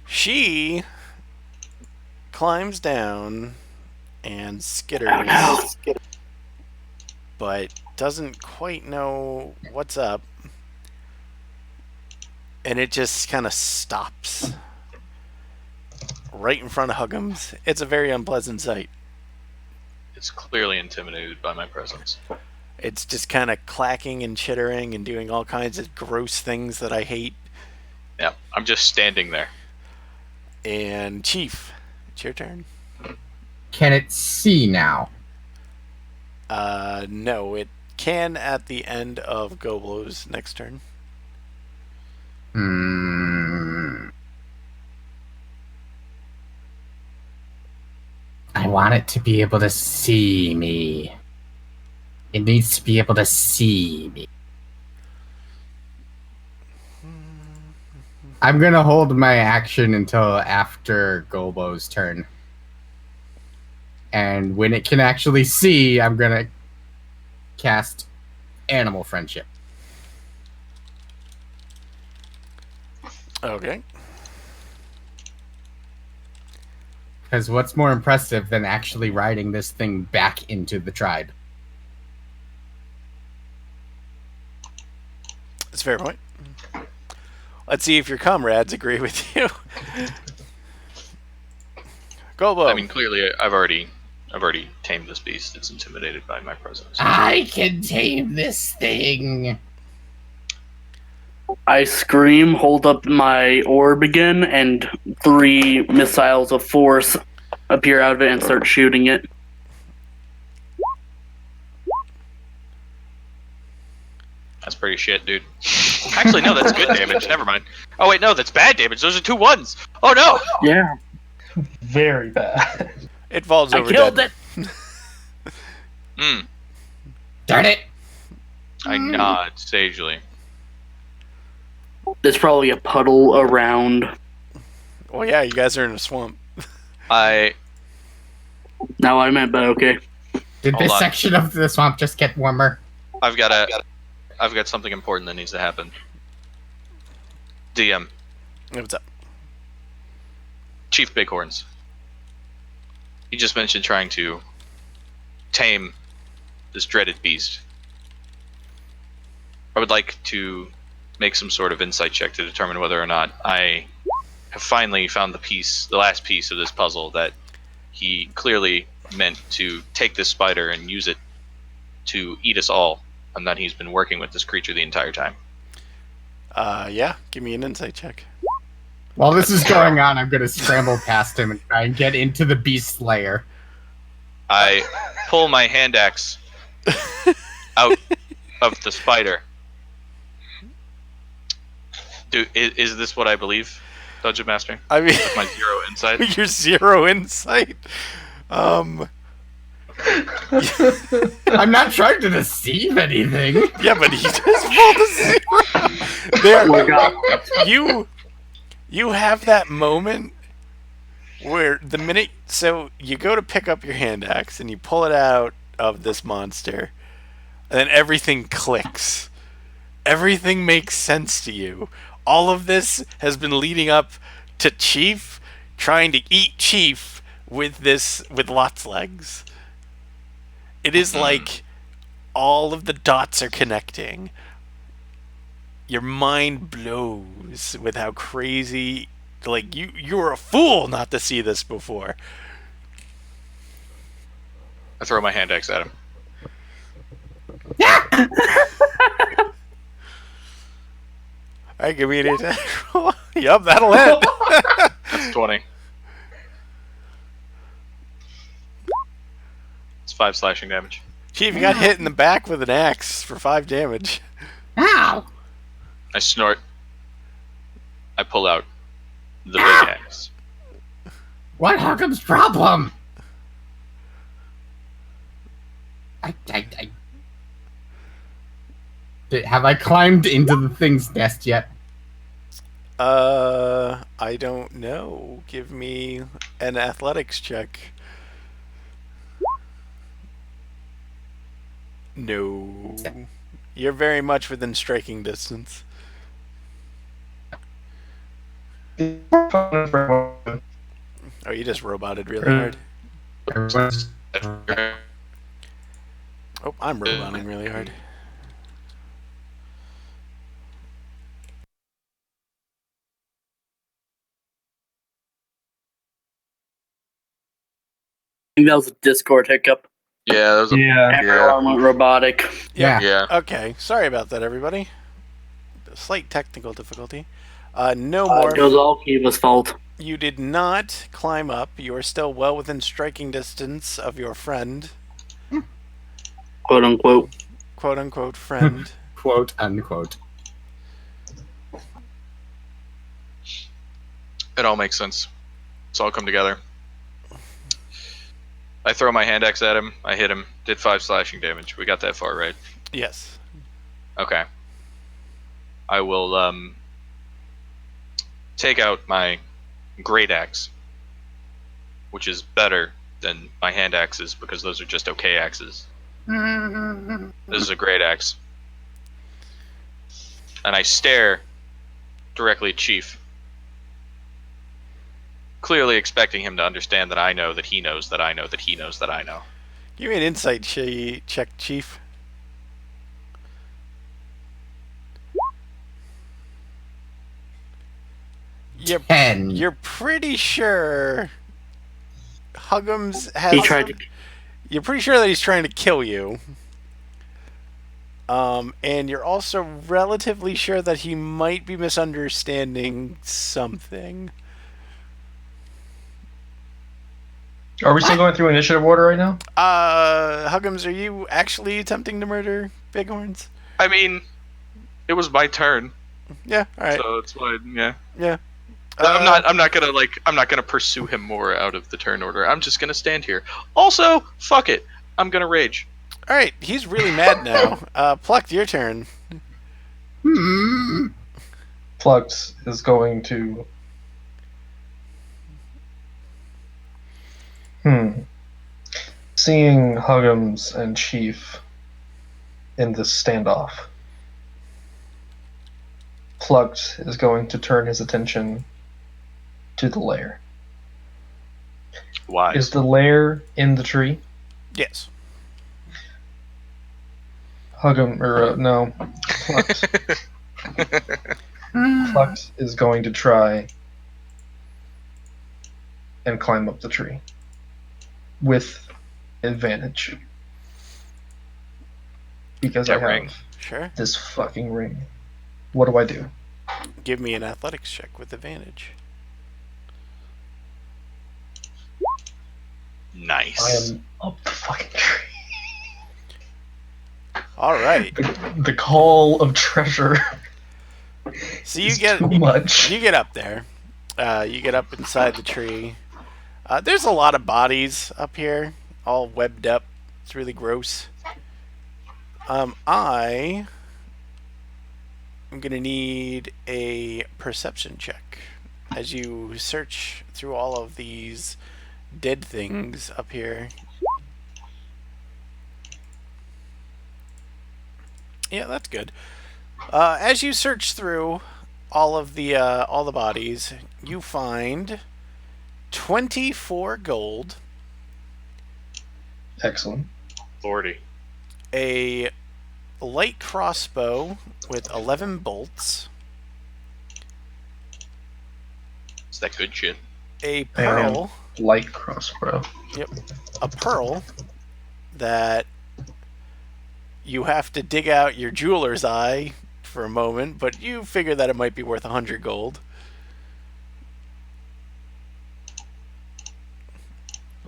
She climbs down and skitters, but doesn't quite know what's up. And it just kind of stops right in front of Huggums. It's a very unpleasant sight. It's clearly intimidated by my presence. It's just kind of clacking and chittering and doing all kinds of gross things that I hate. Yeah, I'm just standing there. And Chief, it's your turn. Can it see now? No, it can at the end of Goblo's next turn. I want it to be able to see me. It needs to be able to see me. I'm gonna hold my action until after Golbo's turn. And when it can actually see, I'm gonna cast Animal Friendship. Okay. Because what's more impressive than actually riding this thing back into the tribe? That's a fair point. Let's see if your comrades agree with you. Golbo. I mean, clearly, I've already tamed this beast. It's intimidated by my presence. I can tame this thing. I scream, hold up my orb again, and 3 missiles of force appear out of it and start shooting it. That's pretty shit, dude. Actually, no, that's good damage. Never mind. Oh wait, no, that's bad damage. Those are 2 1s. Oh no! Yeah. Very bad. It falls I over killed dead. it. Darn it! I nod sagely. There's probably a puddle around. Well, yeah, you guys are in a swamp. I Now I meant, but okay. Did Hold this on. section of the swamp just get warmer? I've got something important that needs to happen. DM, What's up? Chief Bighorns. He just mentioned trying to tame this dreaded beast. I would like to make some sort of insight check to determine whether or not I have finally found the last piece of this puzzle that he clearly meant to take this spider and use it to eat us all, and that he's been working with this creature the entire time. Yeah, give me an insight check. While this is going on, I'm gonna scramble past him and try and get into the beast lair. I pull my hand axe out of the spider. Is this what I believe, Dungeon Master? I mean, With my 0 insight? your 0 insight. I'm not trying to deceive anything. Yeah, but he just rolled a 0. There, Oh my god. you have that moment where the minute you go to pick up your hand axe and you pull it out of this monster, and then everything clicks. Everything makes sense to you. All of this has been leading up to Chief trying to eat Chief with Lot's legs. It is like all of the dots are connecting. Your mind blows with how crazy, like, you're a fool not to see this before. I throw my hand axe at him. Alright, give me an attack roll. Yup, that'll hit. That's 20. It's 5 slashing damage. Chief, you got hit in the back with an axe for 5 damage. Ow! I snort. I pull out the big axe. What Huckham's problem? Have I climbed into the thing's nest yet? I don't know. Give me an athletics check. No. You're very much within striking distance. Oh, you just roboted really hard. Oh, I'm roboting really hard. I think that was a Discord hiccup. Yeah, that was a, Yeah. Everyone went robotic. Yeah. yeah. Okay, sorry about that, everybody. Slight technical difficulty. No It more. was all Kiva's fault. You did not climb up. You are still well within striking distance of your friend, Quote unquote. quote unquote friend. Quote unquote. It all makes sense. It's all come together. I throw my hand axe at him. I hit him. Did 5 slashing damage. We got that far, right? Yes. Okay. I will take out my great axe, which is better than my hand axes because those are just okay axes. This is a great axe. And I stare directly at Chief, clearly expecting him to understand that I know that he knows that I know that he knows that I know. Give me an insight check, Chief. You're pretty sure Huggums has. He tried to. You're pretty sure that he's trying to kill you. And you're also relatively sure that he might be misunderstanding something. Are we still going through initiative order right now? Huggums, are you actually attempting to murder Bighorns? I mean, It was my turn, Yeah. All right. so it's fine. Yeah. Yeah. I'm not gonna pursue him more out of the turn order. I'm just gonna stand here. Also, fuck it. I'm gonna rage. All right. He's really mad now. Plucked, your turn. Plux is going to. Seeing Huggums and Chief in this standoff, Plucked is going to turn his attention to the lair. Why? Is the lair in the tree? Yes. Huggum, or no, Plucked. Plucked is going to try and climb up the tree with advantage. Because I That have ring. Sure. this fucking ring. What do I do? Give me an athletics check with advantage. Nice. I am up the fucking tree. All right. The call of treasure. So you is get too much. you get up there. You get up inside the tree. There's a lot of bodies up here, all webbed up. It's really gross. I am gonna need a perception check as you search through all of these dead things up here. Yeah, that's good. As you search through all the bodies, you find 24 gold, Excellent. 40. a light crossbow with 11 bolts, Is that good shit? a pearl, Light crossbow. a pearl that you have to dig out your jeweler's eye for a moment, but you figure that it might be worth 100 gold.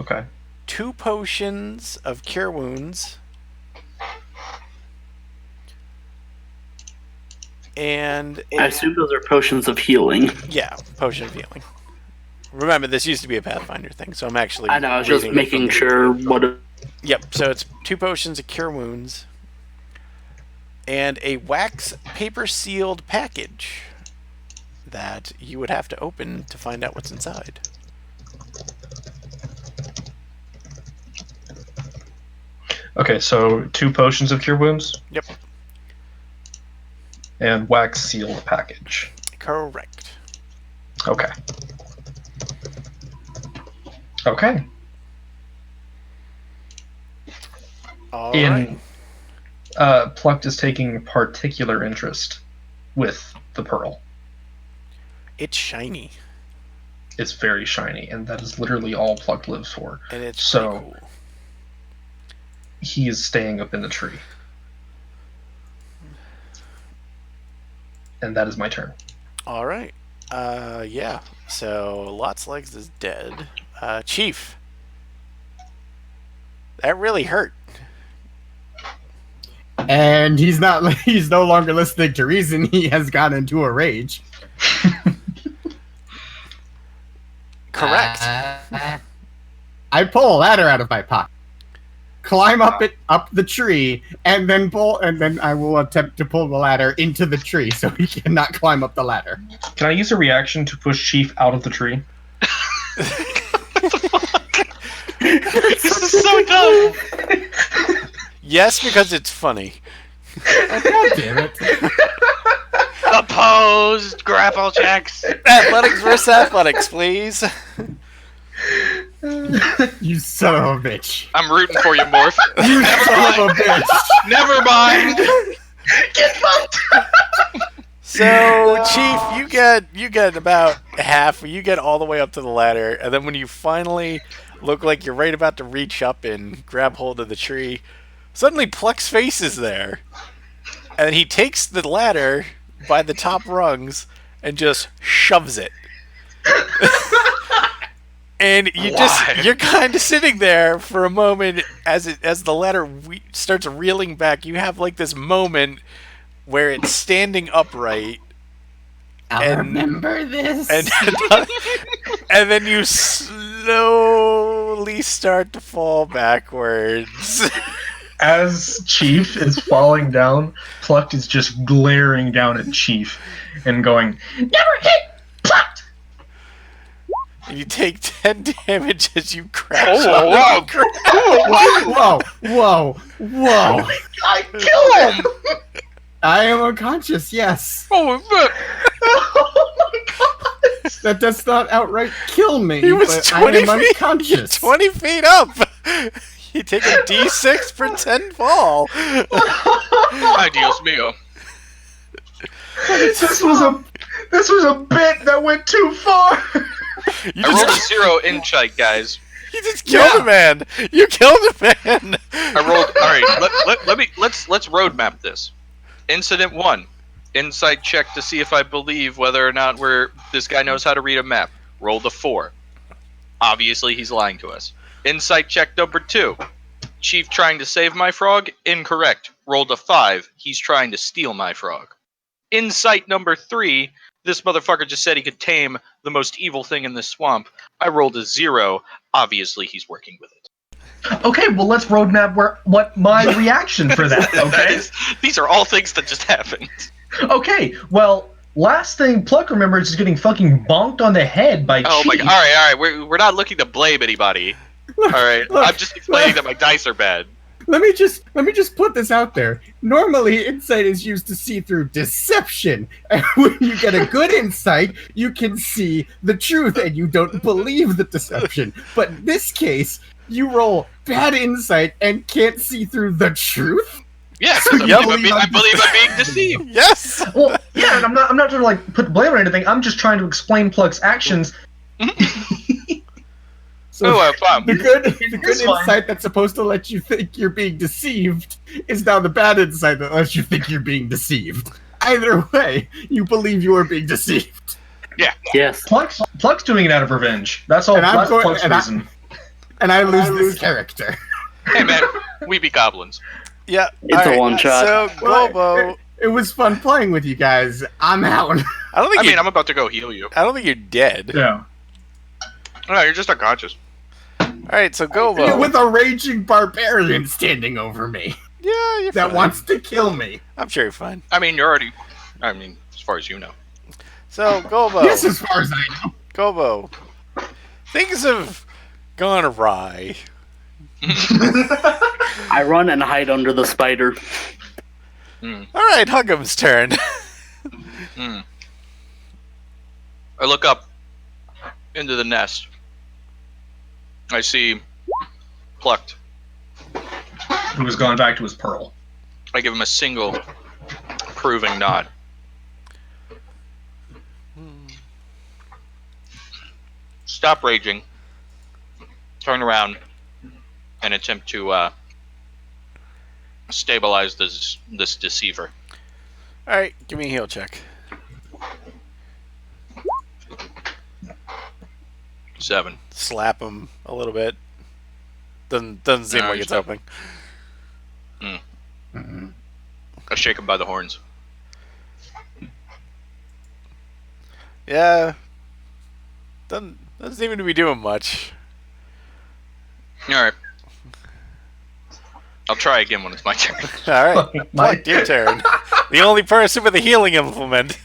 Okay. 2 potions of cure wounds, and I assume those are potions of healing. yeah, potion of healing. Remember, this used to be a Pathfinder thing, so I'm actually. I know, I was just reading it making from- sure what. Yep. So it's 2 potions of cure wounds, and a wax paper sealed package that you would have to open to find out what's inside. Okay, so 2 potions of cure wounds Yep. and wax sealed package. Correct. Okay. Okay. All right. Plucked is taking particular interest with the pearl. It's shiny, It's very shiny, and that is literally all Plucked lives for. and it's So- pretty cool. He is staying up in the tree. And that is my turn. All right. Yeah. So Lots Legs is dead. Chief. That really hurt. And he's not. He's no longer listening to reason. He has gone into a rage. Correct. I pull a ladder out of my pocket, climb up the tree, and then I will attempt to pull the ladder into the tree so he cannot climb up the ladder. Can I use a reaction to push Chief out of the tree? This is so dumb. Yes, because it's funny. God damn it! Opposed grapple checks. Athletics versus athletics, please. You son of a bitch! I'm rooting for you, Morph. You son of a bitch! Never mind. Get fucked! So, Chief, you get about half. You get all the way up to the ladder, and then when you finally look like you're right about to reach up and grab hold of the tree, suddenly Pluck's face is there, and he takes the ladder by the top rungs and just shoves it. And you're kind of sitting there for a moment as the ladder starts reeling back. You have like this moment where it's standing upright, I'll remember this. and and then you slowly start to fall backwards. As Chief is falling down, Plucked is just glaring down at Chief and going, "Never hit Plucked!" And you take 10 damage as you crash. Oh, onto the Whoa! I kill him! I am unconscious, yes. Oh, shit. Oh my god! That does not outright kill me, He was but 20 I am feet, unconscious. 20 feet up. You take a D6 for 10 fall. Ay, Dios mío. This was a bit that went too far. You I rolled a just, 0 insight, guys. you just killed a man. You killed a man. I rolled. All right, let's roadmap this. Incident 1, insight check to see if I believe whether or not this guy knows how to read a map. Rolled a 4. Obviously, he's lying to us. Insight check number 2, Chief trying to save my frog. Incorrect. Rolled a 5. He's trying to steal my frog. Insight number 3, this motherfucker just said he could tame the most evil thing in this swamp. I rolled a 0. Obviously, he's working with it. Okay, well, let's roadmap what my reaction for that, okay? These are all things that just happened. Okay, well, last thing Pluck remembers is getting fucking bonked on the head by Oh Chief. my god. Alright, we're not looking to blame anybody. Alright, Look, I'm just explaining that my dice are bad. Let me just put this out there. Normally, insight is used to see through deception. And when you get a good insight, you can see the truth and you don't believe the deception. But in this case, you roll bad insight and can't see through the truth? Yeah, So because you I believe believe I'm being deceived. Yes. Well, yeah, and I'm not trying to like put blame on anything. I'm just trying to explain Pluck's actions. So Fine. the good It's fine. insight that's supposed to let you think you're being deceived is now the bad insight that lets you think you're being deceived. Either way, you believe you are being deceived. Yes. Pluck's doing it out of revenge. That's all. And I'm That's going- Pluck's and I- reason. And I lose this character. Hey man, we be goblins. Yeah. It's a one-shot. So, Globo, It was fun playing with you guys. I'm out. I don't think I'm about to go heal you. I don't think you're dead. Yeah. No, you're just unconscious. All right, so Globo. With a raging barbarian standing over me Yeah, you're that fine. wants to kill me. I'm sure you're fine. I mean, you're already. I mean, as far as you know. So, Globo. Yes, as far as I know. Globo. Things have gone awry. I run and hide under the spider. All right, Huggum's turn. I look up into the nest. I see Plucked. Who has gone back to his pearl? I give him a single approving nod. Stop raging. Turn around and attempt to stabilize this deceiver. All right, give me a heal check. 7. Slap him a little bit. Doesn't seem No, like he's it's not. helping. I shake him by the horns. Yeah. Doesn't seem to be doing much. Alright. I'll try again when it's my turn. All right, My- Pluck, your turn. The only person with a healing implement.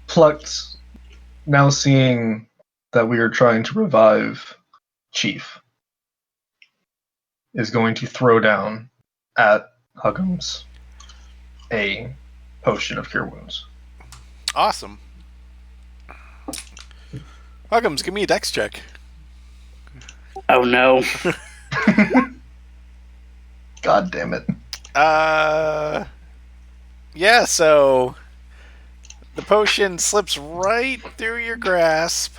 Plucked, now seeing that we are trying to revive Chief, is going to throw down at Huggums a potion of cure wounds. Awesome. Huggums, give me a dex check. Oh no. God damn it. Yeah, so the potion slips right through your grasp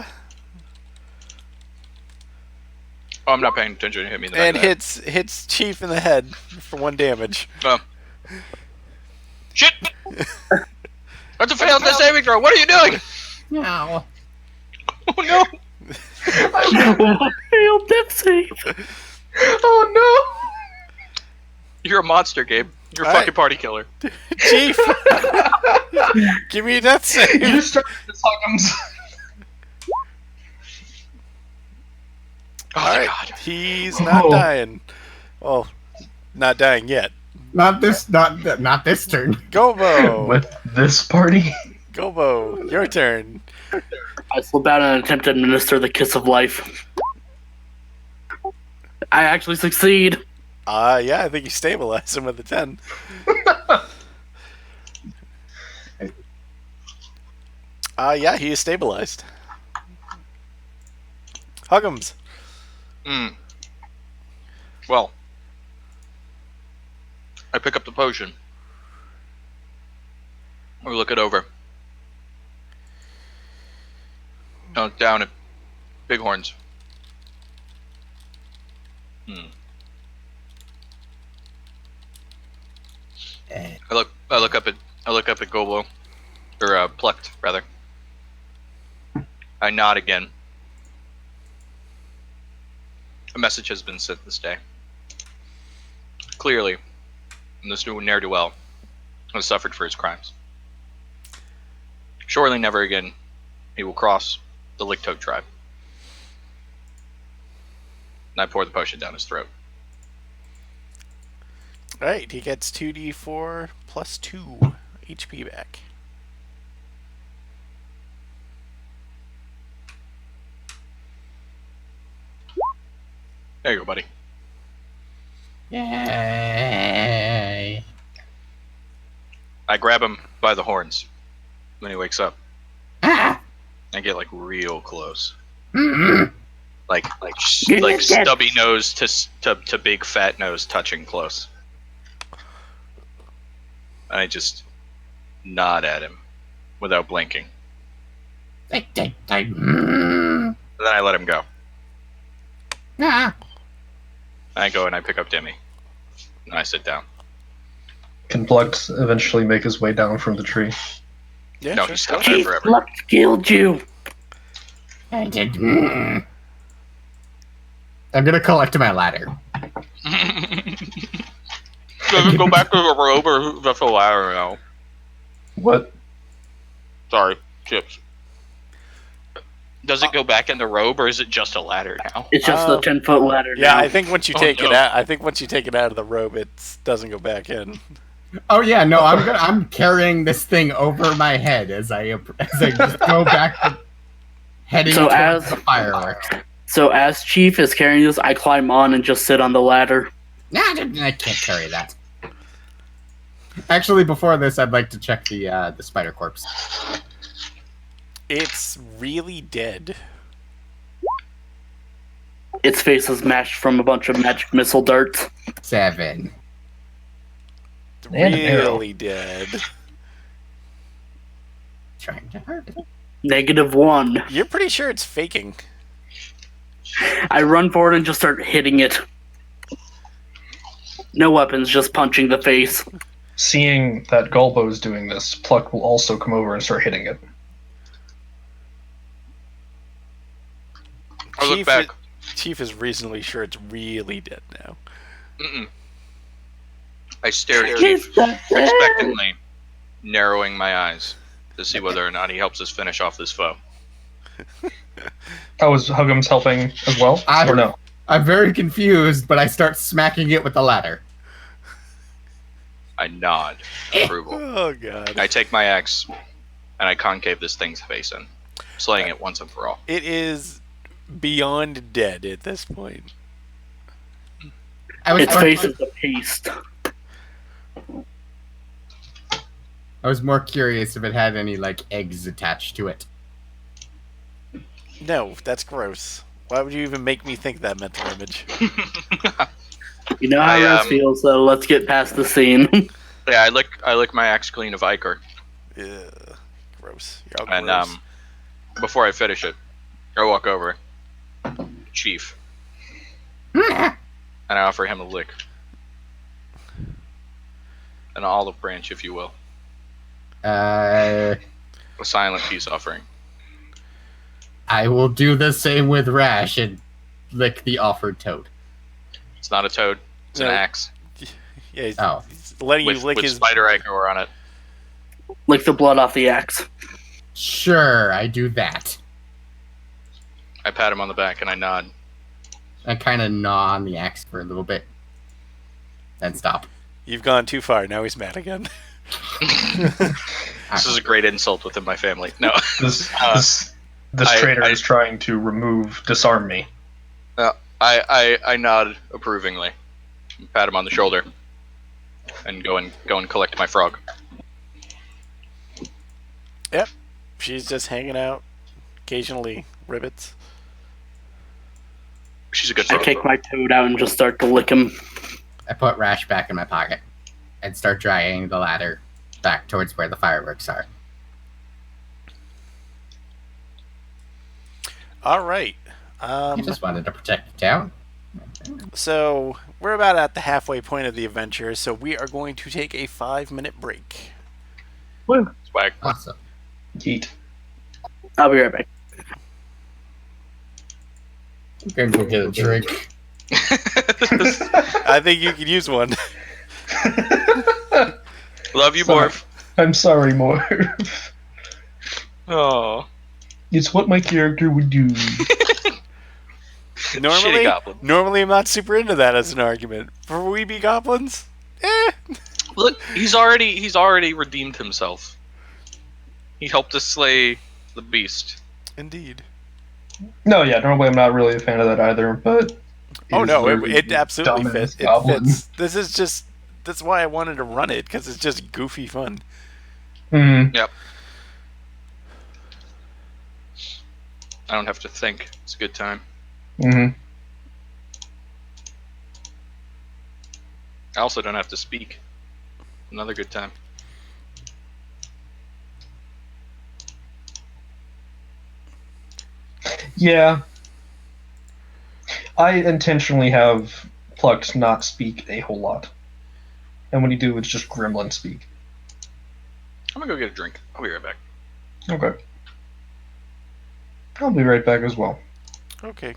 Oh, I'm not paying attention. It hit me in the back and of the head. hits Chief in the head for 1 damage. Oh. Shit! That's a failed death saving throw. What are you doing? No. Oh no! Failed death save. Oh You're a monster, Gabe. You're a All fucking right. party killer. Chief, give me that You save. just started this, Huckums. Oh All my right, god. he's not Oh. dying. Well, not dying yet. Not this turn. Gobo, With this party. Gobo, your turn. I slip out and attempt to administer the kiss of life. I actually succeed. Yeah, I think you stabilize him with a 10. Yeah, he is stabilized. Huggums. Well, I pick up the potion. We look it over. Down at Bighorns. I look up at Gobo, or Plucked rather. I nod again. A message has been sent this day. Clearly, this new ne'er-do-well has suffered for his crimes. Surely never again he will cross the Licto tribe. And I pour the potion down his throat. Alright, he gets 2d4 plus 2 HP back. There you go, buddy. Yay! I grab him by the horns when he wakes up. Ah! I get like real close. Mm-mm. Like Get- stubby nose to big fat nose touching close. And I just nod at him without blinking. Mm. And then I let him go. Ah. I go and I pick up Demi. And I sit down. Can Plucked eventually make his way down from the tree? Yeah, No, sure. he's stuck there Chief, forever. luck killed you. I did. I'm gonna collect my ladder. Does it go back to the robe or that's a ladder now? What? Sorry, chips. Does it go back in the robe or is it just a ladder now? It's just Oh. the 10-foot ladder Yeah, now. I think once you Oh, take it no. out, once you take it out of the robe, it doesn't go back in. Oh yeah, no, I'm carrying this thing over my head as I just go back to heading So towards as- the fireworks. So as Chief is carrying this, I climb on and just sit on the ladder. Nah, I can't carry that. Actually, before this, I'd like to check the spider corpse. It's really dead. Its face is mashed from a bunch of magic missile darts. 7. It's And an arrow. really dead. Trying to hurt it. -1. You're pretty sure it's faking. I run forward and just start hitting it. No weapons, just punching the face. Seeing that Gulbo's doing this, Pluck will also come over and start hitting it. I look back. Chief is reasonably sure it's really dead now. Mm-mm. I stare at Chief expectantly, narrowing my eyes to see whether or not he helps us finish off this foe. Oh, is Huggums helping as well? Or no? I'm very confused, but I start smacking it with the ladder. I nod approval. Oh god. I take my axe and I concave this thing's face in, slaying it once and for all. It is beyond dead at this point. Its face is a paste. I was more curious if it had any like eggs attached to it. No, that's gross. Why would you even make me think that mental image? You know how Rez feels, so let's get past the scene. Yeah, I lick my axe clean of ichor, Ugh, gross. You're all and gross. before I finish it, I walk over, Chief, and I offer him a lick, an olive branch, if you will, I a silent peace offering. will do the same with Rash and lick the offered toad. It's not a toad, it's an No. axe. Yeah, Oh. he's letting you lick with his. spider ichor on it. Lick the blood off the axe. Sure, I do that. I pat him on the back and I nod. I kind of gnaw on the axe for a little bit. Then stop. You've gone too far. Now he's mad again. This is a great insult within my family. No. This I- traitor I- is trying to disarm me. I nod approvingly, pat him on the shoulder, and go and collect my frog. Yep. She's just hanging out. Occasionally ribbits. She's a good I frog. take my toad out and just start to lick him. I put Rash back in my pocket and start dragging the ladder back towards where the fireworks are. All right. I just wanted to protect the town. So we're about at the halfway point of the adventure, so we are going to take a 5-minute break. Swag. Awesome. Yeet. I'll be right back. I'm gonna go get a drink. I think you could use one. Love you, Sorry. Morph. I'm sorry, Morph. Oh. It's what my character would do. Shitty goblin. Normally I'm not super into that as an argument. For weeby goblins, Look, he's already redeemed himself. He helped us slay the beast. Indeed. No, yeah, normally I'm not really a fan of that either, but... Oh is no, literally it the absolutely dumbest fits. It goblin. fits. This is just... That's why I wanted to run it, because it's just goofy fun. Mhm. Yep. I don't have to think. It's a good time. Mhm. I also don't have to speak. Another good time. Yeah. I intentionally have Plucked not speak a whole lot. And when you do, it's just gremlin speak. I'm gonna go get a drink. I'll be right back. Okay. I'll be right back as well. Okay.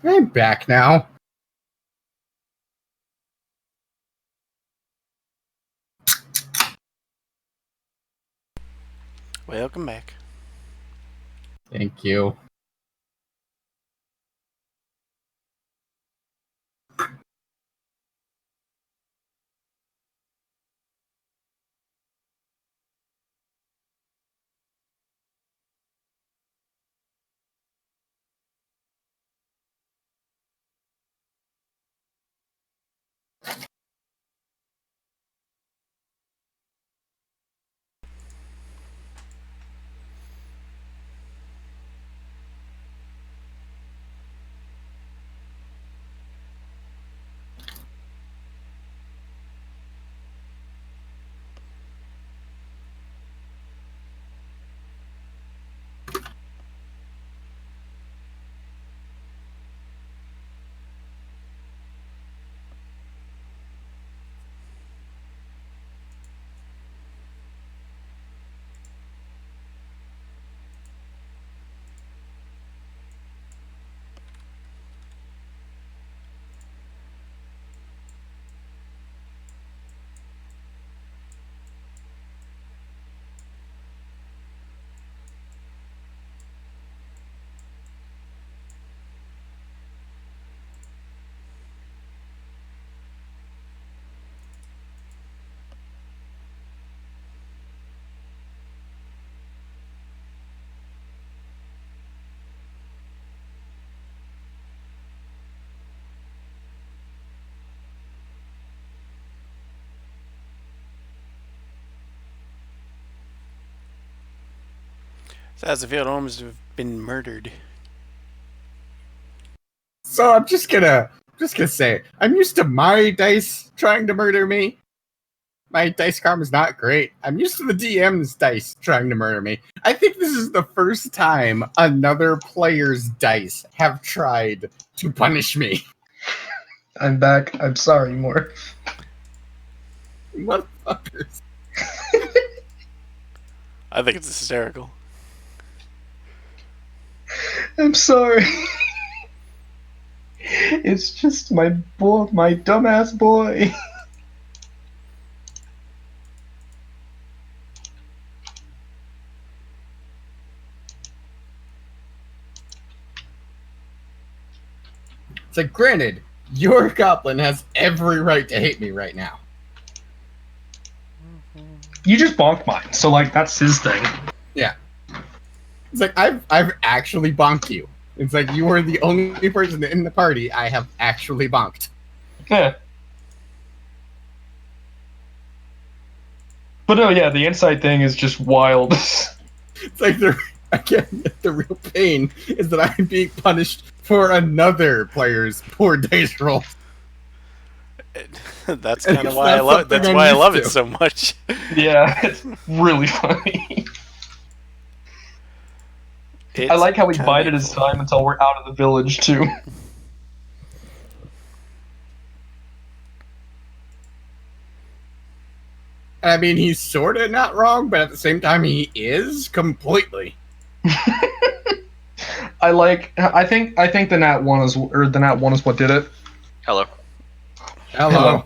I'm back now. Welcome back. Thank you. So as if you almost have been murdered. So I'm just gonna say, I'm used to my dice trying to murder me. My dice karma is not great. I'm used to the DM's dice trying to murder me. I think this is the first time another player's dice have tried to punish me. I'm back. I'm sorry, Morph. Motherfuckers. I think it's hysterical. I'm sorry. It's just my dumbass boy. It's like, granted, your goblin has every right to hate me right now. You just bonked mine, so like that's his thing. Yeah. It's like, I've actually bonked you. It's like, you are the only person in the party I have actually bonked. Yeah. But no, yeah, the insight thing is just wild. It's like, the real pain is that I'm being punished for another player's poor dice roll. That's kind of why I love it. That's why I love it so much. Yeah, it's really funny. I like how he bided his time until we're out of the village, too. I mean, he's sort of not wrong, but at the same time, he is completely. I think the nat 1 is what did it. Hello. Hello.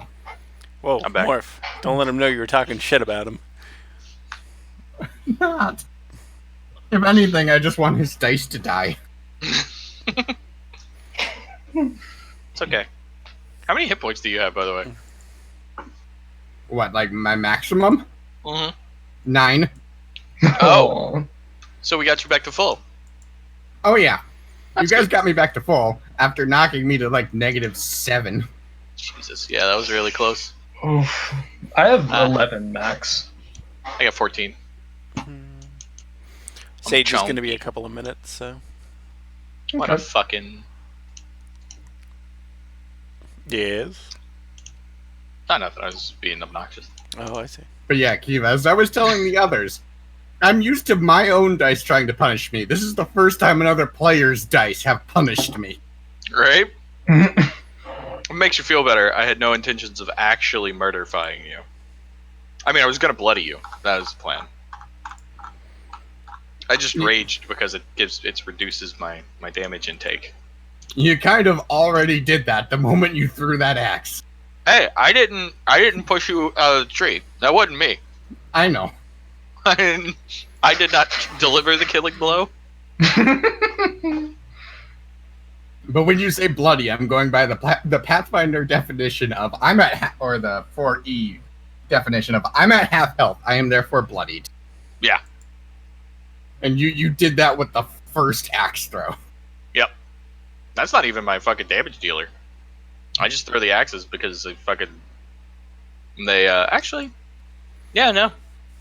Whoa, I'm back. Morph. Don't let him know you were talking shit about him. Not. If anything, I just want his dice to die. It's okay. How many hit points do you have, by the way? What, like my maximum? Mm-hmm. 9. Oh. So we got you back to full. Oh yeah. That's you guys good. got me back to full after knocking me to like -7. Jesus, yeah, that was really close. Oof. I have 11 max. I got 14. Sage is going to be a couple of minutes, so. What a fucking... Yes. Not nothing, I was being obnoxious. Oh, I see. But yeah, Kiva, as I was telling the others, I'm used to my own dice trying to punish me. This is the first time another player's dice have punished me. Right? It makes you feel better. I had no intentions of actually murderifying you. I mean, I was gonna bloody you. That was the plan. I just raged because it reduces my damage intake. You kind of already did that the moment you threw that axe. Hey, I didn't push you out of the tree. That wasn't me. I know. I did not deliver the killing blow. But when you say bloody, I'm going by the Pathfinder definition of or the 4E definition of I'm at half health. I am therefore bloodied. Yeah. And you did that with the first axe throw. Yep. That's not even my fucking damage dealer. I just throw the axes because they actually, yeah, no,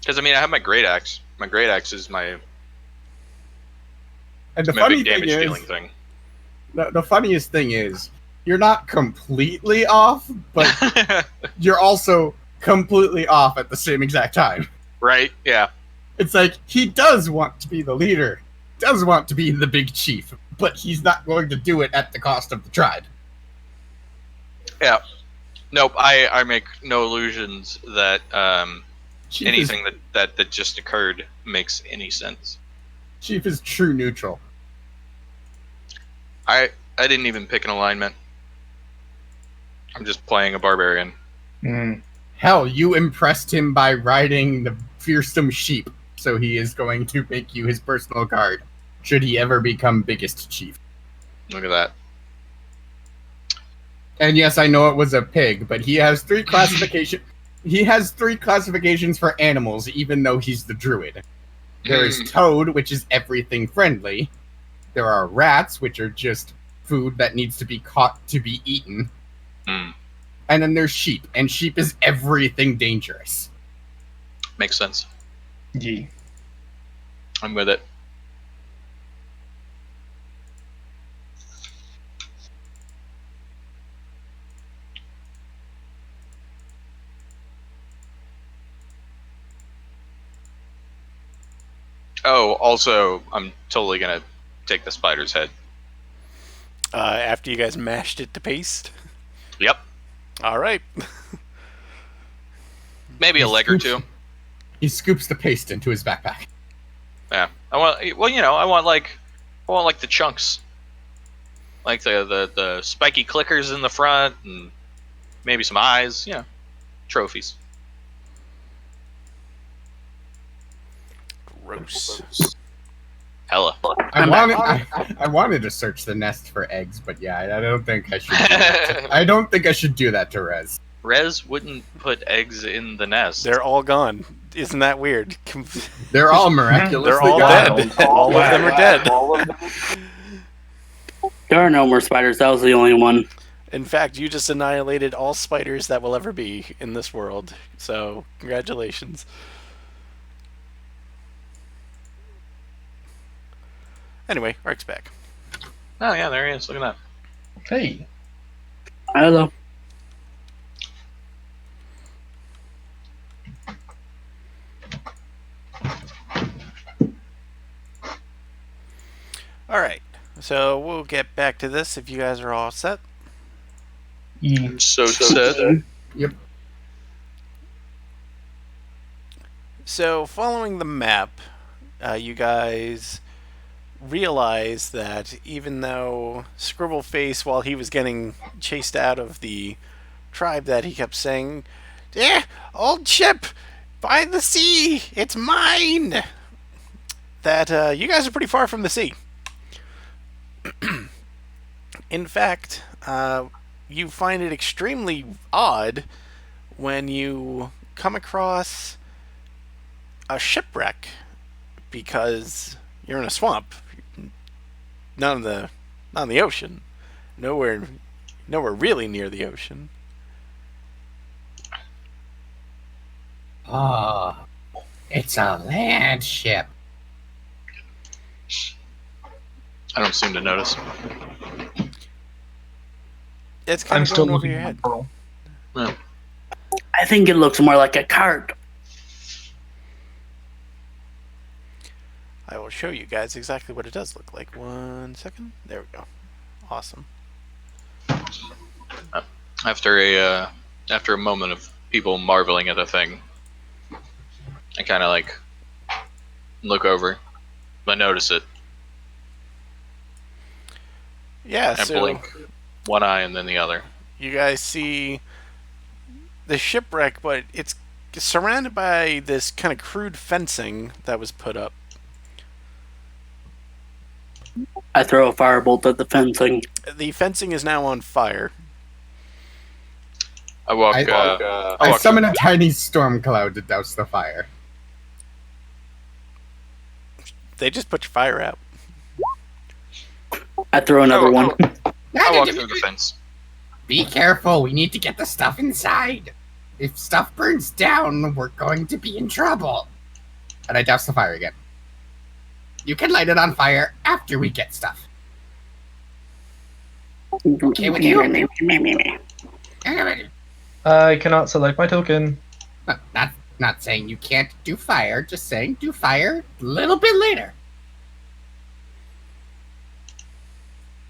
because I mean I have my great axe. My great axe is my And the my funny big damage thing dealing is, thing. the funniest thing is, you're not completely off, but you're also completely off at the same exact time. Right? Yeah. It's like, he does want to be the leader, does want to be the big chief, but he's not going to do it at the cost of the tribe. Yeah. Nope. I make no illusions that Chief anything that just occurred makes any sense. Chief is true neutral. I didn't even pick an alignment. I'm just playing a barbarian. Hell, you impressed him by riding the fearsome sheep, so he is going to make you his personal guard, should he ever become biggest chief. Look at that. And yes, I know it was a pig, but he has 3 classifications. He has 3 classifications for animals, even though he's the druid. There is toad, which is everything friendly. There are rats, which are just food that needs to be caught to be eaten. Mm. And then there's sheep, and sheep is everything dangerous. Makes sense. Yeah. I'm with it. Oh, also, I'm totally gonna take the spider's head. After you guys mashed it to paste. Yep. All right. Maybe a leg or two. He scoops the paste into his backpack. Yeah. I want like the chunks, like the spiky clickers in the front, and maybe some eyes. Trophies. Gross. Hella. I wanted to search the nest for eggs, but yeah, I don't think I should. I don't think I should do that to Rez. Rez wouldn't put eggs in the nest. They're all gone. Isn't that weird? They're all miraculously They're all gone. dead. All of them are dead. There are no more spiders. That was the only one. In fact, you just annihilated all spiders that will ever be in this world. So, congratulations. Anyway, Ark's back. Oh yeah, there he is. Look at that. Hey. Hello. Alright, so we'll get back to this if you guys are all set. So set. Yep. So, following the map, you guys realize that even though Scribbleface, while he was getting chased out of the tribe, that he kept saying, old ship, by the sea, it's mine! That you guys are pretty far from the sea. In fact, you find it extremely odd when you come across a shipwreck, because you're in a swamp, not in the ocean, nowhere really near the ocean. Oh, it's a land ship. I don't seem to notice. It's kind I'm of still going over looking your at head. Pearl. Yeah. I think it looks more like a cart. I will show you guys exactly what it does look like. 1 second. There we go. Awesome. After a moment of people marveling at a thing, I kind of like look over, I notice it. Yeah, I so blink one eye and then the other. you guys see the shipwreck, but it's surrounded by this kind of crude fencing that was put up. I throw a firebolt at the fencing. The fencing is now on fire. I summon a tiny storm cloud to douse the fire. They just put your fire out. I throw another one. I walk through the fence. Be careful, we need to get the stuff inside. If stuff burns down, we're going to be in trouble. And I douse the fire again. You can light it on fire after we get stuff. Okay with you? I cannot select my token. Not saying you can't do fire, just saying do fire a little bit later.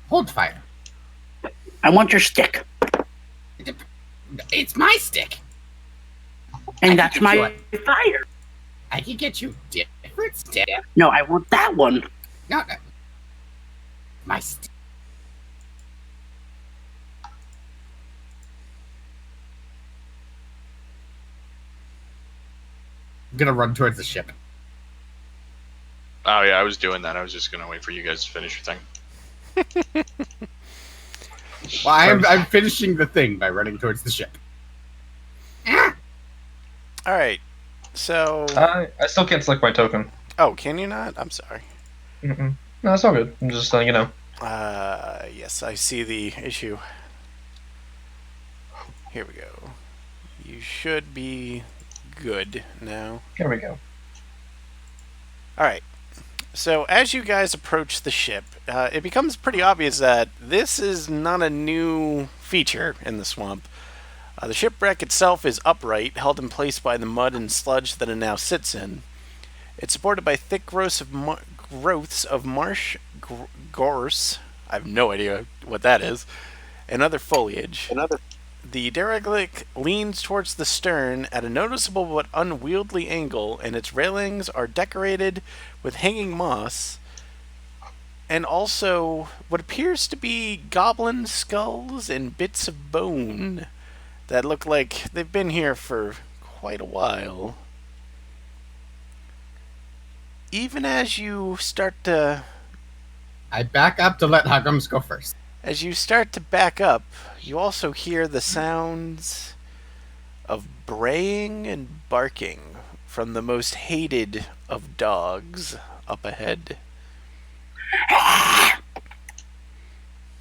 Hold fire. I want your stick. It's my stick. And that's my fire. I can get you different stick. No, I want that one. No. My stick. I'm gonna run towards the ship. Oh yeah, I was doing that. I was just gonna wait for you guys to finish your thing. Well, I'm finishing the thing by running towards the ship. Alright, so... I still can't select my token. Oh, can you not? I'm sorry. Mm-mm. No, it's all good. I'm just letting you know. Yes, I see the issue. Here we go. You should be good now. Here we go. Alright, so as you guys approach the ship, it becomes pretty obvious that this is not a new feature in the swamp. The shipwreck itself is upright, held in place by the mud and sludge that it now sits in. It's supported by thick growths of marsh gorse. I have no idea what that is. And other foliage. The derelict leans towards the stern at a noticeable but unwieldy angle, and its railings are decorated with hanging moss and also what appears to be goblin skulls and bits of bone that look like they've been here for quite a while. Even as you start to I back up to let Huggums go first. As you start to back up, you also hear the sounds of braying and barking from the most hated of dogs up ahead.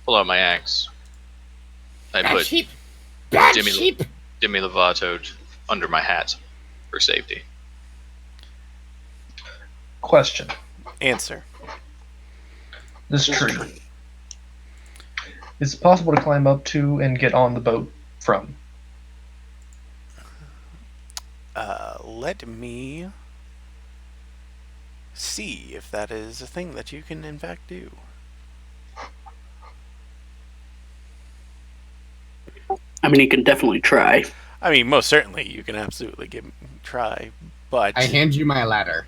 Pull out my axe. I Bad put sheep! Bad Demi- sheep! Demi Lovato under my hat for safety. Question. Answer. This tree. Is it possible to climb up to and get on the boat from? Let me see if that is a thing that you can in fact do. I mean, you can definitely try. I mean, most certainly you can absolutely try, but I hand you my ladder.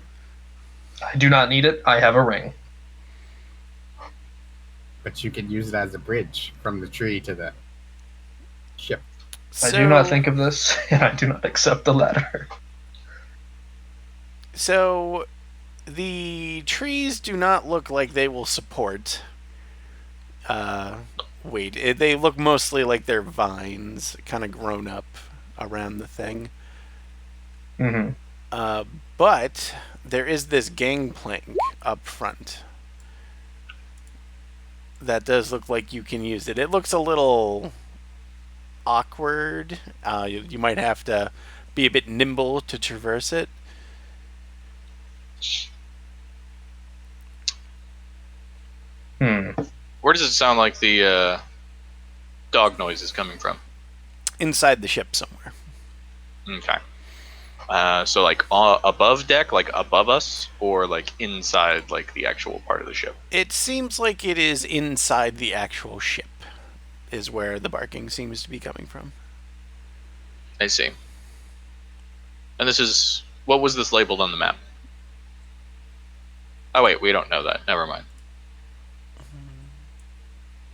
I do not need it. I have a ring. But you can use it as a bridge from the tree to the ship. I do not think of this, and I do not accept the ladder. So, the trees do not look like they will support. They look mostly like they're vines, kind of grown up around the thing. Mm-hmm. But there is this gangplank up front that does look like you can use it. It looks a little awkward. You might have to be a bit nimble to traverse it. Where does it sound like the dog noise is coming from? Inside the ship somewhere. Okay. So like above deck, like above us, or like inside, like the actual part of the ship? It seems like it is inside the actual ship, is where the barking seems to be coming from. I see. And this is... What was this labeled on the map? Oh wait, we don't know that. Never mind.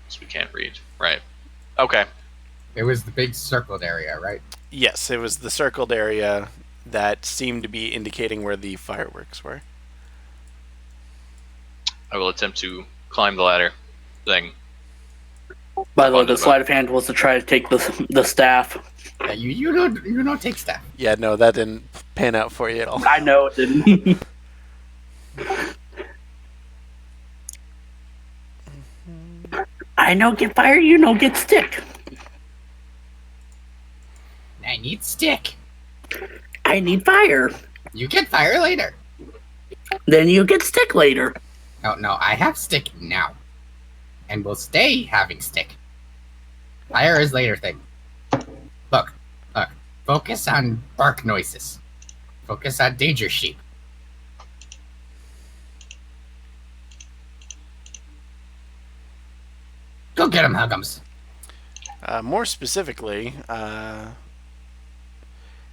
So we can't read. Right. Okay. It was the big circled area, right? Yes, it was the circled area that seemed to be indicating where the fireworks were. I will attempt to climb the ladder thing. By the way, the sleight of hand was to try to take the staff. Yeah, you don't take staff. Yeah, no, that didn't pan out for you at all. I know it didn't. I know get fire, you know get stick. I need stick. I need fire. You get fire later. Then you get stick later. No, I have stick now. And will stay having stick. Fire is later thing. Look. Focus on bark noises. Focus on danger sheep. Go get him, Huggums. More specifically,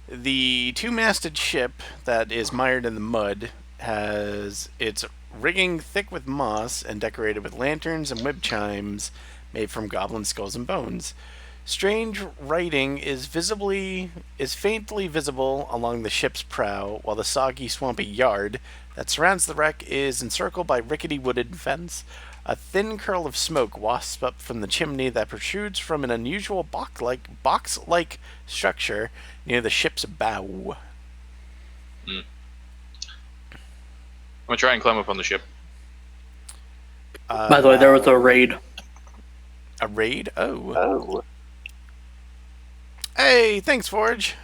the two-masted ship that is mired in the mud has its rigging thick with moss and decorated with lanterns and whip chimes made from goblin skulls and bones. Strange writing is faintly visible along the ship's prow, while the soggy, swampy yard that surrounds the wreck is encircled by rickety wooden fence. A thin curl of smoke wasps up from the chimney that protrudes from an unusual box-like structure near the ship's bow. I'm gonna try and climb up on the ship. By the way, there was a raid. A raid? Oh. Hey, thanks, Forge.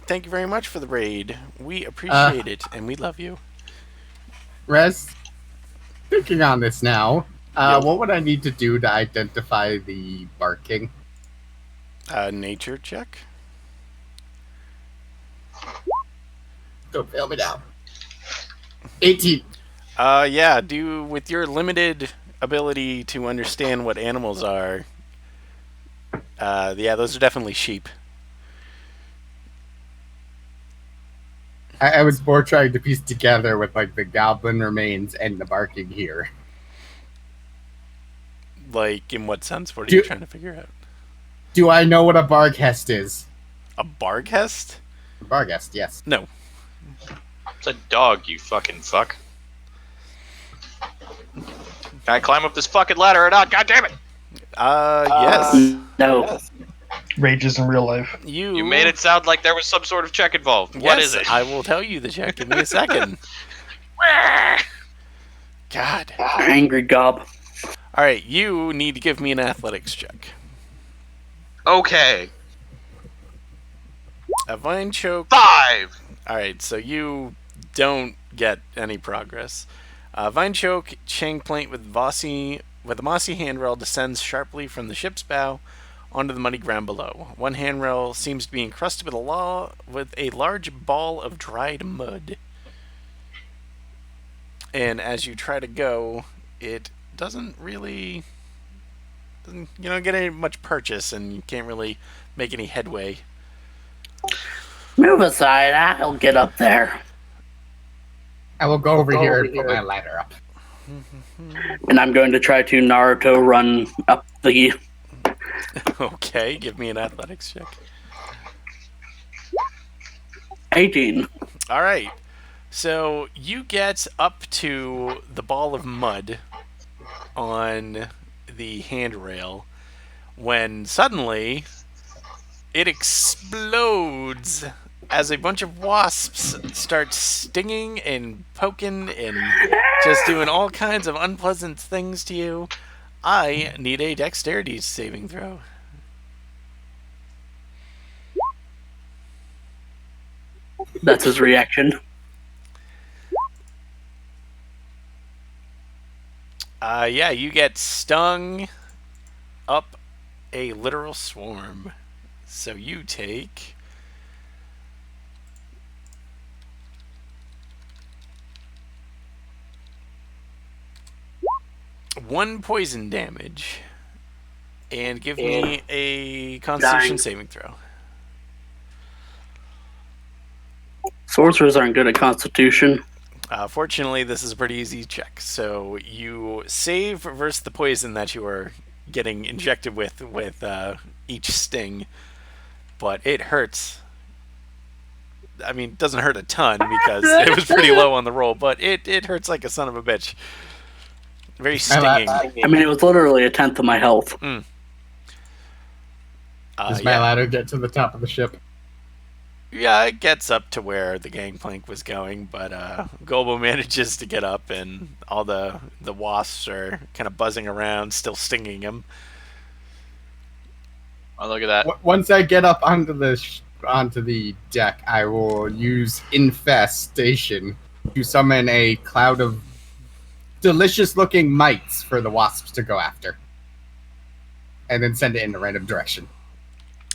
Thank you very much for the raid. We appreciate it, and we love you. Rez, thinking on this now, what would I need to do to identify the barking? Nature check. Don't fail me now. 18. Yeah, with your limited ability to understand what animals are, yeah, those are definitely sheep. I was more trying to piece together with like the goblin remains and the barking here. Like, in what sense? What are Do- you trying to figure out? Do I know what a barghest is? A barghest? Barghest, yes. No. It's a dog, you fucking fuck. Can I climb up this fucking ladder or not? God damn it! Yes. No. Rages in real life. You made it sound like there was some sort of check involved. What Yes, is it? I will tell you the check. Give me a second. God. Angry gob. All right, you need to give me an athletics check. Okay. A vine choke. 5! All right, so you don't get any progress. Vine choke, Chang Plaint with a mossy handrail descends sharply from the ship's bow onto the muddy ground below. One handrail seems to be encrusted with a large ball of dried mud. And as you try to go, it doesn't get any much purchase, and you can't really make any headway. Move aside, I'll get up there. I will go over here and put my ladder up. And I'm going to try to Naruto run up the... Okay, give me an athletics check. 18. All right. So you get up to the ball of mud on the handrail when suddenly it explodes as a bunch of wasps start stinging and poking and just doing all kinds of unpleasant things to you. I need a dexterity saving throw. That's his reaction. Yeah, you get stung up a literal swarm. So you take 1 poison damage. And give me a Constitution saving throw. Sorcerers aren't good at Constitution. Fortunately, this is a pretty easy check. So you save versus the poison that you are getting injected with each sting, but it hurts. I mean, it doesn't hurt a ton because it was pretty low on the roll, but it hurts like a son of a bitch. Very stinging. I mean, it was literally 1/10 of my health. Does my ladder get to the top of the ship? Yeah, it gets up to where the gangplank was going, but Golbo manages to get up, and all the wasps are kind of buzzing around, still stinging him. Oh, look at that. Once I get up onto the deck, I will use Infestation to summon a cloud of delicious-looking mites for the wasps to go after. And then send it in a random direction.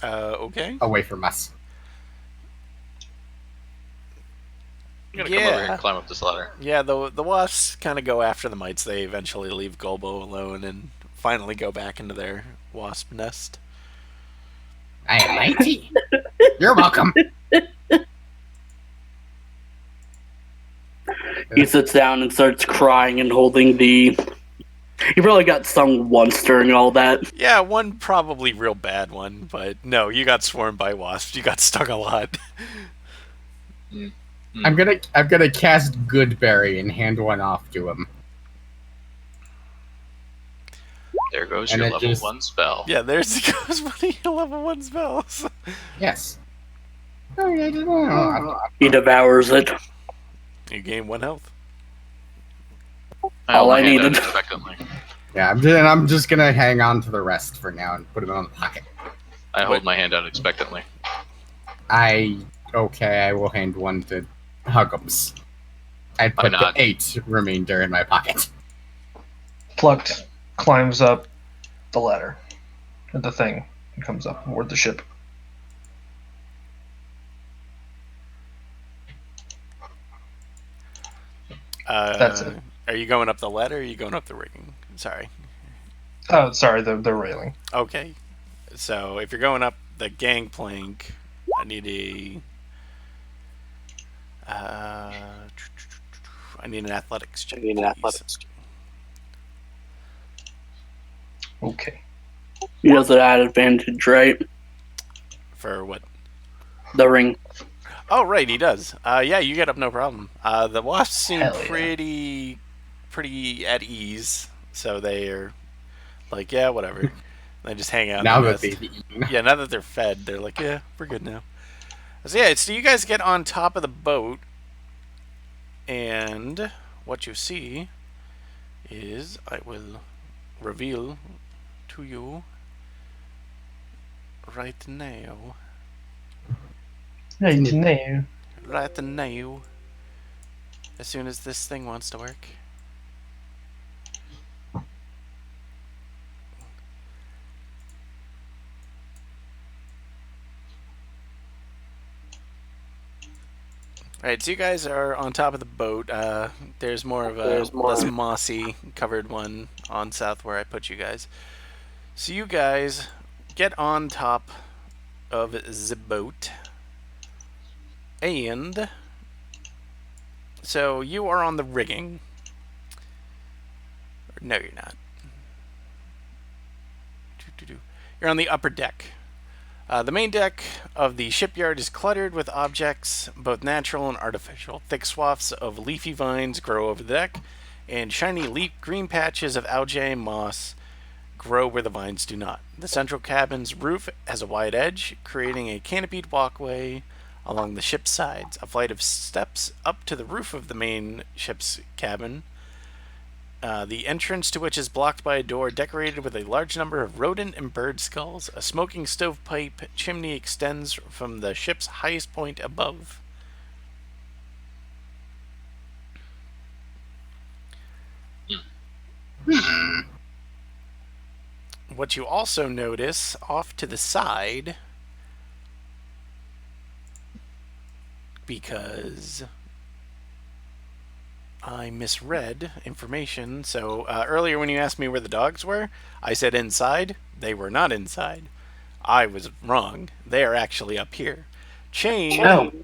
Okay. Away from us. I'm gonna come over here and climb up this ladder. Yeah, the wasps kind of go after the mites. They eventually leave Golbo alone and finally go back into their wasp nest. I am mighty. You're welcome. He sits down and starts crying and holding the... He probably got stung once during all that. Yeah, one probably real bad one, but no, you got swarmed by wasps. You got stung a lot. I'm gonna cast Goodberry and hand one off to him. There goes And your it level just- 1 spell. Yeah, there's goes one of your level 1 spells. Yes. He devours it. You gain 1 health. All I hand out needed. expectantly. Yeah, I'm just gonna hang on to the rest for now and put them in the pocket. I hold my hand out expectantly. I will hand one to Huggums. I put the not? 8 remainder in my pocket. Plucked climbs up the ladder. The thing. He comes up aboard the ship. That's it. Are you going up the ladder or are you going up the rigging? Sorry. Oh, sorry, the railing. Okay. So if you're going up the gangplank, I need I need an athletics check. Please. Okay. He has an advantage, right? For what? The ring. Oh, right, he does. Yeah, you get up no problem. The wasps seem Hell yeah. pretty at ease, so they are like, yeah, whatever. They just hang out. Now in the that nest. they've eaten. Yeah, now that they're fed, they're like, yeah, we're good now. So yeah, so you guys get on top of the boat, and what you see is, I will reveal to you right now. Right now. Right now. As soon as this thing wants to work. Alright, so you guys are on top of the boat. There's more of a less mossy covered one on south where I put you guys. So you guys get on top of the boat. And so you are on the rigging. No, you're not. You're on the upper deck. The main deck of the shipyard is cluttered with objects, both natural and artificial. Thick swaths of leafy vines grow over the deck, and shiny leaf green patches of algae and moss grow where the vines do not. The central cabin's roof has a wide edge, creating a canopied walkway along the ship's sides. A flight of steps up to the roof of the main ship's cabin. The entrance to which is blocked by a door decorated with a large number of rodent and bird skulls. A smoking stovepipe chimney extends from the ship's highest point above. What you also notice off to the side, because I misread information. So earlier when you asked me where the dogs were, I said inside. They were not inside. I was wrong. They are actually up here. Chained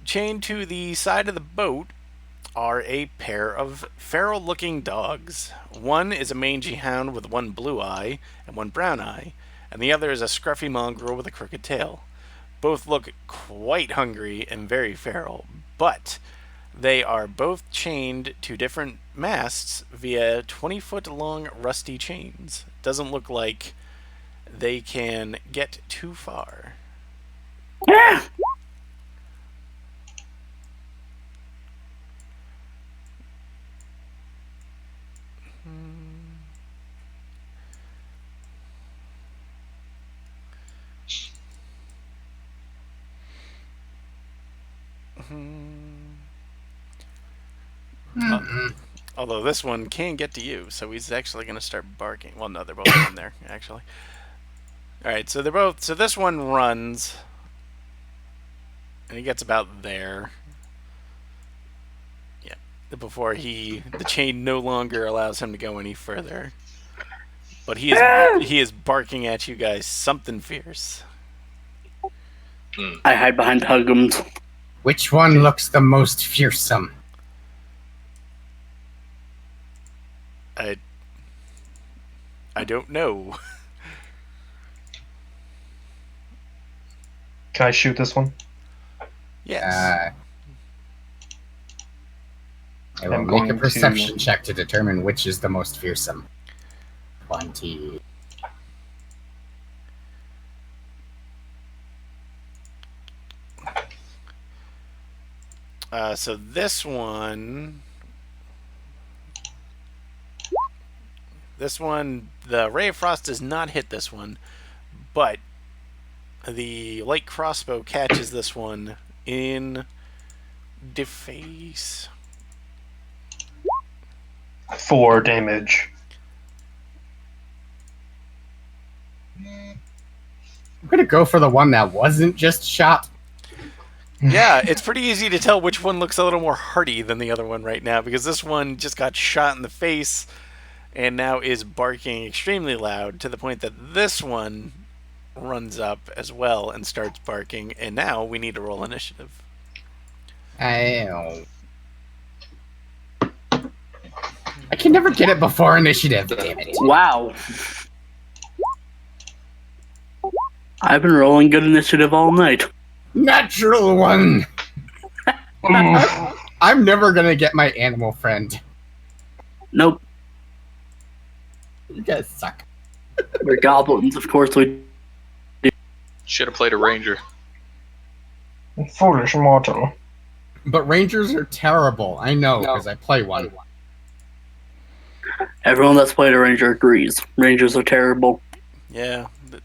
to the side of the boat are a pair of feral-looking dogs. One is a mangy hound with one blue eye and one brown eye, and the other is a scruffy mongrel with a crooked tail. Both look quite hungry and very feral, but they are both chained to different masts via 20-foot-long rusty chains. Doesn't look like they can get too far. Although this one can get to you, so he's actually going to start barking. Well, no, they're both in there, actually. Alright, so they're both... So this one runs, and he gets about there. Yeah. Before the chain no longer allows him to go any further. But he is barking at you guys something fierce. I hide behind Huggums. Which one looks the most fearsome? I don't know. Can I shoot this one? Yes. I will I'm make a going perception check to determine which is the most fearsome. 20. So this one, the Ray of Frost does not hit this one, but the light crossbow catches this one in the face. 4 damage. I'm gonna go for the one that wasn't just shot. Yeah, it's pretty easy to tell which one looks a little more hardy than the other one right now, because this one just got shot in the face and now is barking extremely loud to the point that this one runs up as well and starts barking, and now we need to roll initiative. I can never get it before initiative, damn it. Wow. I've been rolling good initiative all night. Natural one! I'm never gonna get my animal friend. Nope. You guys suck. We're goblins, of course we. Should have played a ranger. Foolish mortal. But rangers are terrible. I know, because I play one. Everyone that's played a ranger agrees. Rangers are terrible. Yeah, but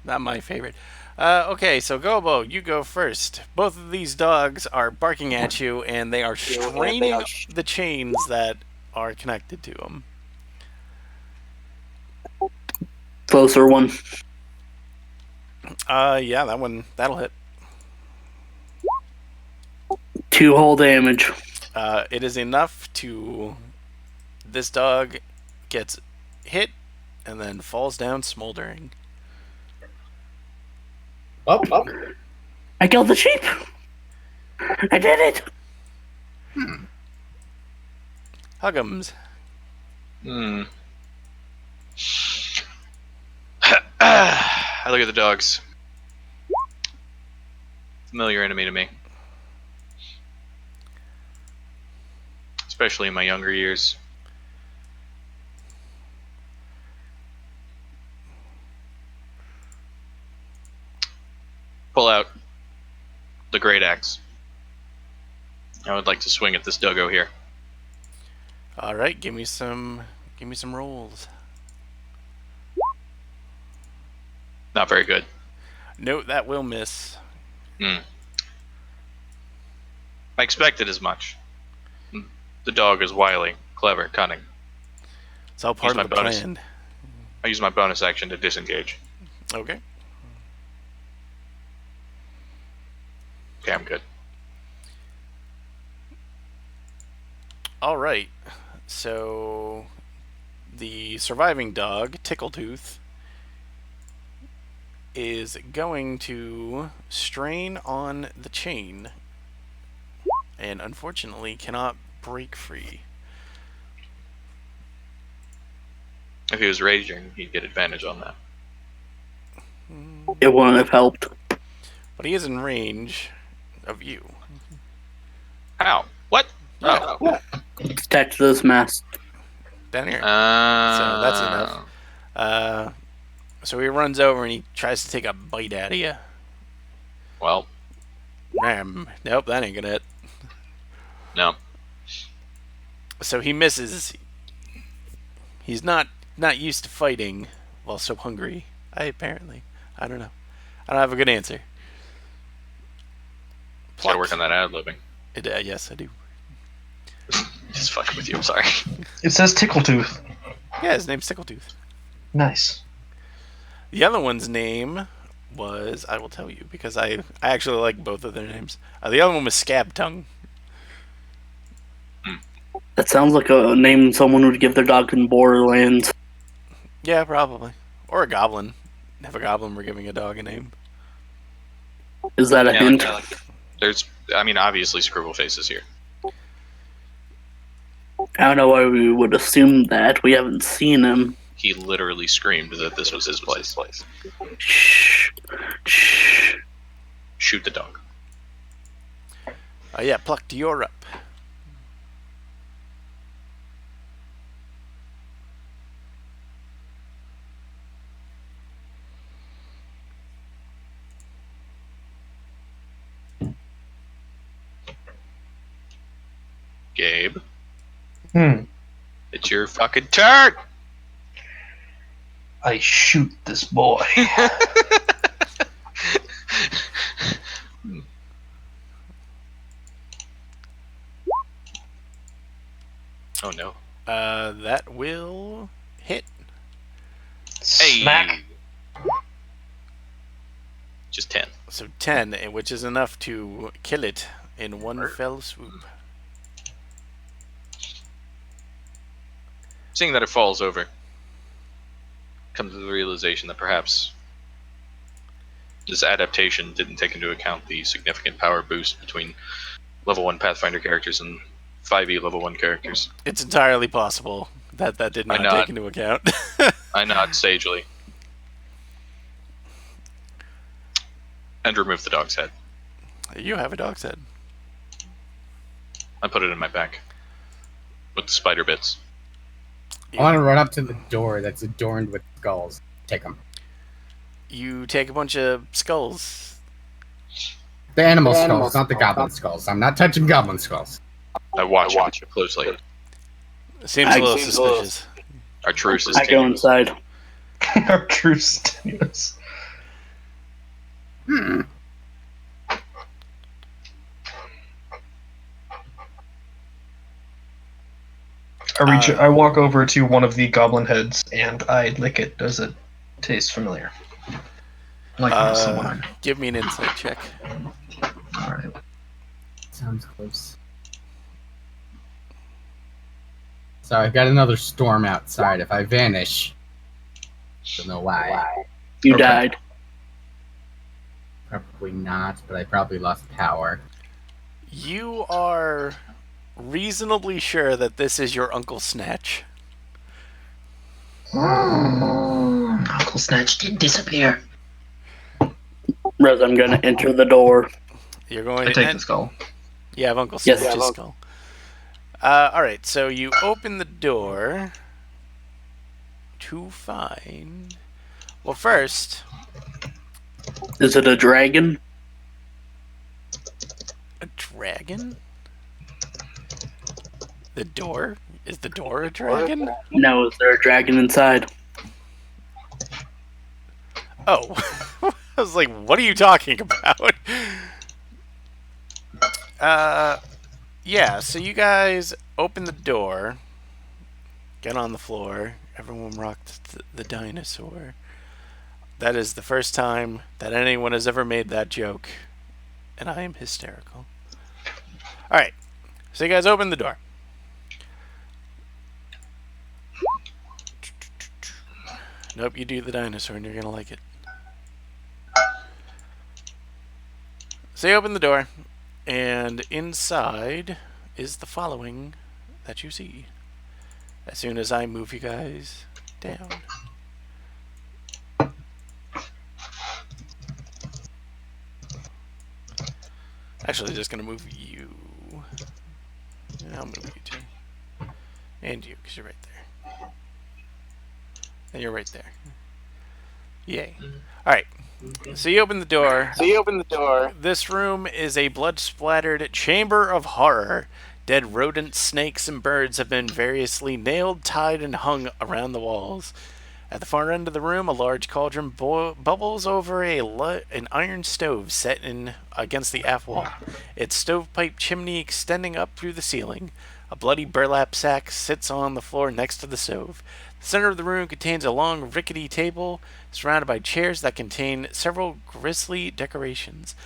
not my favorite. Okay, so Gobo, you go first. Both of these dogs are barking at you, and they are straining the chains that are connected to them. Closer one. Yeah, that'll hit. 2 whole damage. It is enough to... This dog gets hit and then falls down smoldering. Oh. I killed the sheep! I did it! Huggums. I look at the dogs. Familiar enemy to me. Especially in my younger years. Pull out the great axe. I would like to swing at this doggo here. All right, give me some rolls. Not very good. No, that will miss. I expected as much. The dog is wily, clever, cunning. It's all part Use of the my bonus. plan. I use my bonus action to disengage. Okay. Okay, I'm good. All right. So the surviving dog, Tickletooth, is going to strain on the chain and unfortunately cannot break free. If he was raging, he'd get advantage on that. It wouldn't have helped. But he is in range of you. How? What? Oh. It's attached to this mast. Down here. So that's enough. So he runs over and he tries to take a bite out of you. Well, Nope, that ain't gonna hit. no. So he misses. He's not used to fighting while so hungry. I don't know. I don't have a good answer. Gotta work on that ad-libbing. Yes, I do. Just fucking with you, I'm sorry. It says Tickletooth. Yeah, his name's Tickletooth. Nice. The other one's name was, I will tell you, because I actually like both of their names. The other one was Scab Tongue. That sounds like a name someone would give their dog in Borderlands. Yeah, probably. Or a goblin. If a goblin were giving a dog a name. Is that a hint? There's, obviously Scribble Face is here. I don't know why we would assume that. We haven't seen him. He literally screamed that this was his place. Shh. Shh. Shoot the dog. Yeah, Plucked, you're up. Gabe, Hmm. it's your fucking turn! I shoot this boy. Oh no. That will hit. Hey! Smack. Just 10. So 10, which is enough to kill it in one fell swoop. Seeing that it falls over, comes to the realization that perhaps this adaptation didn't take into account the significant power boost between level 1 Pathfinder characters and 5e level 1 characters. It's entirely possible that that did not take into account. I nod sagely. And remove the dog's head. You have a dog's head. I put it in my back. With the spider bits. I want to run up to the door that's adorned with skulls. Take them. You take a bunch of skulls. The animal skulls, not the goblin skulls. I'm not touching goblin skulls. I watch it closely. Seems a little suspicious. Our truce is I go inside. Our truce is tenuous. I walk over to one of the goblin heads and I lick it. Does it taste familiar? Like someone I know. Give me an insight check. Alright. Sounds close. So I've got another storm outside. If I vanish, don't know why. You Okay. died. Probably not, but I probably lost power. You are reasonably sure that this is your Uncle Snatch. Uncle Snatch did disappear. Rez, I'm gonna enter the door. You're going I to take the skull. You have Uncle Yes. Snatch's skull. Alright, so you open the door to find... Well, first... Is it a dragon? A dragon? The door? Is the door a dragon? No, is there a dragon inside? Oh. I was like, what are you talking about? Yeah, so you guys open the door, get on the floor, everyone rocked the dinosaur. That is the first time that anyone has ever made that joke, and I am hysterical. Alright, so you guys open the door. Nope, you do the dinosaur and you're gonna like it. So you open the door, and inside is the following that you see. As soon as I move you guys down. Actually, just gonna move you. I'll move you too. And you, because you're right there. And you're right there. Yay. Alright. So you open the door. This room is a blood-splattered chamber of horror. Dead rodents, snakes, and birds have been variously nailed, tied, and hung around the walls. At the far end of the room, a large cauldron bubbles over an iron stove set in against the aft wall, its stovepipe chimney extending up through the ceiling. A bloody burlap sack sits on the floor next to the stove. The center of the room contains a long, rickety table surrounded by chairs that contain several grisly decorations.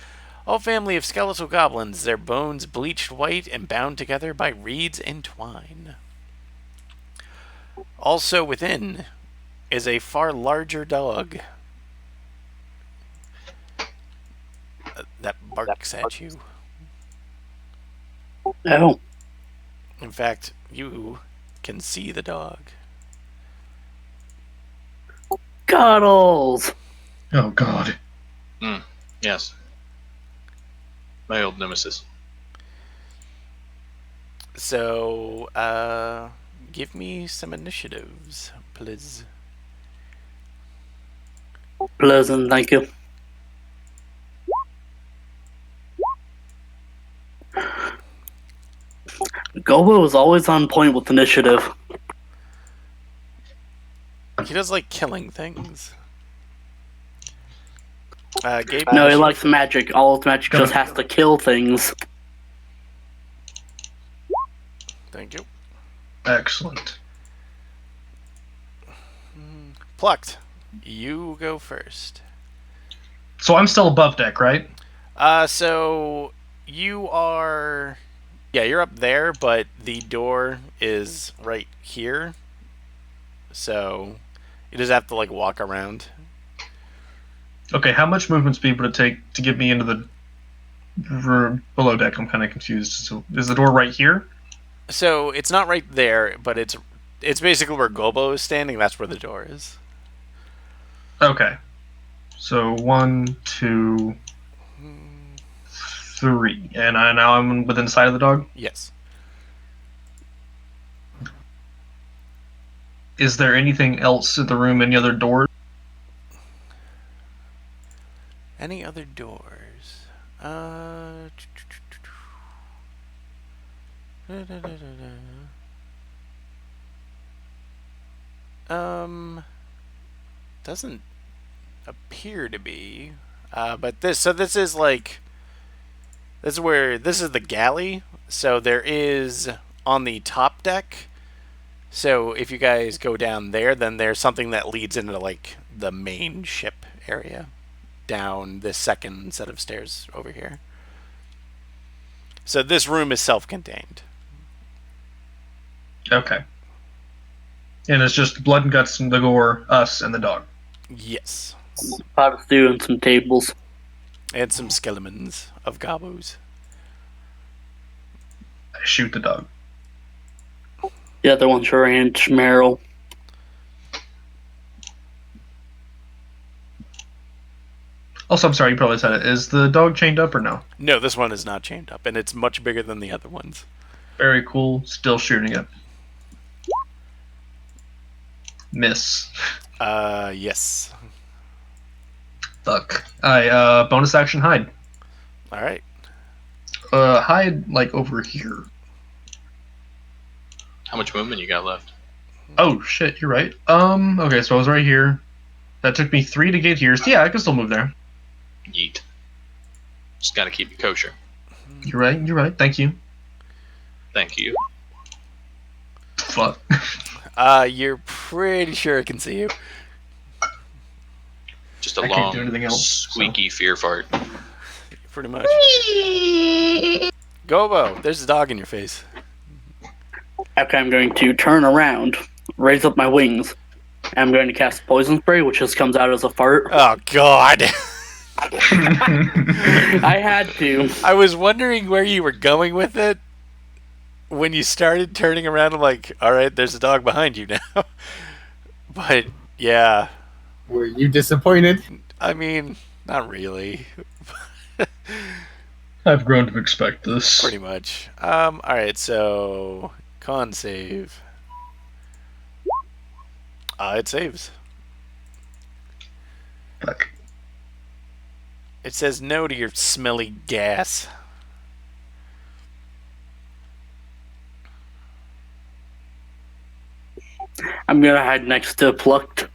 A family of skeletal goblins, their bones bleached white and bound together by reeds and twine. Also within is a far larger dog that barks at you. Oh. In fact, you can see the dog. Cuddles! Oh god. Yes. My old nemesis. So, give me some initiatives, please. Pleasant, thank you. Gobo is always on point with initiative. He does like killing things. Gabe, No, he likes magic. All of magic just has to kill things. Thank you. Excellent. Plucked. You go first. So I'm still above deck, right? So you are, yeah, you're up there, but the door is right here. So you just have to like walk around. Okay, how much movement speed would it take to get me into the room below deck? I'm kind of confused. So is the door right here? So it's not right there, but it's basically where Gobo is standing. That's where the door is. Okay. So 1, 2, 3, and now I'm within sight of the dog. Yes. Is there anything else in the room? Any other doors? Any other doors? Doesn't appear to be. But this is like, this is the galley. So there is on the top deck. So if you guys go down there, then there's something that leads into like the main ship area, down this second set of stairs over here. So this room is self-contained. Okay. And it's just blood and guts and the gore, us, and the dog. Yes. Pot of stew and some tables. And some skeletons of gobos. I shoot the dog. The other one's her Aunt Meryl. Also, I'm sorry, you probably said it. Is the dog chained up or no? No, this one is not chained up, and it's much bigger than the other ones. Very cool. Still shooting it. Miss. Yes. Fuck. I bonus action hide. All right. Hide like over here. How much movement you got left? Oh shit, you're right. Okay, so I was right here. That took me 3 to get here. So yeah, I can still move there. Yeet. Just gotta keep it kosher. You're right. Thank you. Thank you. Fuck. You're pretty sure I can see you. Just a I can't do long, anything else, squeaky fear fart. Pretty much. Gobo, there's a dog in your face. Okay, I'm going to turn around, raise up my wings, and I'm going to cast poison spray, which just comes out as a fart. Oh, God. I had to. I was wondering where you were going with it. When you started turning around, I'm like, all right, there's a dog behind you now. But, yeah. Were you disappointed? I mean, not really. I've grown to expect this. Pretty much. Alright, so con save. It saves. Fuck. It says no to your smelly gas. I'm going to hide next to Plucked.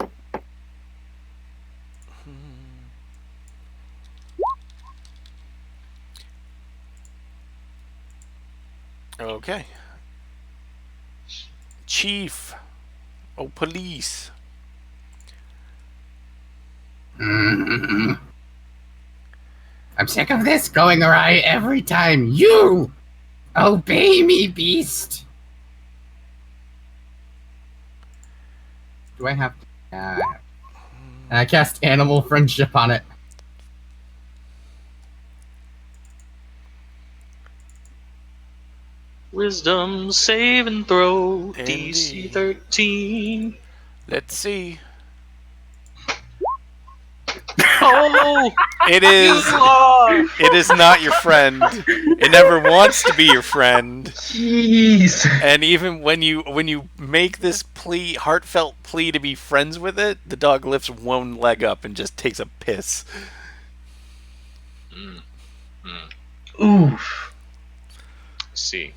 Okay. Chief. Oh, police. I'm sick of this going awry every time. You obey me, beast. Do I have? And I cast animal friendship on it. Wisdom save and throw. Indeed. DC 13. Let's see. Oh! It is. It is not your friend. It never wants to be your friend. Jeez. And even when you make this plea, heartfelt plea to be friends with it, the dog lifts one leg up and just takes a piss. Oof. Let's see.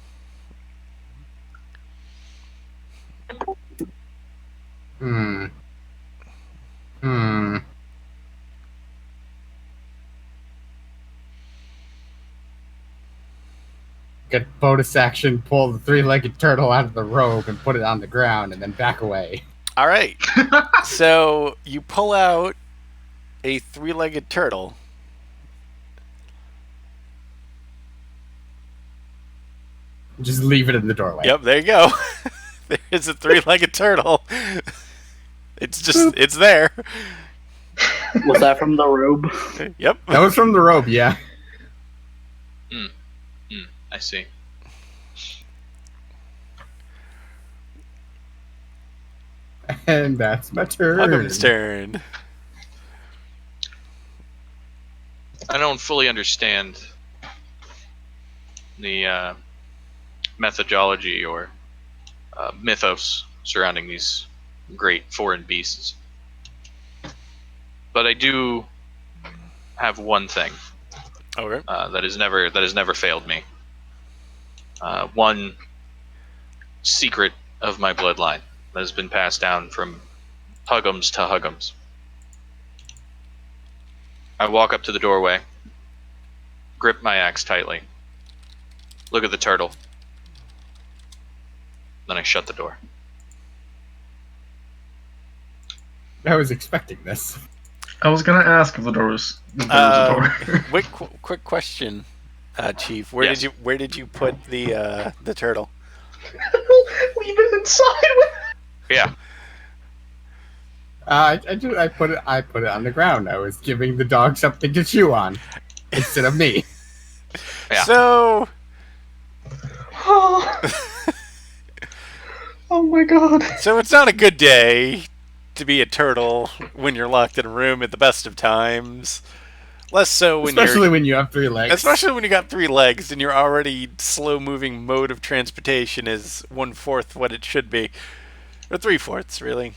Get bonus action, pull the 3-legged turtle out of the robe and put it on the ground and then back away. All right. So you pull out a three-legged turtle. Just leave it in the doorway. Yep, there you go. There is a three-legged turtle. It's there. Was that from the robe? Yep. That was from the robe, yeah. I see. And that's my turn. Hugum's turn. I don't fully understand the methodology or mythos surrounding these great foreign beasts, but I do have one thing Okay. that has never failed me. One secret of my bloodline that has been passed down from Hugums to Hugums. I walk up to the doorway, grip my axe tightly, look at the turtle, then I shut the door. I was expecting this. I was gonna ask if there was a door. Quick question, Chief. Where Yes. did you put the turtle? Leave it inside. Yeah, I put it on the ground. I was giving the dog something to chew on instead of me. Yeah. So, Oh my god. so it's not a good day to be a turtle when you're locked in a room at the best of times. Less so when Especially when you have 3 legs. especially when you got 3 legs and your already slow-moving mode of transportation is 1/4 what it should be, or 3/4 really.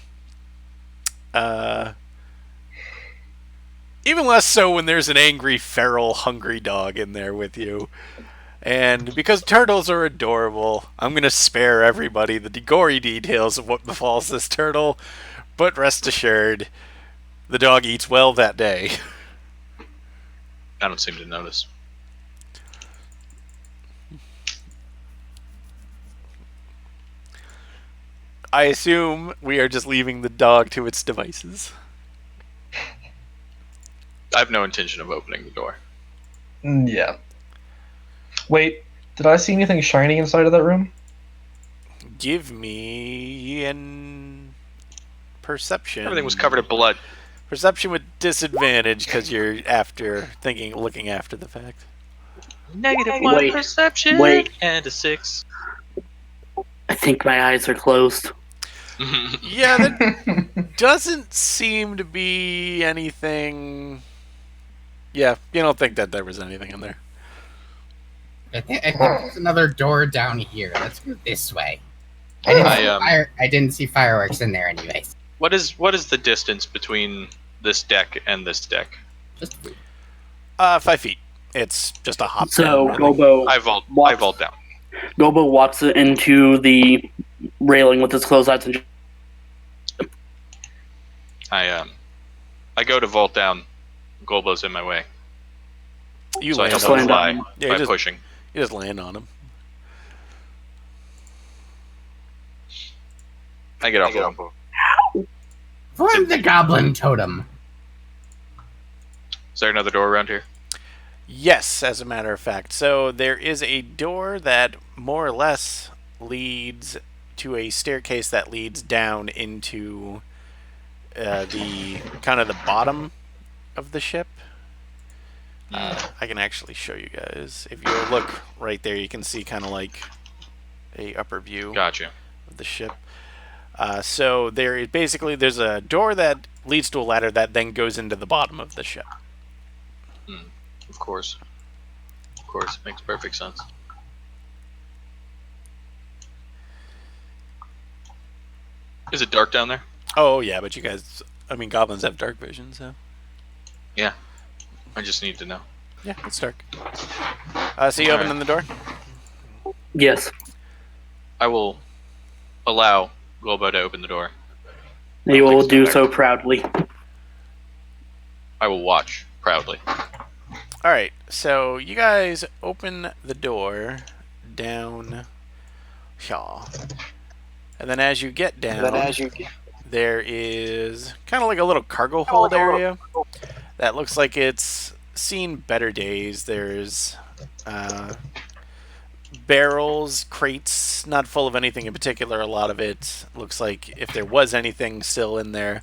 Even less so when there's an angry, feral, hungry dog in there with you. And because turtles are adorable, I'm going to spare everybody the gory details of what befalls this turtle, but rest assured, the dog eats well that day. I don't seem to notice. I assume we are just leaving the dog to its devices. I have no intention of opening the door. Yeah. Wait, did I see anything shiny inside of that room? Give me an perception. Everything was covered in blood. Perception with disadvantage because you're looking after the fact. -1 Wait, perception wait. and a 6. I think my eyes are closed. Yeah, that doesn't seem to be anything. Yeah, you don't think that there was anything in there. I think there's another door down here. Let's go this way. I didn't see fireworks in there anyways. What is the distance between this deck and this deck? Just 5 feet. It's just a hop. So down, really. Gobo I vault down. Gobo walks into the railing with his closed eyes and I go to vault down. Golbo's in my way, You so I land help just on him him. land fly on him. Yeah, by you pushing. just land on him. I get off of him. form the goblin totem. Is there another door around here? Yes, as a matter of fact. So there is a door that more or less leads to a staircase that leads down into the kind of the bottom of the ship. I can actually show you guys. If you look right there, you can see kind of like a upper view Gotcha. of the ship. So there's a door that leads to a ladder that then goes into the bottom of the ship. Of course. Of course, makes perfect sense. Is it dark down there? Oh yeah, but goblins have dark vision, so Yeah. I just need to know. yeah, it's dark. So you opening the door? yes, I will allow Golbo to open the door. he will Thanks, do Derek. so proudly. I will watch proudly. All right, so you guys open the door down here, and then as you get down, there is kind of like a little cargo hold area. that looks like it's seen better days. There's barrels, crates, not full of anything in particular. A lot of it looks like if there was anything still in there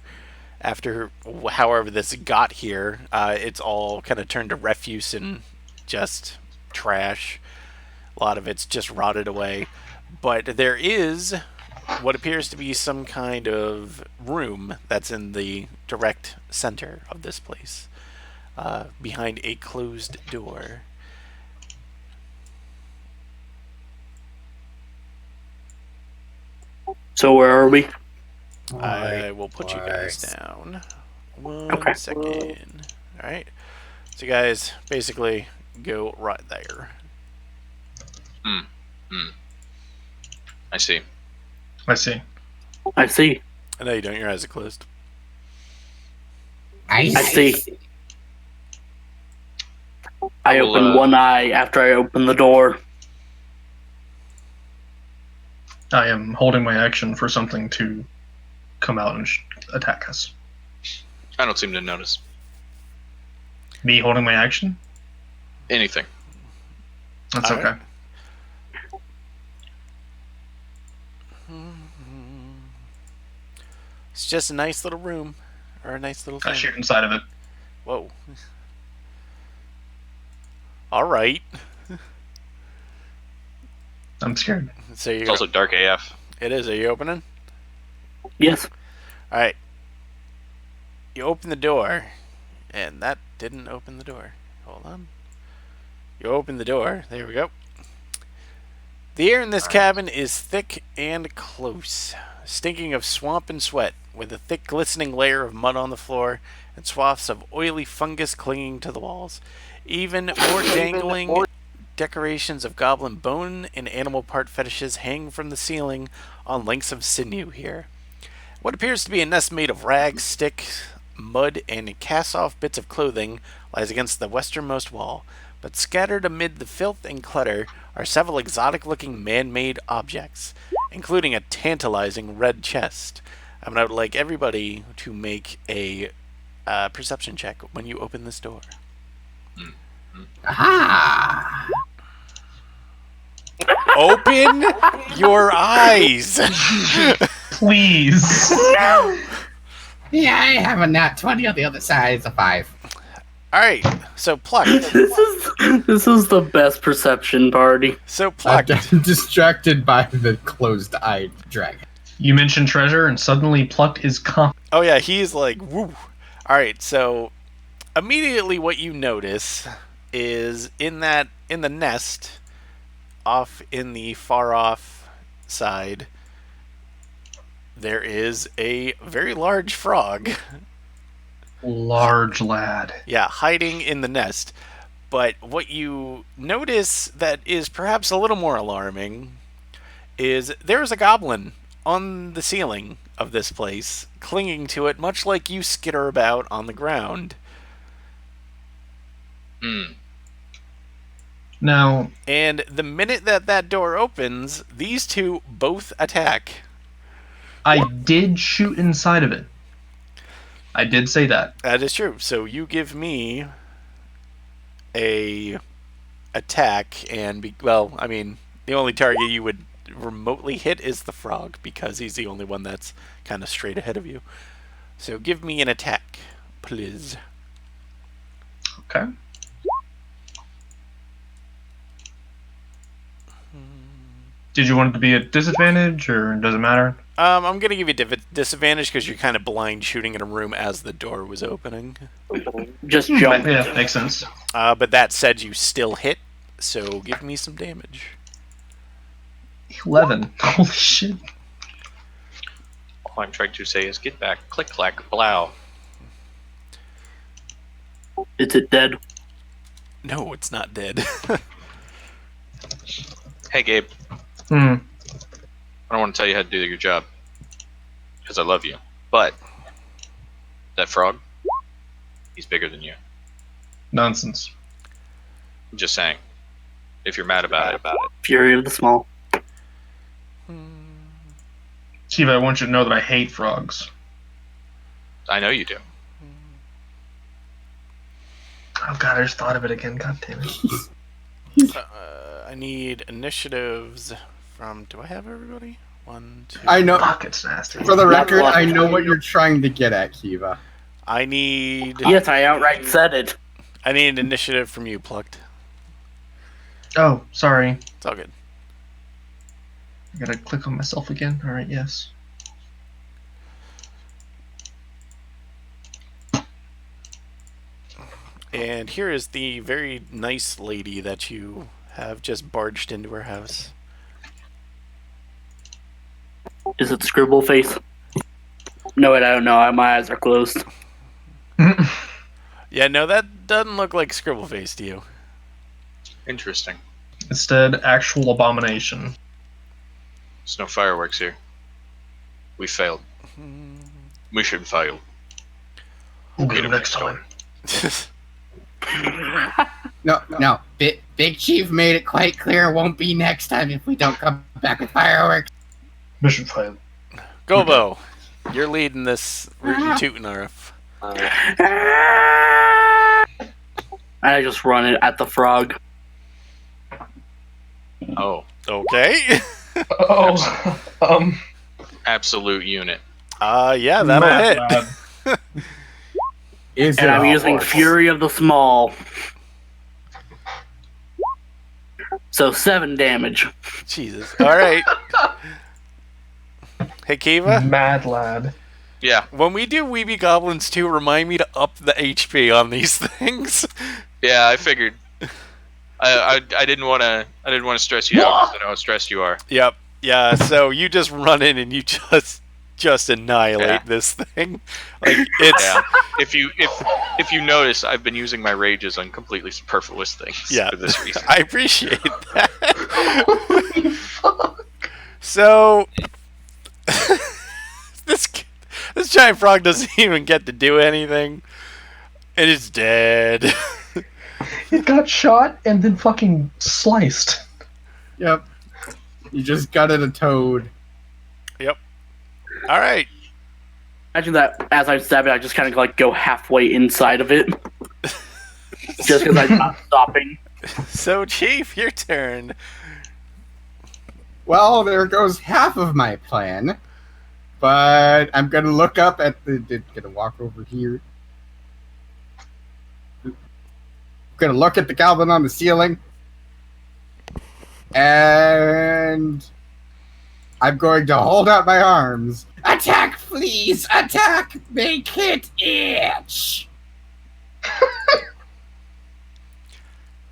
after however this got here, it's all kind of turned to refuse and just trash. A lot of it's just rotted away. But there is what appears to be some kind of room that's in the direct center of this place, behind a closed door. So where are we? I will put you guys down. One second. Alright. So you guys basically go right there. I see. I see. I see. I know you don't, your eyes are closed. I see. I will, open one eye after I open the door. I am holding my action for something to come out and attack us. I don't seem to notice Me holding my action? anything. That's All okay. right. It's just a nice little room, or a nice little I thing. shoot inside of it. Whoa. All right. I'm scared. So you're It's also dark AF. It is. Are you opening? Yes. All right. You open the door, and that didn't open the door. Hold on. You open the door. There we go. The air in this cabin is thick and close, stinking of swamp and sweat, with a thick glistening layer of mud on the floor and swaths of oily fungus clinging to the walls. Even more dangling decorations of goblin bone and animal part fetishes hang from the ceiling on lengths of sinew here. What appears to be a nest made of rags, sticks, mud, and cast-off bits of clothing lies against the westernmost wall, but scattered amid the filth and clutter are several exotic-looking man-made objects, including a tantalizing red chest. I would like everybody to make a perception check when you open this door. Ah! Open your eyes! Please. Yeah, I have a nat 20 on the other side. It's a 5. Alright, so Plucked. This is the best perception party. So Plucked. I'm distracted by the closed-eyed dragon. You mentioned treasure, and suddenly Plucked is Oh yeah, he's like, woo. Alright, so immediately what you notice is in the nest, off in the far off side, there is a very large frog. large lad. Yeah, hiding in the nest. But what you notice that is perhaps a little more alarming is there's a goblin on the ceiling of this place, clinging to it, much like you skitter about on the ground. Now, And the minute that door opens, these two both attack. I did shoot inside of it. I did say that. That is true. So you give me a attack, and the only target you would remotely hit is the frog, because he's the only one that's kind of straight ahead of you. So give me an attack, please. Okay. Did you want it to be a disadvantage, or does it matter? I'm gonna give you disadvantage because you're kind of blind shooting in a room as the door was opening. Just jump. Yeah, makes sense. But that said, you still hit, so give me some damage. 11. Holy shit. All I'm trying to say is get back, click, clack, blow. Is it dead? No, it's not dead. Hey, Gabe, Hmm. I don't want to tell you how to do your job, because I love you. But that frog, he's bigger than you. Nonsense. I'm just saying. If you're mad about it. Fury of the Small. Steve, I want you to know that I hate frogs. I know you do. Oh god, I just thought of it again. God damn it. I need initiatives from. Do I have everybody? 1, 2. I know. Fuck, it's nasty. For the Not record, I lucky. know what you're trying to get at, Kiva. I need. Yes, I outright said it. I need an initiative from you, Plucked. Oh, sorry. It's all good. I gotta click on myself again. Alright, yes. And here is the very nice lady that you have just barged into her house. Is it Scribble Face? No, wait, I don't know. My eyes are closed. Yeah, no, that doesn't look like Scribbleface to you. Interesting. Instead, actual abomination. There's no fireworks here. We failed. Mission failed. We'll get Get him him next time. No. Big Chief made it quite clear it won't be next time if we don't come back with fireworks. Mission failed. Gobo, you're leading this rootin' tootin' RF. I just run it at the frog. Oh, Okay. Oh, absolute unit. Yeah, that'll hit. lad. Is And it I'm a using horse? Fury of the Small. So 7 damage. Jesus. All right. Hey, Kiva, Mad lad. Yeah, when we do Weeby Goblins 2, remind me to up the HP on these things. yeah. I figured. I didn't want to stress you out because I know how stressed you are. Yep. Yeah, so you just run in and you just annihilate Yeah. this thing. Like it's Yeah. If you notice, I've been using my rages on completely superfluous things yeah. for this reason. I appreciate that. Holy fuck. So this giant frog doesn't even get to do anything. It is dead. It got shot and then fucking sliced. Yep. You just gutted a toad. All right. Imagine that as I stab it, I just kind of like go halfway inside of it. Just because I'm not stopping. So Chief, your turn. Well, there goes half of my plan. But I'm gonna look up at the. Gonna walk over here. Gonna look at the goblin on the ceiling. And I'm going to hold out my arms. Attack, please! Attack! Make it itch!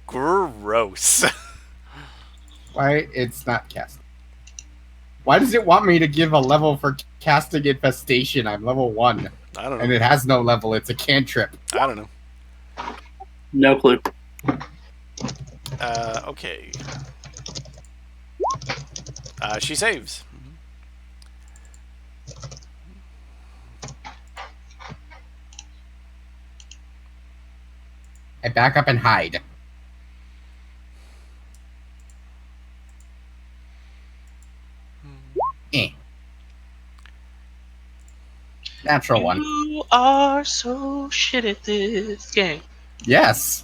Gross. Why? It's not casting. Why does it want me to give a level for casting infestation? I'm level 1. I don't And know. it has no level. It's a cantrip. I don't know. No clue. Okay. She saves. I back up and hide. Natural 1. You are so shit at this game. Yes.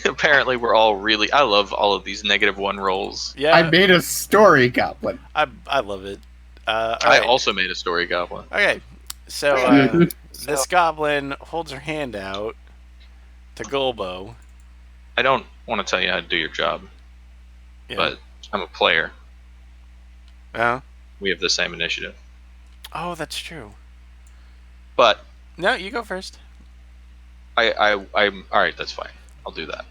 Apparently, we're all really. I love all of these -1 rolls. Yeah, I made a story goblin. I love it. All I right. also made a story goblin. Okay, so this goblin holds her hand out to Gulbo. I don't want to tell you how to do your job, Yeah. but I'm a player. Uh-huh. We have the same initiative. Oh, that's true. But No, you go first. I'm all right. That's fine. I'll do that.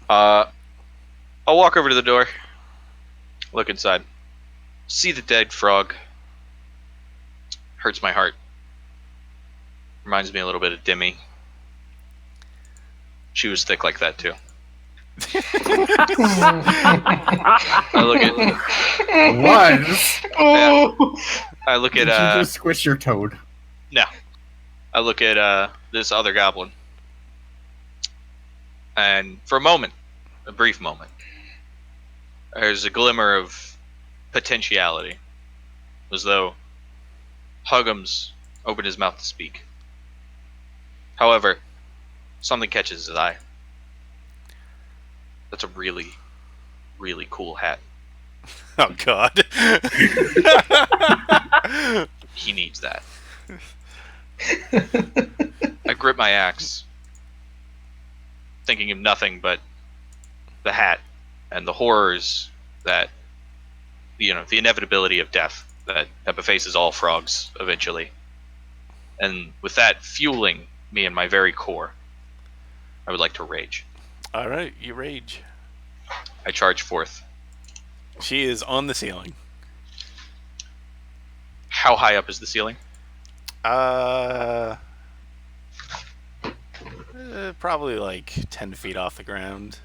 I'll walk over to the door. Look inside. See the dead frog. Hurts my heart. Reminds me a little bit of Dimmy. She was thick like that too. I look at. Was. I look Did at. you just squish your toad? No. I look at this other goblin. And for a moment, a brief moment, there's a glimmer of potentiality. As though Huggums opened his mouth to speak. However, something catches his eye. That's a really, really cool hat. Oh God. He needs that. I grip my axe, thinking of nothing but the hat and the horrors that, the inevitability of death that befaces all frogs eventually. And with that fueling me in my very core, I would like to rage. All right, you rage. I charge forth. She is on the ceiling. How high up is the ceiling? Probably like 10 feet off the ground.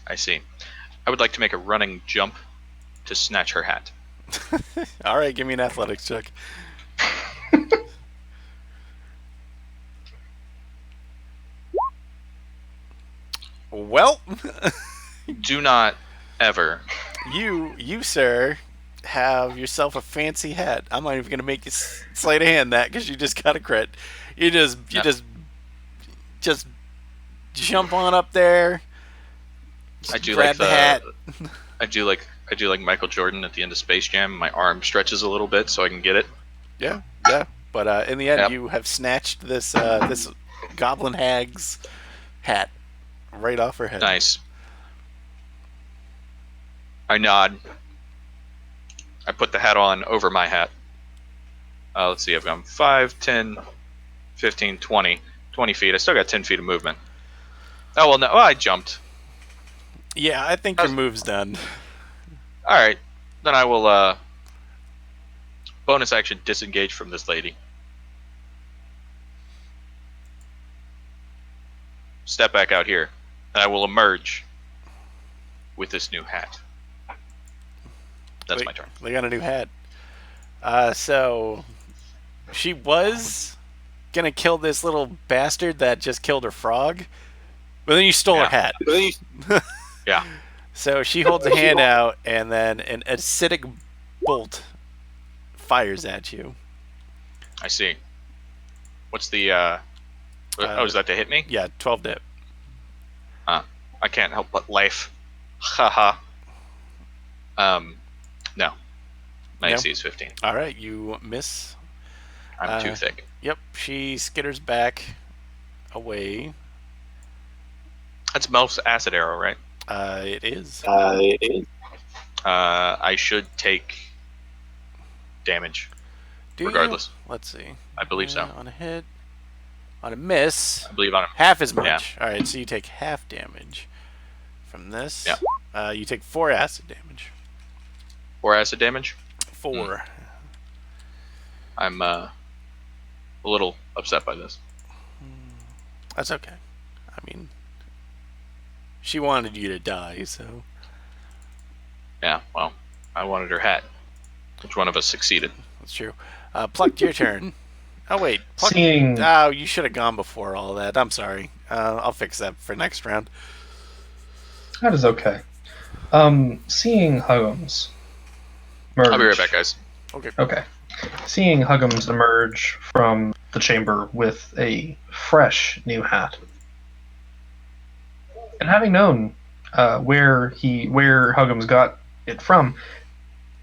I see. I would like to make a running jump to snatch her hat. All right, give me an athletics check. Well, Do not ever. you sir, have yourself a fancy hat. I'm not even gonna make you sleight of hand that because you just got a crit. You just jump on up there. I do grab like the hat. I do like Michael Jordan at the end of Space Jam. My arm stretches a little bit so I can get it. Yeah. But in the end, Yep. you have snatched this goblin hag's hat right off her head. Nice. I nod. I put the hat on over my hat. Let's see, I've gone 5, 10, 15, 20. 20 feet. I still got 10 feet of movement. Oh, well, no. I jumped. Yeah, I think your move's done. Alright. Then I will, bonus action disengage from this lady. Step back out here. And I will emerge with this new hat. That's my turn. They got a new hat. So she was gonna kill this little bastard that just killed her frog, but then you stole her hat. Yeah. So she holds a hand out, and then an acidic bolt fires at you. I see. What's the, is that to hit me? Yeah, 12 dip. I can't help but laugh. Haha. No. My AC is 15. All right, you miss. I'm too thick. Yep, she skitters back away. That's Melf's acid arrow, right? It is. I should take damage. Do regardless. you? Let's see. I believe so. On a hit. On a miss. I believe on him. Half as much. All right, so you take half damage from this. Yeah. You take 4 acid damage. 4 acid damage? 4. I'm a little upset by this. That's okay. I mean, she wanted you to die, so. Yeah, well, I wanted her hat. Which one of us succeeded? That's true. Plucked, your turn. Oh, wait. Pluck. Seeing Oh, you should have gone before all that. I'm sorry. I'll fix that for next round. that is okay. Seeing Huggums merge. I'll be right back, guys. Okay. Seeing Huggums emerge from the chamber with a fresh new hat, and having known where Huggums got it from,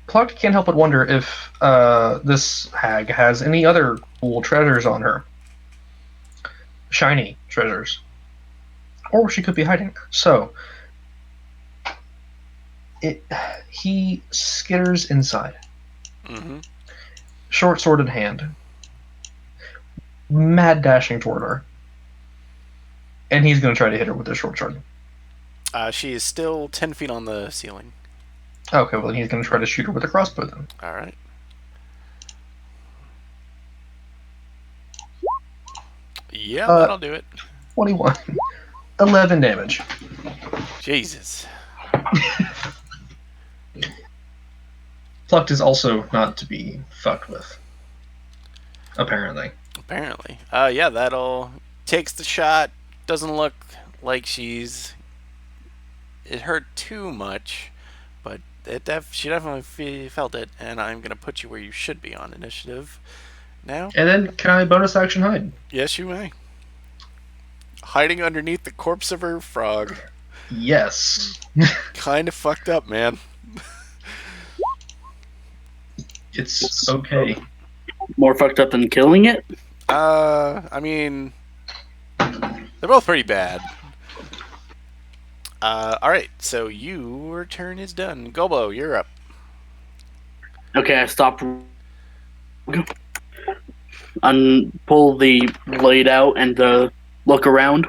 Pluck can't help but wonder if this hag has any other cool treasures on her, shiny treasures, or she could be hiding. So he skitters inside. Mm-hmm. Short sword in hand, mad dashing toward her, and he's going to try to hit her with his short sword. She is still 10 feet on the ceiling. Okay, well, he's going to try to shoot her with a crossbow then. All right. Yeah, that'll do it. 21. 11 damage. Jesus. Plucked is also not to be fucked with. Apparently. Apparently. Yeah, that'll... Takes the shot. Doesn't look like she's... It hurt too much, but she definitely felt it, and I'm going to put you where you should be on initiative now. And then, can I bonus action hide? Yes, you may. hiding underneath the corpse of her frog. Yes. Kind of fucked up, man. It's okay. More fucked up than killing it? I mean, they're both pretty bad. Alright, so your turn is done. Gobo, you're up. Okay, I stopped. Pull the blade out and look around.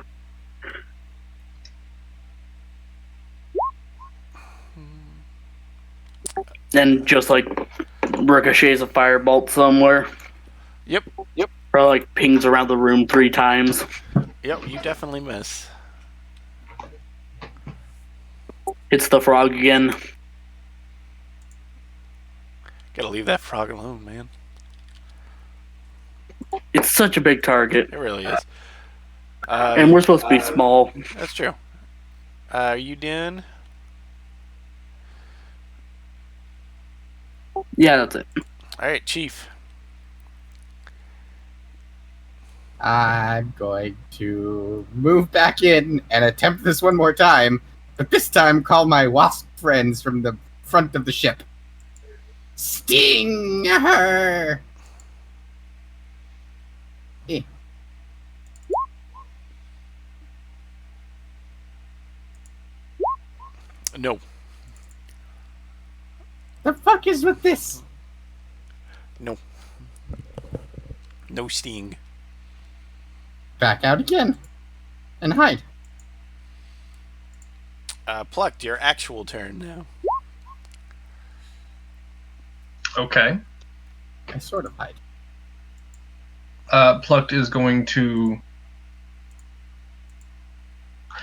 And just like ricochets a firebolt somewhere. Yep. Or like pings around the room 3 times. Yep, you definitely miss. It's the frog again. Gotta leave that frog alone, man. It's such a big target. It really is. And we're supposed to be small. That's true. Are you done? Yeah, that's it. Alright, Chief. I'm going to move back in and attempt this one more time, but this time call my wasp friends from the front of the ship. Sting her! Eh. No. The fuck is with this? No. No sting. Back out again. And hide. Plucked, your actual turn now. Okay. I sort of hide. Plucked is going to.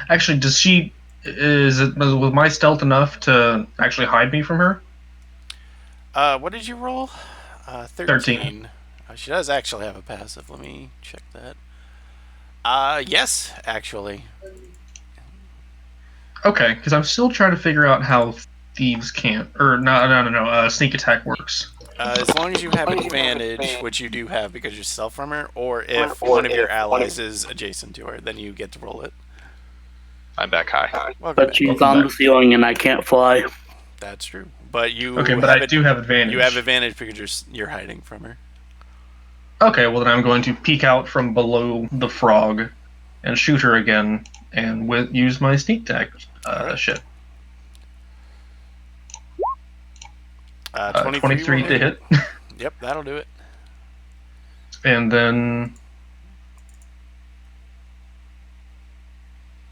Actually, does she? Is it with my stealth enough to actually hide me from her? What did you roll? 13. 13. She does actually have a passive. Let me check that. Yes, actually. Okay, because I'm still trying to figure out how thieves can't, or no, sneak attack works. As long as you have advantage, which you do have because you're stealth from her, or if one of your allies is adjacent to her, then you get to roll it. I'm back high. Welcome But back. she's on the ceiling and I can't fly. That's true. But you Okay, but I do have advantage. You have advantage because you're hiding from her. Okay, well then I'm going to peek out from below the frog and shoot her again, and use my sneak attack shit. 23 to hit. Yep, that'll do it. And then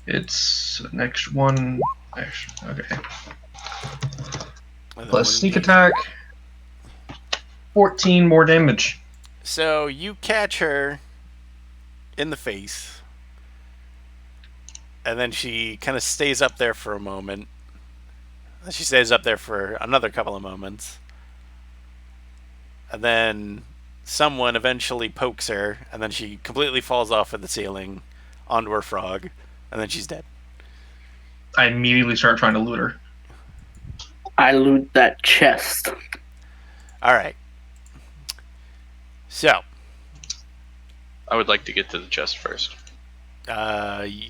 it's next one. Okay. Plus sneak attack. 14 more damage. So you catch her in the face, and then she kind of stays up there for a moment. She stays up there for another couple of moments. And then someone eventually pokes her, and then she completely falls off of the ceiling onto her frog, and then she's dead. I immediately start trying to loot her. I loot that chest. Alright. So. I would like to get to the chest first. You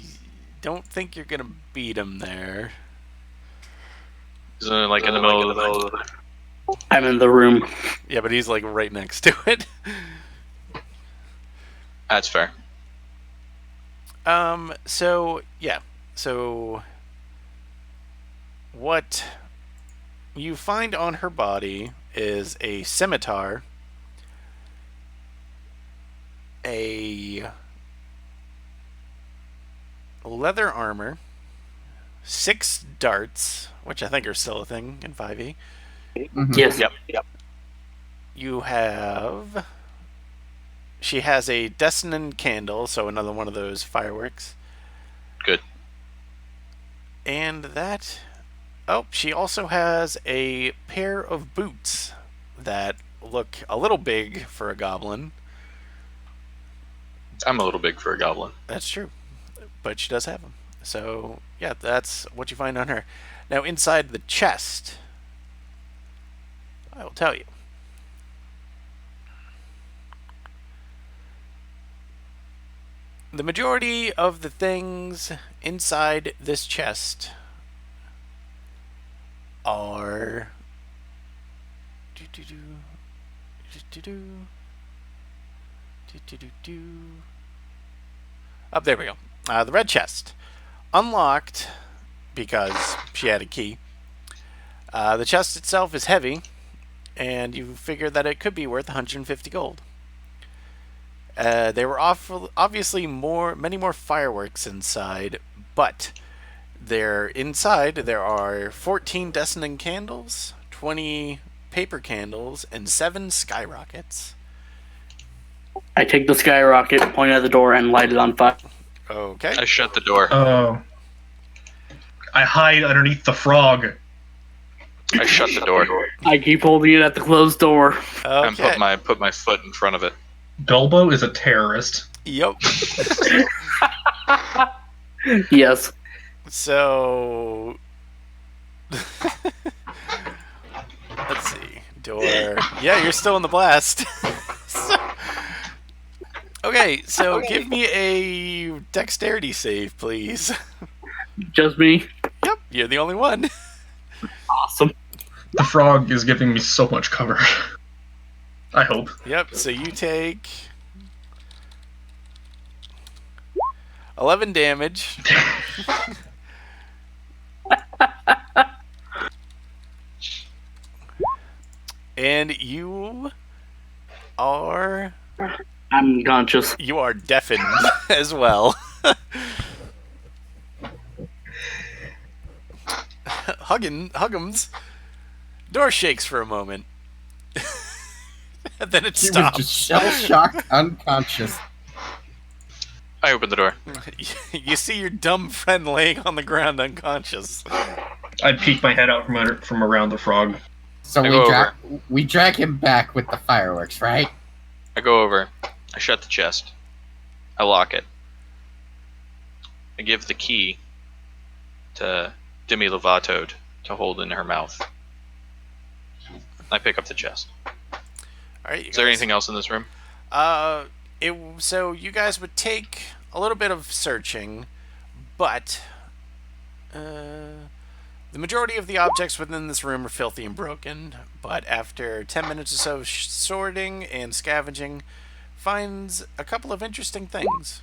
don't think you're going to beat him there. Isn't it like in the middle of the... I'm in the room. Yeah, but he's like right next to it. That's fair. So, yeah. So, what you find on her body is a scimitar, a leather armor, 6 darts, which I think are still a thing in 5e. Mm-hmm. Yes. Yep. You have... She has a Destinin candle, so another one of those fireworks. Good. And that... Oh, she also has a pair of boots that look a little big for a goblin. I'm a little big for a goblin. That's true. But she does have them. So, yeah, that's what you find on her. Now, inside the chest, I will tell you. the majority of the things inside this chest are up there we go. The red chest unlocked because she had a key. The chest itself is heavy, and you figure that it could be worth 150 gold. There were obviously many more fireworks inside, but inside there are 14 deafening candles, 20 paper candles, and 7 skyrockets. I take the skyrocket, point at the door, and light it on fire. Okay. I shut the door. Oh. I hide underneath the frog. I shut the door I keep holding it at the closed door. and Okay. put my foot in front of it. Gulbo is a terrorist. Yep. Yes. So let's see. Door. Yeah, you're still in the blast. Okay, so give me a dexterity save, please. Just me. Yep, you're the only one. Awesome. The frog is giving me so much cover. I hope. Yep, so you take 11 damage. And you are I'm unconscious. deafened as well. Huggins. Door shakes for a moment. And then it He was stops. just shell-shocked, unconscious. I opened the door. You see your dumb friend laying on the ground unconscious. I peek my head out from around the frog. So I go we drag him back with the fireworks, right? I go over. I shut the chest. I lock it. I give the key to Demi Lovato to hold in her mouth. I pick up the chest. All right. Is there anything else in this room? So you guys would take a little bit of searching, but the majority of the objects within this room are filthy and broken. But after 10 minutes or so sorting and scavenging, finds a couple of interesting things.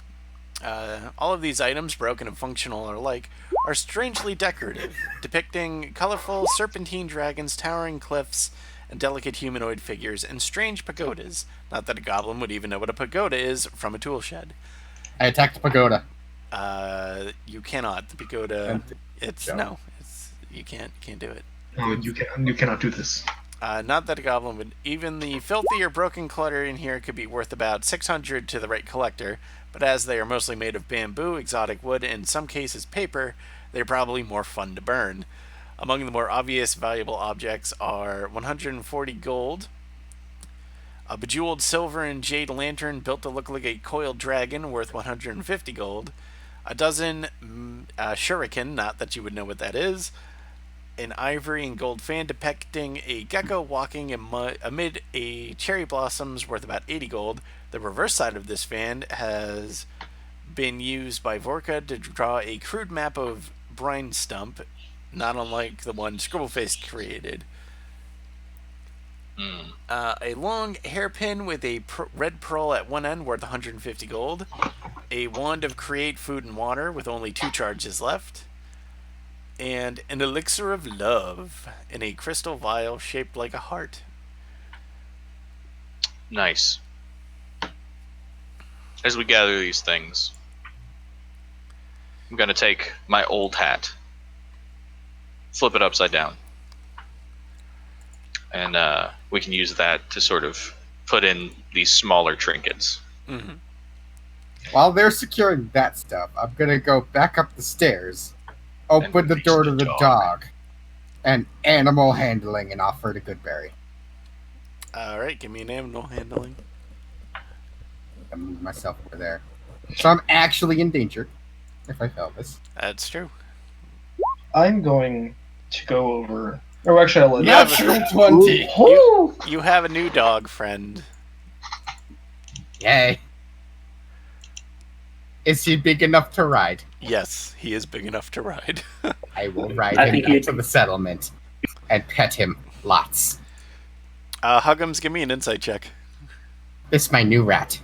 All of these items, broken and functional alike, are strangely decorative, depicting colorful serpentine dragons, towering cliffs, and delicate humanoid figures, and strange pagodas. Not that a goblin would even know what a pagoda is from a tool shed. I attacked the pagoda. You cannot. The pagoda. You can't do it. You cannot do this. Not that a goblin would. Even the filthy or broken clutter in here could be worth about 600 to the right collector, but as they are mostly made of bamboo, exotic wood, and in some cases paper, they're probably more fun to burn. Among the more obvious valuable objects are 140 gold, a bejeweled silver and jade lantern built to look like a coiled dragon worth 150 gold, a dozen shuriken, not that you would know what that is, an ivory and gold fan depicting a gecko walking amid a cherry blossoms worth about 80 gold. The reverse side of this fan has been used by Vorka to draw a crude map of Brine Stump, not unlike the one Scribbleface created. A long hairpin with a red pearl at one end worth 150 gold. A wand of create food and water with only 2 charges left. And an elixir of love in a crystal vial shaped like a heart. Nice. As we gather these things, I'm going to take my old hat, flip it upside down, and we can use that to sort of put in these smaller trinkets. Mm-hmm. While they're securing that stuff, I'm gonna go back up the stairs, open the door to the dog, and animal handling and offer to Goodberry. Alright, give me an animal handling. I move myself over there. So I'm actually in danger if I fail this. That's true. I'm going to go over. Or actually, I'll let Natural 20! You have a new dog friend. Yay. Is he big enough to ride? Yes, he is big enough to ride. I will ride I him think back he'd- to the settlement and pet him lots. Huggums, give me an insight check. This is my new rat.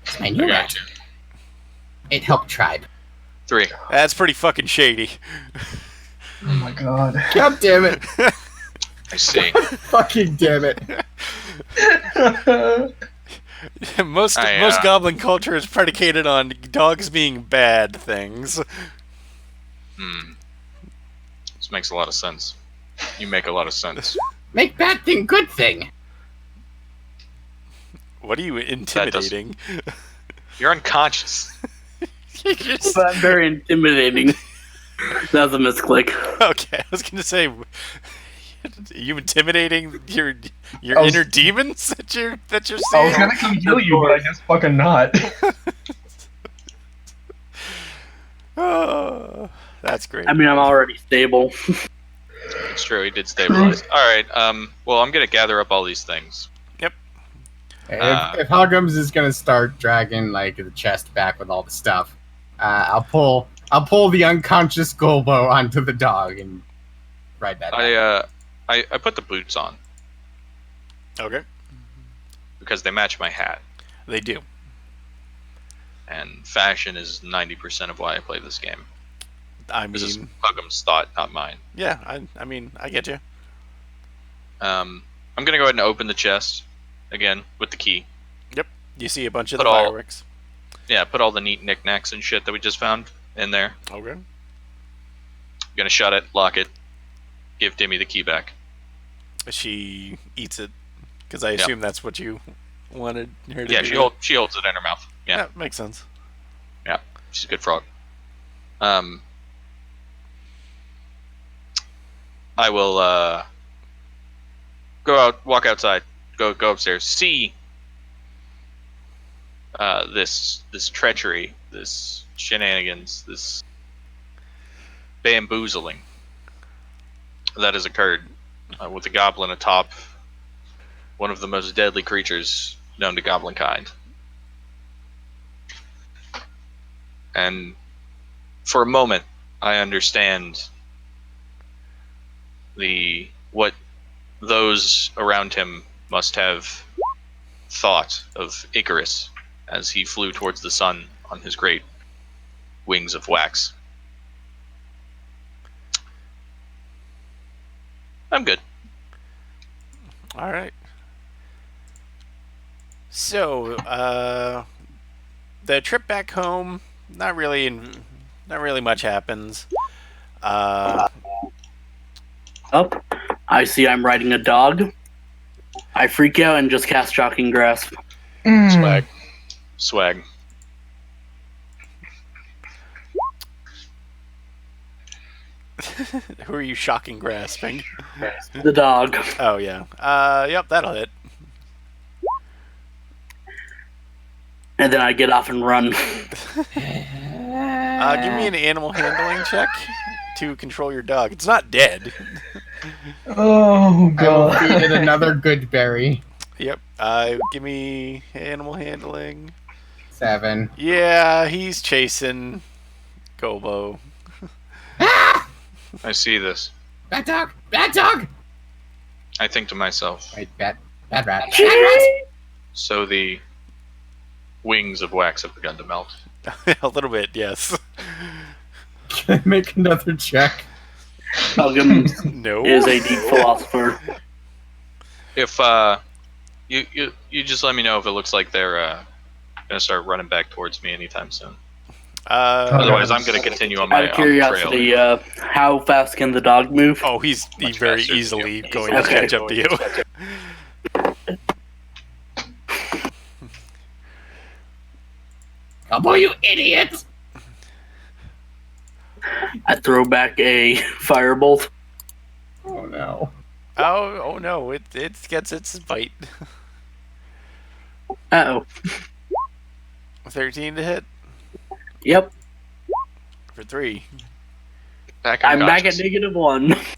It's my new I rat. got you. It helped tribe. 3. That's pretty fucking shady. Oh my god. God damn it. I see. Fucking damn it. most goblin culture is predicated on dogs being bad things. This makes a lot of sense. You make a lot of sense. Make bad thing good thing. What are you intimidating? You're unconscious. But very intimidating. That was a misclick. Okay, I was gonna say, are you intimidating your was- inner demons that you're I was seeing? gonna come kill you, but I guess fucking not. Oh, that's great. I mean, I'm already stable. It's true, he did stabilize. Alright, well, I'm gonna gather up all these things. If Huggums is gonna start dragging like the chest back with all the stuff, I'll pull the unconscious Golbo onto the dog and ride that. back. I put the boots on Okay, because they match my hat. they do. And fashion is 90% of why I play this game. I This is mean, Huggum's thought, not mine. yeah, I mean, I get you. I'm gonna go ahead and open the chest again with the key. You see a bunch of Put the all- fireworks. Yeah, put all the neat knickknacks and shit that we just found in there. Okay. Gonna shut it, lock it, give Dimmy the key back. She eats it because I assume that's what you wanted her to Yeah, do. she holds it in her mouth. Yeah, Makes sense. she's a good frog. I will walk outside, go upstairs, see this treachery, this shenanigans, this bamboozling that has occurred with a goblin atop one of the most deadly creatures known to goblin kind. And for a moment, I understand what those around him must have thought of Icarus as he flew towards the sun on his great wings of wax. I'm good. All right. So, the trip back home, not really much happens. Up. I see I'm riding a dog. I freak out and just cast Shocking Grasp. Swag. Who are you shocking grasping? The dog. Oh yeah. Yep, that'll hit. And then I get off and run. Give me an animal handling check to control your dog. It's not dead. Oh I will god. feed it another good berry. Yep. Give me animal handling. 7. Yeah, he's chasing Gobo. I see this. Bad dog! Bad dog! I think to myself, Wait, bad rat. Bad rat! so the wings of wax have begun to melt. A little bit, yes. Can I make another check? Huggums No. is a deep philosopher. If you just let me know if it looks like they're gonna start running back towards me anytime soon. Otherwise, I'm gonna continue on Out my of curiosity, trail. how fast can the dog move? Oh, he's Much very faster than easily you. going to Okay. catch up to you. Oh, you idiot! I throw back a firebolt. Oh no. Oh no, it gets its bite. Uh-oh. 13 to hit Yep. for 3. I'm back at unconscious. -1.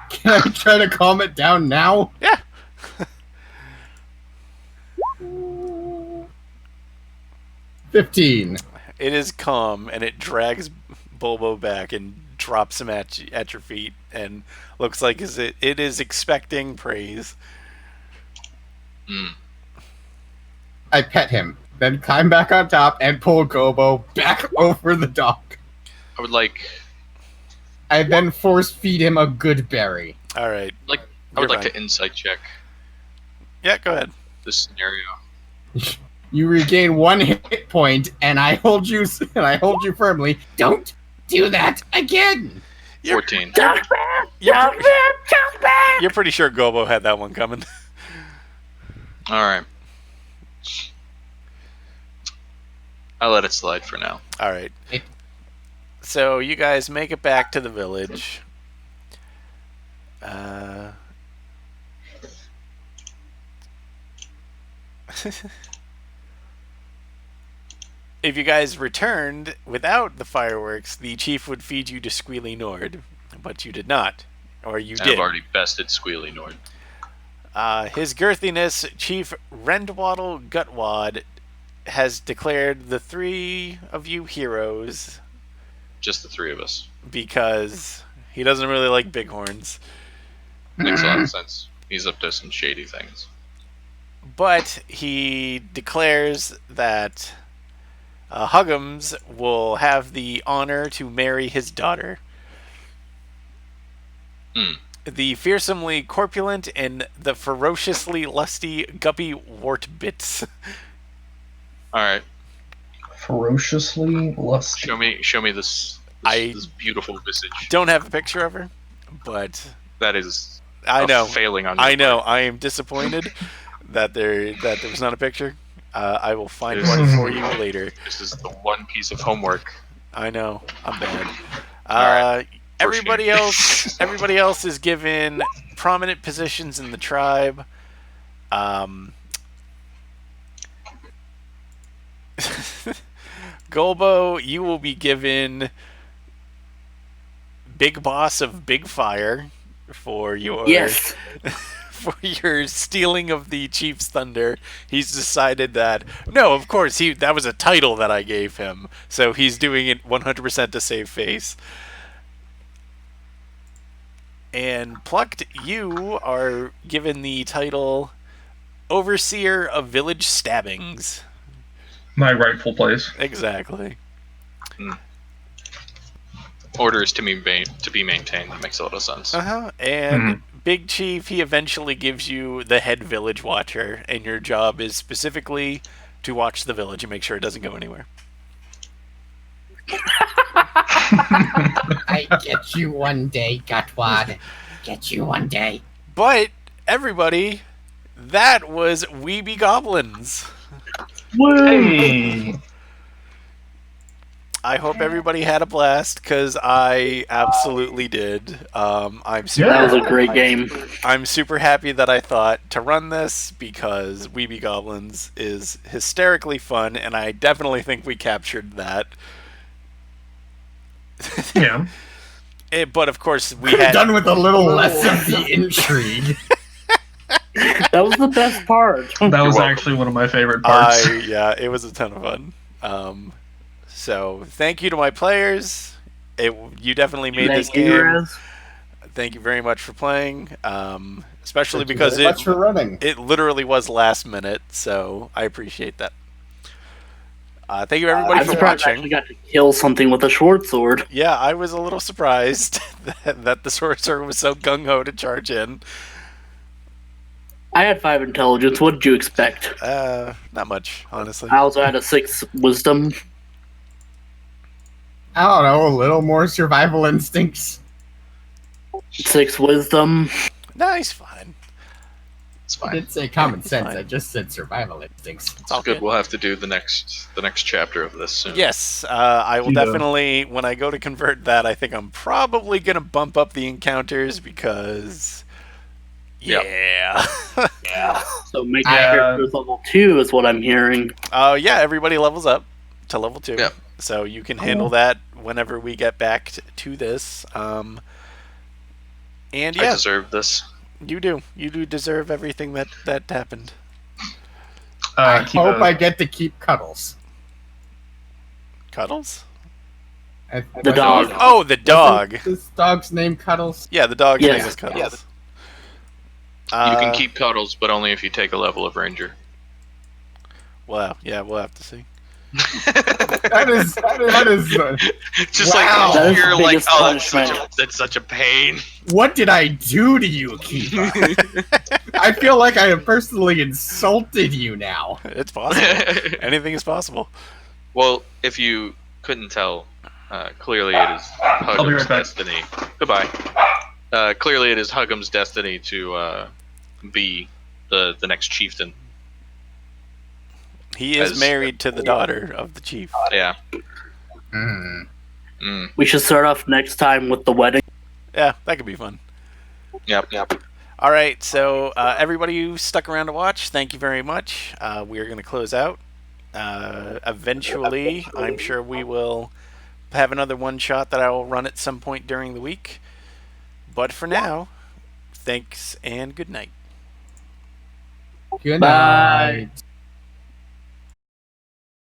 Can I try to calm it down now? Yeah. 15. It is calm, and it drags Bulbo back and drops him at your feet, and looks like it is expecting praise. I pet him, then climb back on top and pull Gobo back over the dock. I would like I then force feed him a good berry. All right. I would like to insight check Yeah, go ahead. this scenario. You regain 1 hit point, and I hold you firmly. Don't do that again. 14. You're pretty sure Gobo had that one coming. All right. I'll let it slide for now. All right. So you guys make it back to the village. If you guys returned without the fireworks, the chief would feed you to Squealy Nord, but you did not, or you did. I've already bested Squealy Nord. His girthiness, Chief Rendwaddle Gutwad, has declared the 3 of you heroes Just the 3 of us. because he doesn't really like bighorns. Makes a lot of sense. He's up to some shady things. But he declares that Huggums will have the honor to marry his daughter. The fearsomely corpulent and the ferociously lusty Guppy Wartbits. Alright. Ferociously lusty. Show me this beautiful visage. Don't have a picture of her, but That is I know. failing on I your know. part. I am disappointed that there was not a picture. I will find one for you later. This is the one piece of homework. I know. I'm bad. Alright. Everybody else is given prominent positions in the tribe. Golbo, you will be given Big Boss of Big Fire for your Yes. for your stealing of the Chief's thunder. He's decided that no, of course that was a title that I gave him, so he's doing it 100% to save face. And Plucked, you are given the title Overseer of Village Stabbings. My rightful place. Exactly. Orders to be maintained. That makes a lot of sense. And Big Chief, he eventually gives you the head village watcher, and your job is specifically to watch the village and make sure it doesn't go anywhere. I get you one day, Gutwad. Get you one day. But everybody, that was Weeby Goblins. Hey. I hope everybody had a blast, because I absolutely did. I'm super. That was a great game. I'm super happy that I thought to run this, because Weeby Goblins is hysterically fun, and I definitely think we captured that. Yeah. But of course, we Could have had done with a little less of the intrigue. That was the best part. That was welcome. actually one of my favorite parts. yeah, it was a ton of fun. So thank you to my players. You definitely made this Thank you, game. Rez. Thank you very much for playing, especially Thank you because very much for running. it literally was last minute. So I appreciate that. Thank you everybody I'm for surprised I watching. actually got to kill something with a short sword. Yeah, I was a little surprised that the sorcerer was so gung ho to charge in. I had 5 intelligence. What did you expect? Not much, honestly. I also had a 6 wisdom. I don't know, a little more survival instincts. 6 wisdom. Nice, fine. It's I fine. didn't say common It's sense, fine. I just said survival instincts. It's all Good. We'll have to do the next chapter of this soon. Yes, I will Yeah. definitely, when I go to convert that, I think I'm probably going to bump up the encounters because, Yep. yeah. Yeah. So make Yeah. characters level 2 is what I'm hearing. Yeah, everybody levels up to level 2. Yep. So you can handle that whenever we get back to this. And I yeah, deserve this. you do. You do deserve everything that happened. I Keep hope a- I get to keep Cuddles. Cuddles? The dog. Oh, the dog. Wasn't this dog's name Cuddles? Yeah, the dog's Yes. name is Cuddles. You can keep Cuddles, but only if you take a level of Ranger. Well, yeah, we'll have to see. That is Just Wow. That like is you're the like, biggest oh, punishment. that's such a pain. what did I do to you, Akiva? I feel like I have personally insulted you now. It's possible. Anything is possible. Well, if you couldn't tell, clearly it is be Hugum's right back. destiny. Goodbye. Clearly it is Hugum's destiny to be the next chieftain. He is As- married to the daughter of the chief. Yeah. Mm. We should start off next time with the wedding. Yeah, that could be fun. Yep. All right, so everybody who stuck around to watch, thank you very much. We are going to close out. Eventually, I'm sure we will have another one shot that I will run at some point during the week. But for now, thanks and good night. Good Bye. night.